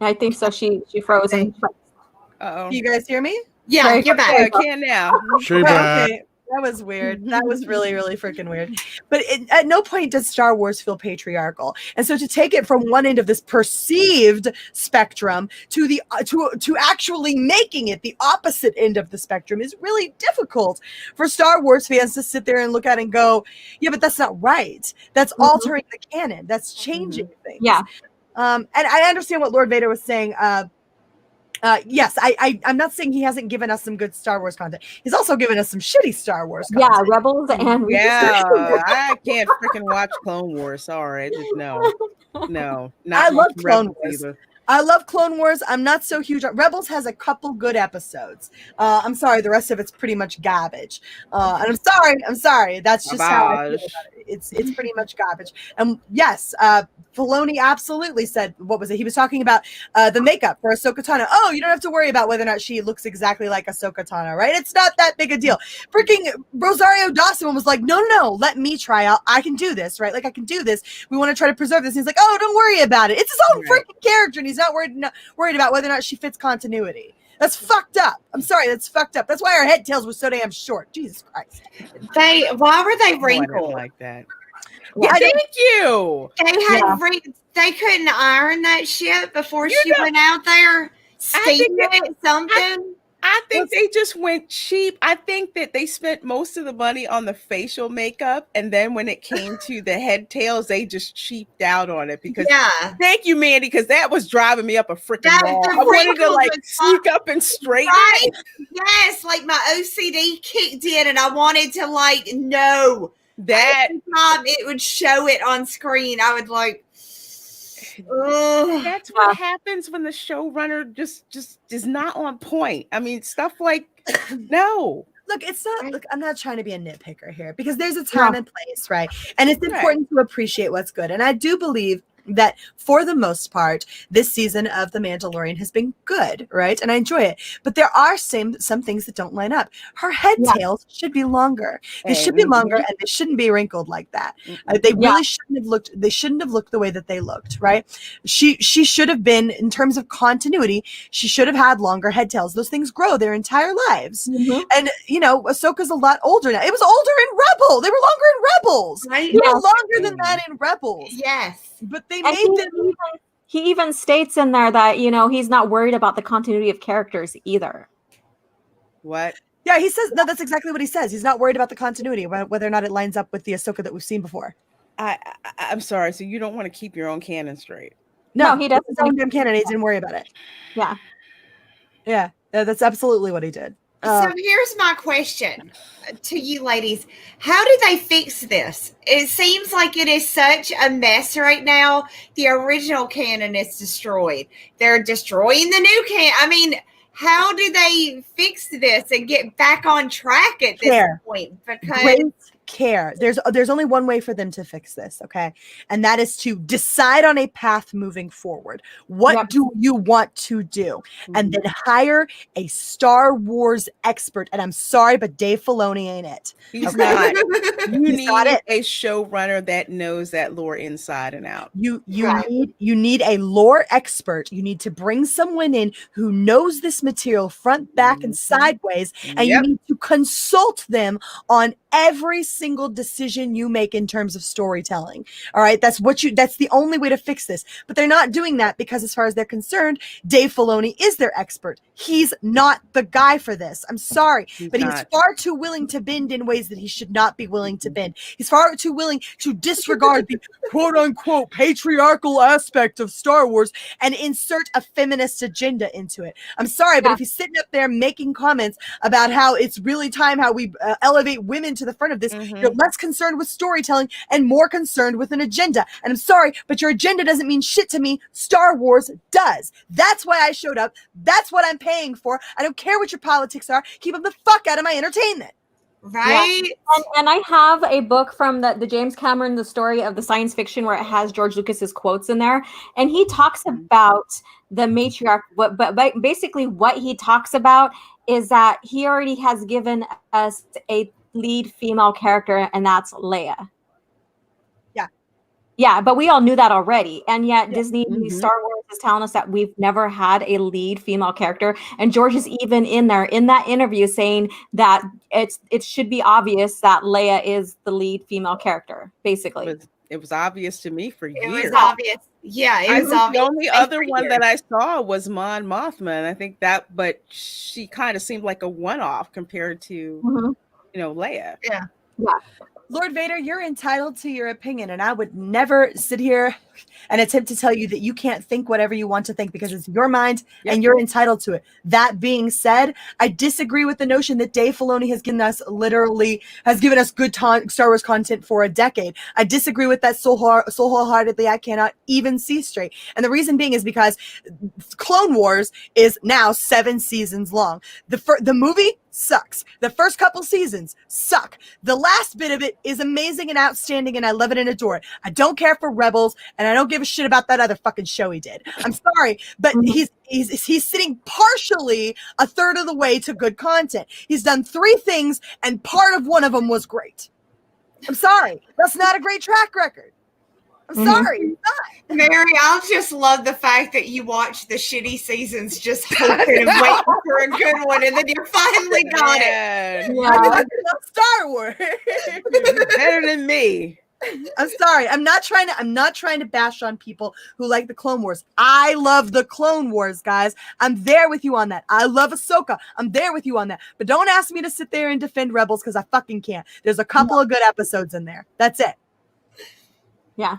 I think so. She froze. Uh-oh. You guys hear me? Yeah, you're back. I can now. Okay. That was weird. That was really, really freaking weird. But at no point does Star Wars feel patriarchal. And so to take it from one end of this perceived spectrum to the to actually making it the opposite end of the spectrum is really difficult for Star Wars fans to sit there and look at and go, yeah, but that's not right. That's altering the canon. That's changing things. Yeah. And I understand what Lord Vader was saying. Yes, I'm not saying he hasn't given us some good Star Wars content. He's also given us some shitty Star Wars content. Yeah, Rebels and I can't freaking watch Clone Wars. Sorry, just no. I love Clone Wars. Either. I love Clone Wars. I'm not so huge. Rebels has a couple good episodes. I'm sorry, the rest of it's pretty much garbage. And I'm sorry. That's just how I feel about it. It's pretty much garbage. And yes, Filoni absolutely said, what was it? He was talking about the makeup for Ahsoka Tano. Oh, you don't have to worry about whether or not she looks exactly like Ahsoka Tano, right? It's not that big a deal. Freaking Rosario Dawson was like, no, let me try out. I can do this, right? Like, I can do this. We want to try to preserve this. And he's like, oh, don't worry about it. It's his own freaking character, and he's not worried about whether or not she fits continuity. That's fucked up. I'm sorry, that's fucked up. That's why our head tails were so damn short. Jesus Christ. Why were they wrinkled like that? Yeah, thank you. They couldn't iron that shit before she went out there. Steam it, something. I think they just went cheap. I think that they spent most of the money on the facial makeup, and then when it came to the head tails, they just cheaped out on it. Because thank you, Mandy, because that was driving me up a freaking wall. I wanted to sneak up and straighten it. Yes, like my OCD kicked in, and I wanted to know that every time it would show it on screen. I would That's what happens when the showrunner just is not on point. I mean, stuff like no. Look, it's not. Look, I'm not trying to be a nitpicker here because there's a time and place, right? And it's important to appreciate what's good. And I do believe that for the most part, this season of The Mandalorian has been good, right? And I enjoy it. But there are some things that don't line up. Her head tails should be longer. They should be longer, and they shouldn't be wrinkled like that. They really shouldn't have looked. They shouldn't have looked the way that they looked, right? She should have been, in terms of continuity, she should have had longer head tails. Those things grow their entire lives. And Ahsoka's a lot older now. It was older in Rebel. They were longer in Rebels. Right? They were longer than that in Rebels. Yes. But they And made them. he even states in there that, he's not worried about the continuity of characters either. What? Yeah, he says, no, that's exactly what he says. He's not worried about the continuity, whether or not it lines up with the Ahsoka that we've seen before. I'm sorry. So you don't want to keep your own canon straight? No, he doesn't. His own damn canon. He didn't worry about it. Yeah. Yeah, that's absolutely what he did. So here's my question to you ladies. How do they fix this? It seems like it is such a mess right now. The original canon is destroyed. They're destroying the new canon. I mean, how do they fix this and get back on track at this point? Because great care. There's only one way for them to fix this, okay? And that is to decide on a path moving forward. What do you want to do? And then hire a Star Wars expert. And I'm sorry, but Dave Filoni ain't it. He's not. You need a showrunner that knows that lore inside and out. You need a lore expert. You need to bring someone in who knows this material front, back, and sideways, and you need to consult them on every single decision you make in terms of storytelling. All right, that's the only way to fix this. But they're not doing that because, as far as they're concerned, Dave Filoni is their expert. He's not the guy for this. I'm sorry, but he's far too willing to bend in ways that he should not be willing to bend. He's far too willing to disregard the quote unquote patriarchal aspect of Star Wars and insert a feminist agenda into it. I'm sorry, but if he's sitting up there making comments about how it's really time how we elevate women to the front of this, you're less concerned with storytelling and more concerned with an agenda. And I'm sorry, but your agenda doesn't mean shit to me. Star Wars does. That's why I showed up. That's what I'm paying for. I don't care what your politics are. Keep them the fuck out of my entertainment. Right. Yeah. And I have a book from the James Cameron, the story of the science fiction, where it has George Lucas's quotes in there. And he talks about the matriarch, but basically what he talks about is that he already has given us a lead female character, and that's Leia. Yeah, but we all knew that already. And yet Disney, Star Wars is telling us that we've never had a lead female character. And George is even in there in that interview saying that it should be obvious that Leia is the lead female character, basically. It was obvious to me for years. It was obvious. Yeah, it was obvious. The only other one that I saw was Mon Mothma. And I think but she kind of seemed like a one-off compared to, Leia. Yeah. Lord Vader, you're entitled to your opinion, and I would never sit here and attempt to tell you that you can't think whatever you want to think because it's your mind and you're entitled to it. That being said, I disagree with the notion that Dave Filoni has given us good Star Wars content for a decade. I disagree with that so wholeheartedly I cannot even see straight. And the reason being is because Clone Wars is now 7 seasons long. The movie sucks. The first couple seasons suck. The last bit of it is amazing and outstanding, and I love it and adore it. I don't care for Rebels, and I don't give a shit about that other fucking show he did. I'm sorry, but he's sitting partially a third of the way to good content. He's done 3 things, and part of one of them was great. I'm sorry. That's not a great track record. I'm sorry. It's not. Mary, I just love the fact that you watch the shitty seasons just hoping and waiting for a good one, and then you finally got it. Yeah. I love Star Wars. Better than me. I'm sorry. I'm not trying to bash on people who like the Clone Wars. I love the Clone Wars, guys. I'm there with you on that. I love Ahsoka. I'm there with you on that. But don't ask me to sit there and defend Rebels because I fucking can't. There's a couple of good episodes in there. That's it. Yeah.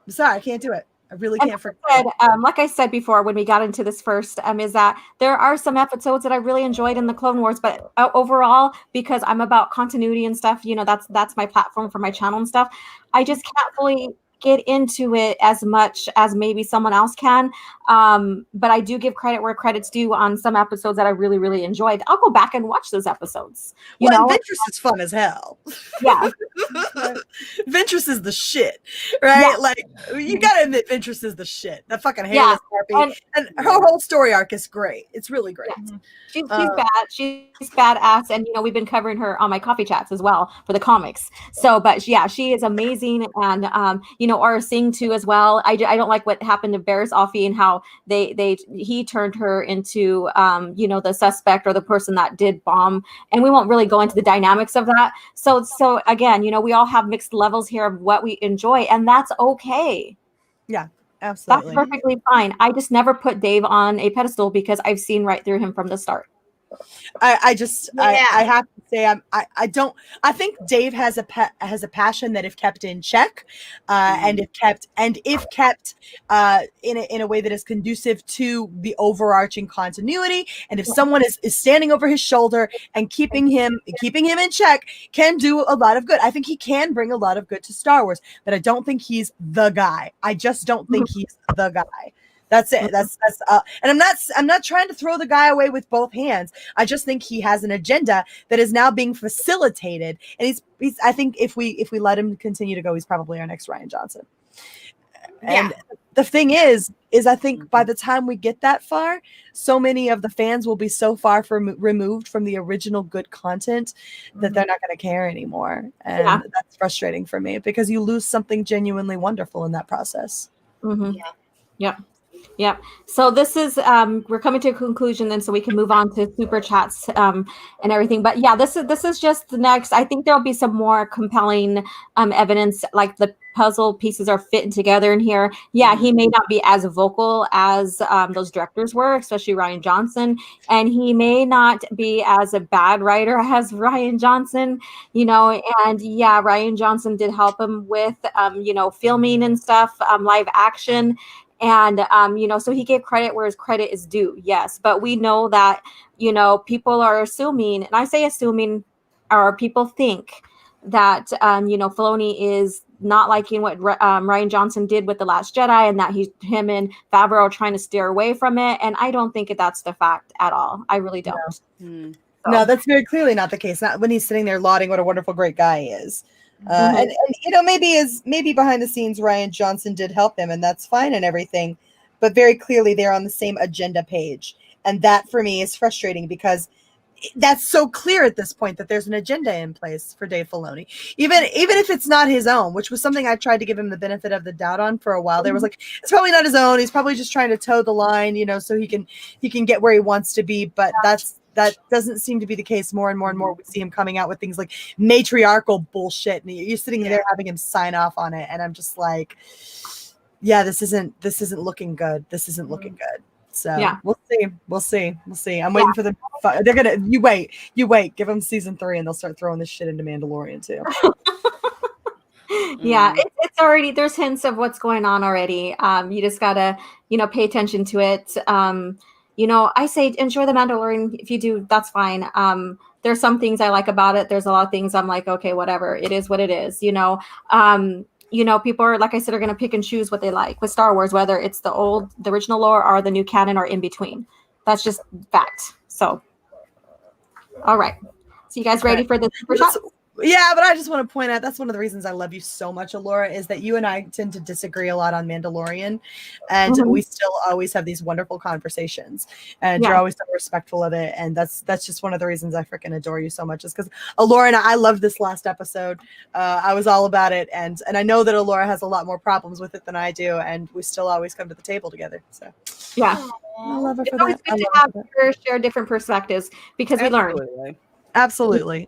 I'm sorry, I can't do it. I really can't forget. Like I said before, when we got into this first, is that there are some episodes that I really enjoyed in the Clone Wars, but overall, because I'm about continuity and stuff, that's my platform for my channel and stuff. I just can't fully get into it as much as maybe someone else can. But I do give credit where credit's due on some episodes that I really, really enjoyed. I'll go back and watch those episodes. You know, Ventress is fun as hell. Yeah. Ventress is the shit, right? Yeah. Like, you gotta admit, Ventress is the shit. That fucking Yeah. hairless harpy, and her whole story arc is great. It's really great. Yeah. She's bad. She's badass, and we've been covering her on my coffee chats as well for the comics. So, but yeah, she is amazing, and Aura Singh too as well. I don't like what happened to Barris Offie and how he turned her into the suspect or the person that did bomb, and we won't really go into the dynamics of that. So again, we all have mixed levels here of what we enjoy, and that's okay. Yeah. Absolutely. That's perfectly fine. I just never put Dave on a pedestal because I've seen right through him from the start. I have to say I think Dave has a passion that if kept in check, and if kept in a way that is conducive to the overarching continuity, and if someone is standing over his shoulder and keeping him in check, can do a lot of good. I think he can bring a lot of good to Star Wars, but I don't think he's the guy. I just don't think he's the guy. That's it. And I'm not trying to throw the guy away with both hands. I just think he has an agenda that is now being facilitated, and he's. I think if we let him continue to go, he's probably our next Rian Johnson. And the thing is I think by the time we get that far, so many of the fans will be so far removed from the original good content that they're not going to care anymore, and that's frustrating for me because you lose something genuinely wonderful in that process. Mm-hmm. Yeah. So this is we're coming to a conclusion then, so we can move on to super chats and everything. But yeah, this is just the next. I think there'll be some more compelling evidence, like the puzzle pieces are fitting together in here. Yeah, he may not be as vocal as those directors were, especially Rian Johnson, and he may not be as a bad writer as Rian Johnson, and yeah, Rian Johnson did help him with filming and stuff, live action. And, so he gave credit where his credit is due. Yes. But we know that, people are assuming, and I say assuming, or people think that, Filoni is not liking what Rian Johnson did with The Last Jedi, and that him and Favreau are trying to steer away from it. And I don't think that's the fact at all. I really don't. No, that's very clearly not the case. Not when he's sitting there lauding what a wonderful, great guy he is. And maybe behind the scenes Rian Johnson did help him, and that's fine and everything, but very clearly they're on the same agenda page, and that for me is frustrating because that's so clear at this point that there's an agenda in place for Dave Filoni, even if it's not his own, which was something I tried to give him the benefit of the doubt on for a while. There was like, it's probably not his own. He's probably just trying to toe the line, so he can get where he wants to be, but that doesn't seem to be the case. More and more and more, we see him coming out with things like matriarchal bullshit, and you're sitting there having him sign off on it, and I'm just like, yeah, this isn't looking good. This isn't looking good. So we'll see. I'm waiting for them. They're gonna. You wait. Give them season 3, and they'll start throwing this shit into Mandalorian too. Yeah, it's already, there's hints of what's going on already. You just gotta, pay attention to it. I say enjoy the Mandalorian. If you do, that's fine. There's some things I like about it. There's a lot of things I'm like, okay, whatever. It is what it is. People are, like I said, are going to pick and choose what they like with Star Wars, whether it's the original lore or the new canon or in between. That's just fact. So, all right. So you guys ready for the super chat? Yeah, but I just want to point out that's one of the reasons I love you so much, Alora, is that you and I tend to disagree a lot on Mandalorian, and we still always have these wonderful conversations, and you're always so respectful of it, and that's just one of the reasons I freaking adore you so much, is because Alora and I loved this last episode. I was all about it, and I know that Alora has a lot more problems with it than I do, and we still always come to the table together. So yeah, I love her for it's always that. good to have share different perspectives because we learn. Absolutely.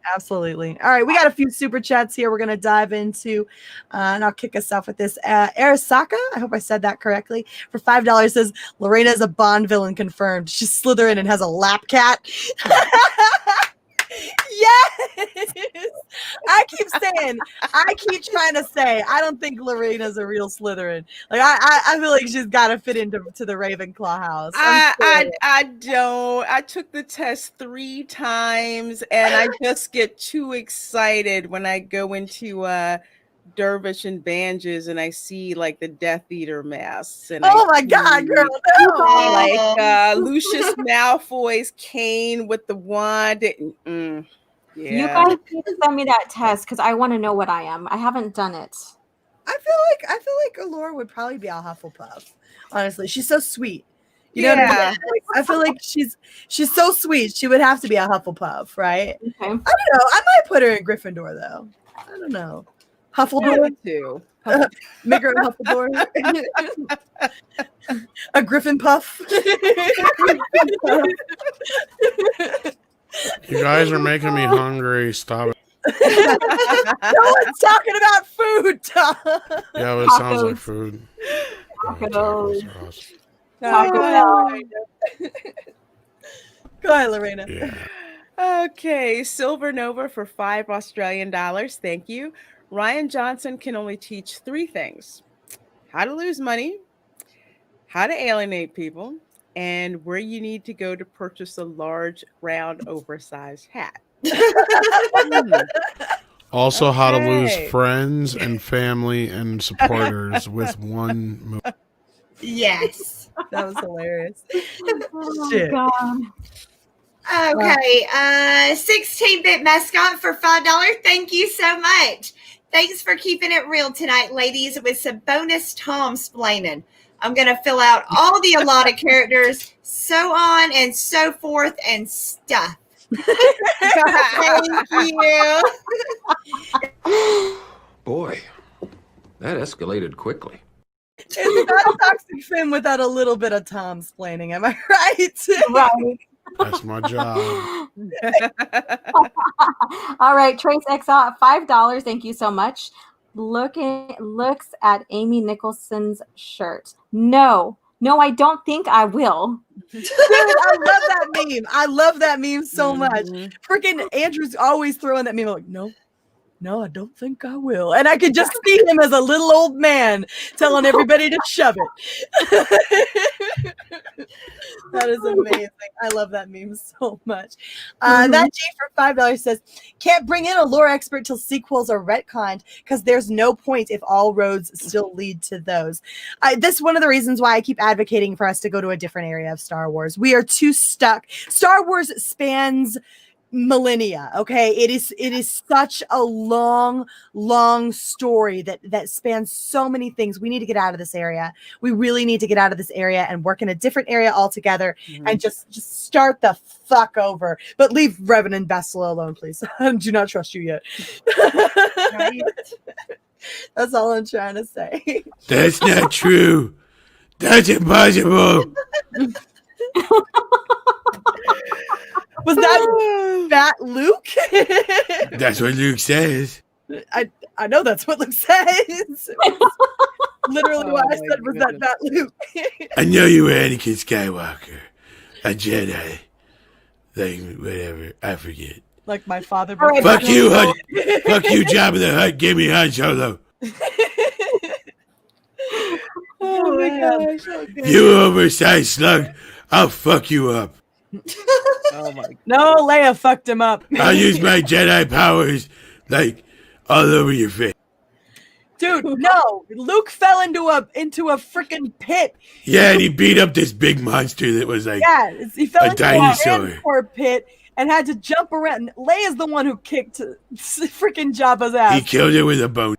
All right, we got a few super chats here we're going to dive into, and I'll kick us off with this. Arasaka, I hope I said that correctly, for $5 says, Lorena is a Bond villain confirmed. She's Slytherin and has a lap cat. Yes! I keep trying to say, I don't think Lorena's a real Slytherin. Like, I feel like she's got to fit into the Ravenclaw house. I don't. I took the test 3 times, and I just get too excited when I go into dervish and bandages, and I see like the Death Eater masks. And oh my God, girl! No. Like Lucius Malfoy's cane with the wand. Yeah. You guys need to send me that test because I want to know what I am. I haven't done it. I feel like Allura would probably be a Hufflepuff. Honestly, she's so sweet. You know what I mean? Like, I feel like she's so sweet. She would have to be a Hufflepuff, right? Okay. I don't know. I might put her in Gryffindor though. I don't know. Huffledore too. Make her a Huffledore. A Griffin Puff. You guys are making me hungry. Stop it. No one's talking about food, Tom. Yeah, but it sounds like food. Tacos. Go ahead, Lorena. Yeah. Okay, Silver Nova for $5 Australian. Thank you. Rian Johnson can only teach 3 things: how to lose money, how to alienate people, and where you need to go to purchase a large, round, oversized hat. Also, how to lose Okay. friends and family and supporters with one move. Yes. That was hilarious. Oh, Shit. God. Okay. 16-bit mascot for $5. Thank you so much. Thanks for keeping it real tonight, ladies, with some bonus Tom-splaining. I'm going to fill out all the allotted characters, so on and so forth and stuff. Thank you. Boy, that escalated quickly. It's not a toxic femme without a little bit of Tom-splaining. Am I right? Right. That's my job. All right, Trace XL at $5. Thank you so much. Looks at Amy Nicholson's shirt. No, I don't think I will. Dude, I love that meme. I love that meme so much. Freaking Andrew's always throwing that meme. I'm like, no, I don't think I will. And I could just see him as a little old man telling everybody to shove it. That is amazing. I love that meme so much. That G for $5 says, can't bring in a lore expert till sequels are retconned because there's no point if all roads still lead to those. This is one of the reasons why I keep advocating for us to go to a different area of Star Wars. We are too stuck. Star Wars spans millennia. Okay, it is such a long story that spans so many things. We need to get out of this area. We really need to get out of this area and work in a different area altogether and just start the fuck over. But leave Revan and Bastila alone, please. I do not trust you yet. Right. That's all I'm trying to say. That's not true. That's impossible. Was that fat Luke? That's what Luke says. I know that's what Luke says. Literally what I said was that fat Luke. I know you were Anakin Skywalker, a Jedi. Like, whatever. I forget. Like my father. Right, Fuck you, Hutt. Fuck you, Jabba the Hutt. Give me Han Solo. Oh my gosh. You oversized slug. I'll fuck you up. Oh my God. No, Leia fucked him up. I'll use my Jedi powers like all over your face. Dude, no. Luke fell into a freaking pit. Yeah, and he beat up this big monster that was like He fell a into dinosaur. a transport pit and had to jump around. Leia's the one who kicked freaking Jabba's ass. He killed it with a bone.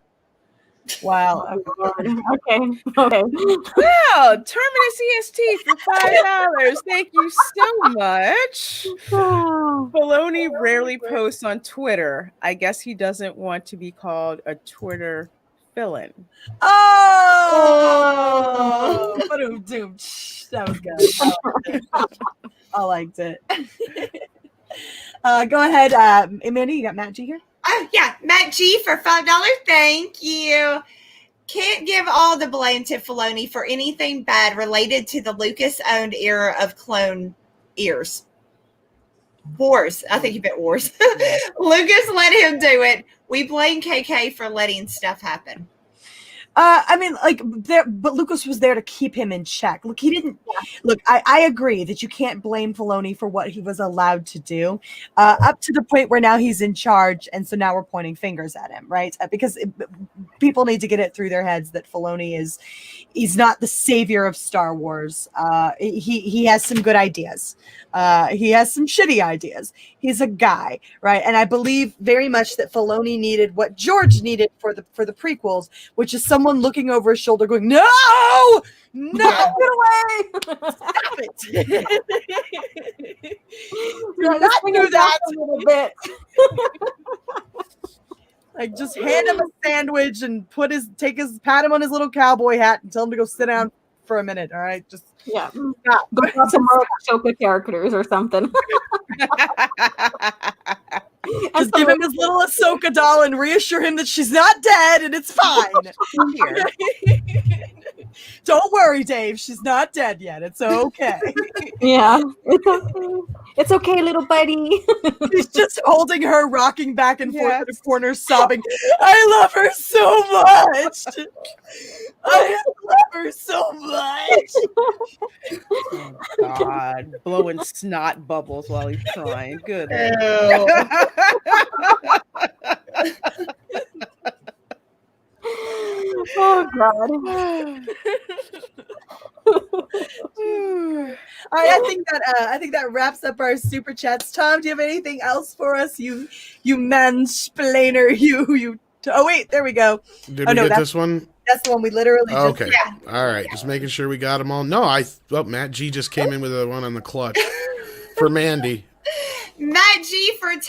Wow. Okay. Well, Terminus EST for $5. Thank you so much. Filoni rarely posts on Twitter. I guess he doesn't want to be called a Twitter villain. Oh! That was good. I liked it. Go ahead, Amanda. You got Matt G here? Oh, yeah. Matt G for $5. Thank you. Can't give all the blame to Filoni for anything bad related to the Lucas-owned era of clone ears. Wars. I think you meant wars. Lucas let him do it. We blame KK for letting stuff happen. I mean, but Lucas was there to keep him in check. Look, he didn't. Look, I agree that you can't blame Filoni for what he was allowed to do, up to the point where now he's in charge, and so now we're pointing fingers at him, right? Because people need to get it through their heads that Filoni he's not the savior of Star Wars. He has some good ideas. He has some shitty ideas. He's a guy, right? And I believe very much that Filoni needed what George needed for the prequels, which is someone looking over his shoulder going, "No, no, get away! Stop it! Do not do that a little bit." Like, just hand him a sandwich and pat him on his little cowboy hat and tell him to go sit down for a minute. All right, just go have some more Ahsoka characters or something. Just give him his little Ahsoka doll and reassure him that she's not dead and it's fine. Don't worry, Dave. She's not dead yet. It's okay. Yeah, it's okay, little buddy. He's just holding her, rocking back and forth in the corner, sobbing. I love her so much. I love her so much. Oh, God, blowing snot bubbles while he's crying. Good. Oh God. All right, I think that wraps up our super chats. Tom, do you have anything else for us? You mansplainer, you. Oh wait, there we go. Did we get this one? That's the one we literally. Okay. All right, just making sure we got them all. No, Matt G just came in with the one on the clutch for Mandy. Matt G for $2.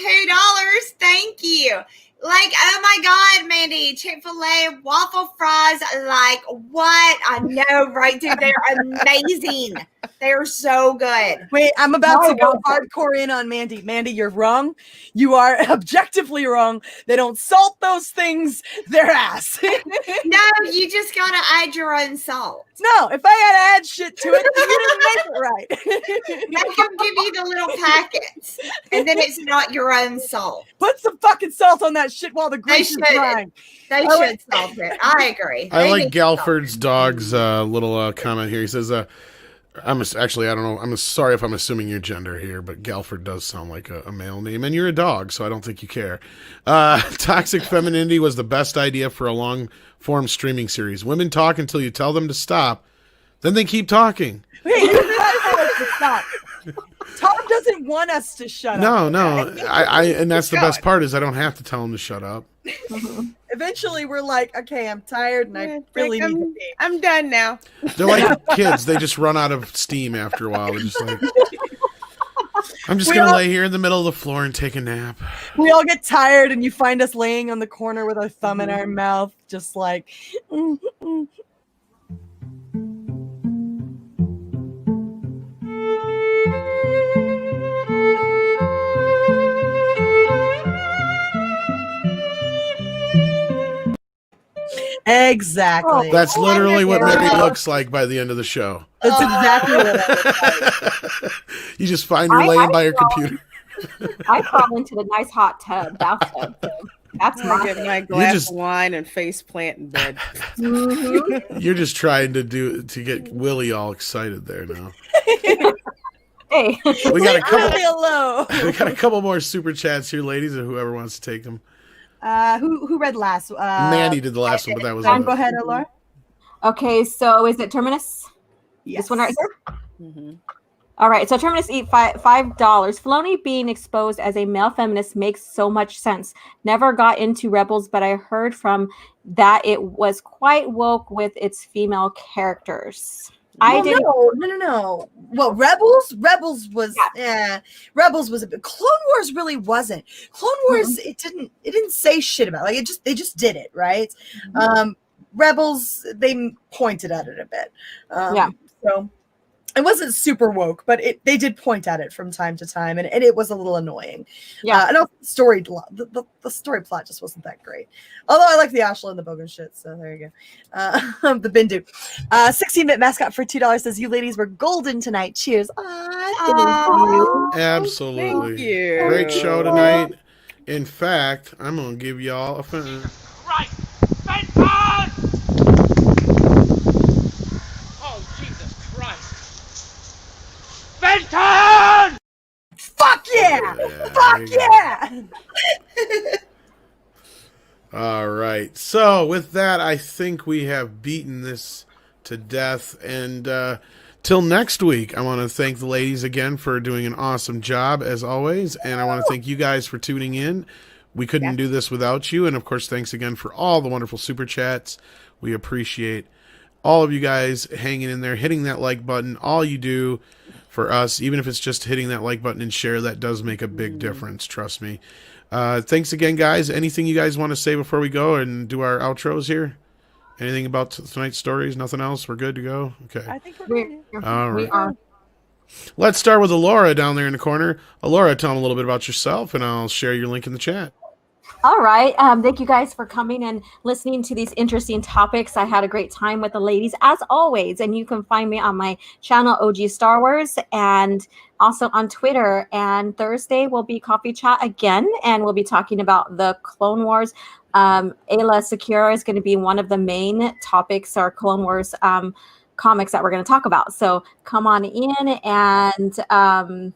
Thank you. Like, oh my God, Mandy, Chick-fil-A waffle fries, like, what? I know, right, dude? They're amazing. They're so good. Wait, I'm about to go hardcore in on Mandy. Mandy, you're wrong. You are objectively wrong. They don't salt those things. They're ass. No, you just gotta add your own salt. No, if I had to add shit to it, you didn't make it right. Make them give you the little packets, and then it's not your own salt. Put some fucking salt on that shit while the grease is drying. They should salt it. I agree. I like Galford's dog's little comment here. He says, I don't know. I'm sorry if I'm assuming your gender here, but Galford does sound like a male name, and you're a dog, so I don't think you care. Toxic femininity was the best idea for a long-form streaming series. Women talk until you tell them to stop, then they keep talking. Wait, you guys want us to stop. Tom doesn't want us to shut up. No. And that's the best part is I don't have to tell him to shut up. Eventually, we're like, okay, I'm tired, and I really need to pee. I'm done now. They're like kids; they just run out of steam after a while. They're just like, I'm just gonna lay here in the middle of the floor and take a nap. We all get tired, and you find us laying on the corner with our thumb in our mouth, just like. Exactly. That's literally what Mary looks like by the end of the show. That's exactly what I looks like. You just find her laying by her computer. I crawl into the nice hot bathtub. So that's I get my glass of wine and face plant in bed. You're just trying to get Willie all excited there now. Hey, we got a couple more super chats here, ladies, and whoever wants to take them. Who read last? Mandy did the last one, but that was. Go ahead, Laura. Okay, so is it Terminus? Yes. This one right here. Mm-hmm. All right, so Terminus eat $5. Filoni being exposed as a male feminist makes so much sense. Never got into Rebels, but I heard from that it was quite woke with its female characters. No. Well, Rebels was Rebels was a bit. Clone Wars really wasn't. Clone Wars it didn't say shit about it. Like they just did it, right? Mm-hmm. Rebels, they pointed at it a bit. So it wasn't super woke, but they did point at it from time to time, and it was a little annoying. Yeah, and also the story plot just wasn't that great. Although I like the Ashla and the Bogan shit, so there you go. The Bindu, 16-bit mascot for $2 says, "You ladies were golden tonight. Cheers!" Thank you. Absolutely, thank you. Great show tonight. In fact, I'm gonna give y'all a fan. Right, Benton! Oh Jesus Christ! Benton! Fuck yeah! Fuck yeah! All right. So with that, I think we have beaten this to death. And till next week, I want to thank the ladies again for doing an awesome job as always. And I want to thank you guys for tuning in. We couldn't do this without you. And of course, thanks again for all the wonderful super chats. We appreciate all of you guys hanging in there, hitting that like button. All you do for us, even if it's just hitting that like button and share, that does make a big difference. Trust me. Thanks again, guys. Anything you guys want to say before we go and do our outros here? Anything about tonight's stories? Nothing else? We're good to go? Okay. I think we're good. All right. We are. Let's start with Alora down there in the corner. Alora, tell them a little bit about yourself, and I'll share your link in the chat. All right. Thank you guys for coming and listening to these interesting topics. I had a great time with the ladies as always. And you can find me on my channel, OG Star Wars, and also on Twitter. And Thursday will be Coffee Chat again. And we'll be talking about the Clone Wars. Ayla Secura is going to be one of the main topics, our Clone Wars comics that we're going to talk about. So come on in and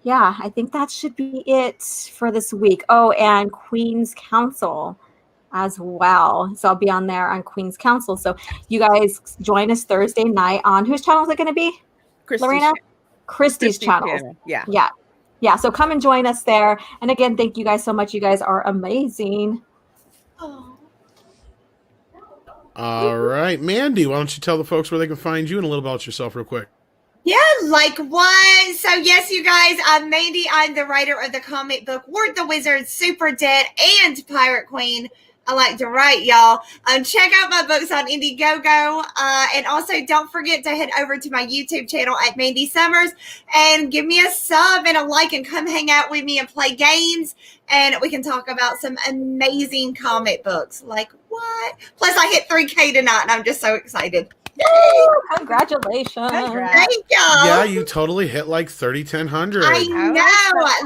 yeah, I think that should be it for this week. Oh, and Queen's Council as well. So I'll be on there on Queen's Council. So you guys join us Thursday night on whose channel is it going to be? Lorena? Christy's channel. Yeah. Yeah. Yeah. So come and join us there. And again, thank you guys so much. You guys are amazing. All right. Mandy, why don't you tell the folks where they can find you and a little about yourself real quick? Yeah, like what? So yes, you guys, Mandy, I'm the writer of the comic book Ward the Wizard, Super Dead, and Pirate Queen. I like to write, y'all. Check out my books on Indiegogo. And also don't forget to head over to my YouTube channel at Mandy Summers and give me a sub and a like and come hang out with me and play games. And we can talk about some amazing comic books. Like what? Plus I hit 3K tonight and I'm just so excited. Congratulations. Thank y'all. Yeah, you totally hit like 3,1000. I know.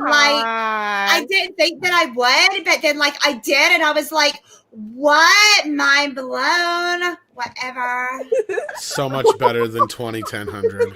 Like, I didn't think that I would, but then like I did, and I was like, what? Mind blown. Whatever. So much better than 20,1000.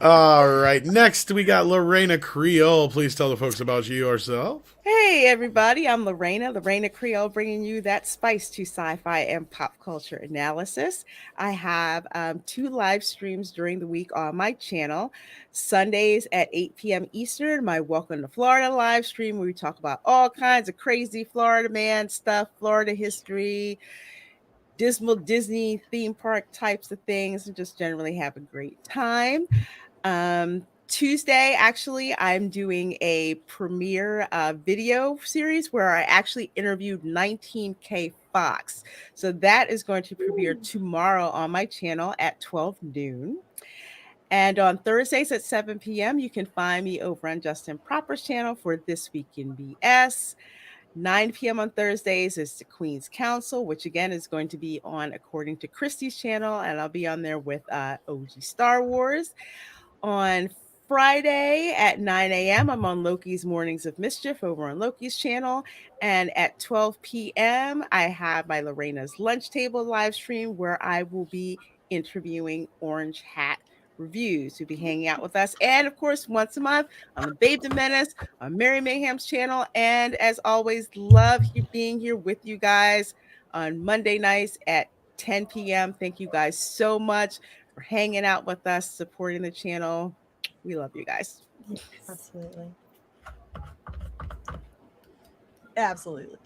All right. Next, we got Lorena Creole. Please tell the folks about you yourself. Hey, everybody. I'm Lorena Creole, bringing you that spice to sci-fi and pop culture analysis. I have 2 live streams during the week on my channel. Sundays at 8 p.m. Eastern, my Welcome to Florida live stream, where we talk about all kinds of crazy Florida man stuff, Florida history, dismal Disney theme park types of things, and just generally have a great time. Tuesday, actually, I'm doing a premiere video series where I actually interviewed 19K Fox. So that is going to premiere tomorrow on my channel at 12 noon. And on Thursdays at 7 p.m., you can find me over on Justin Proper's channel for This Week in BS. 9 p.m. on Thursdays is the Queen's Council, which again is going to be on According to Christie's channel, and I'll be on there with OG Star Wars. On Friday at 9 a.m., I'm on Loki's Mornings of Mischief over on Loki's channel. And at 12 p.m., I have my Lorena's Lunch Table live stream where I will be interviewing Orange Hat Reviews, who'll be hanging out with us. And of course, once a month on the Fandom Menace on Mary Mayhem's channel. And as always, love being here with you guys on Monday nights at 10 p.m. Thank you guys so much for hanging out with us, supporting the channel. We love you guys. Absolutely. Absolutely.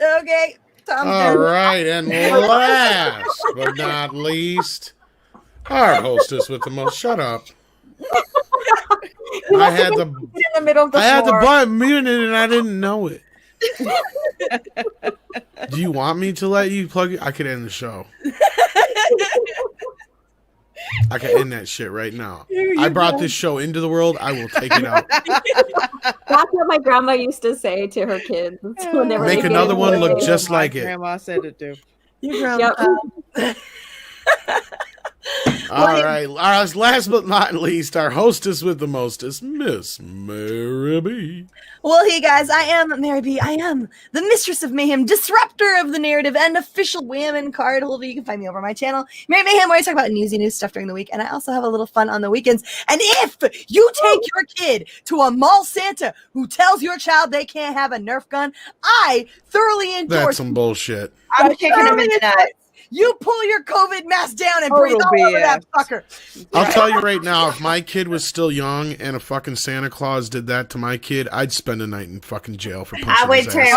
Okay. All right. And last but not least, our hostess with the most. Shut up. I had the button muted and I didn't know it. Do you want me to let you plug it? I could end the show. I can end that shit right now. I brought this show into the world. I will take it out. That's what my grandma used to say to her kids. Whenever Make another one look just like it. Grandma said it too. Your grandma. Yep. All right. Last but not least, our hostess with the mostest, Miss Mary B. Well, hey guys, I am Mary B. I am the mistress of mayhem, disruptor of the narrative, and official Whammon card holder. You can find me over my channel, Mary Mayhem, where I talk about newsy news stuff during the week, and I also have a little fun on the weekends. And if you take your kid to a mall Santa who tells your child they can't have a Nerf gun, I thoroughly endorse. That's some bullshit. I'm kicking him in the nuts. You pull your COVID mask down and Total breathe all over BS. that fucker. I'll tell you right now, if my kid was still young and a fucking Santa Claus did that to my kid, I'd spend a night in fucking jail for punching I would his too. ass.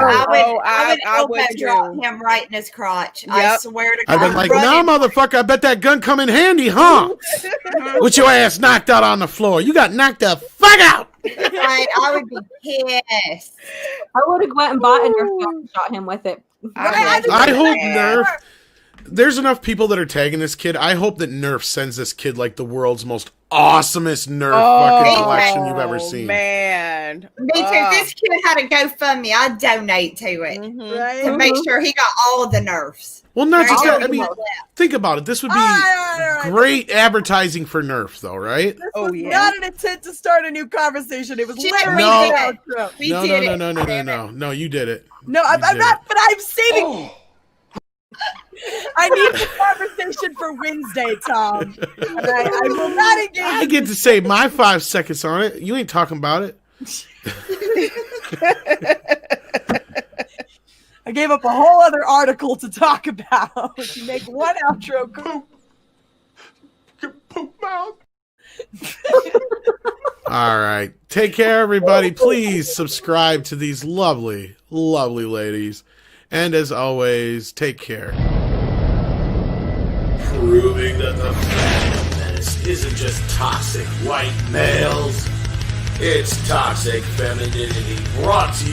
I would would drop too. him right in his crotch. I swear to God. I'd been like, no, motherfucker, I bet that gun come in handy, huh? With your ass knocked out on the floor. You got knocked the fuck out. Right, I would be pissed. I would have went and bought a Nerf gun and shot him with it. I hope Nerf. There's enough people that are tagging this kid. I hope that Nerf sends this kid like the world's most awesomest Nerf fucking collection you've ever seen. Man. Me too. If this kid had a GoFundMe, I'd donate to it to make sure he got all of the Nerfs. Well, not just Nerf that. I mean, all that. think about it. This would be great advertising for Nerf, though, right? This was not an intent to start a new conversation. It was literally No. the outro. No, you did it. No, I'm not, but I'm saving. I need the conversation for Wednesday, Tom. I will not engage. I get to say my 5 seconds on it. You ain't talking about it. I gave up a whole other article to talk about. You make one outro. Poop mouth. All right. Take care, everybody. Please subscribe to these lovely, lovely ladies. And as always, take care. Proving that the Fandom Menace isn't just toxic white males. It's toxic femininity brought to you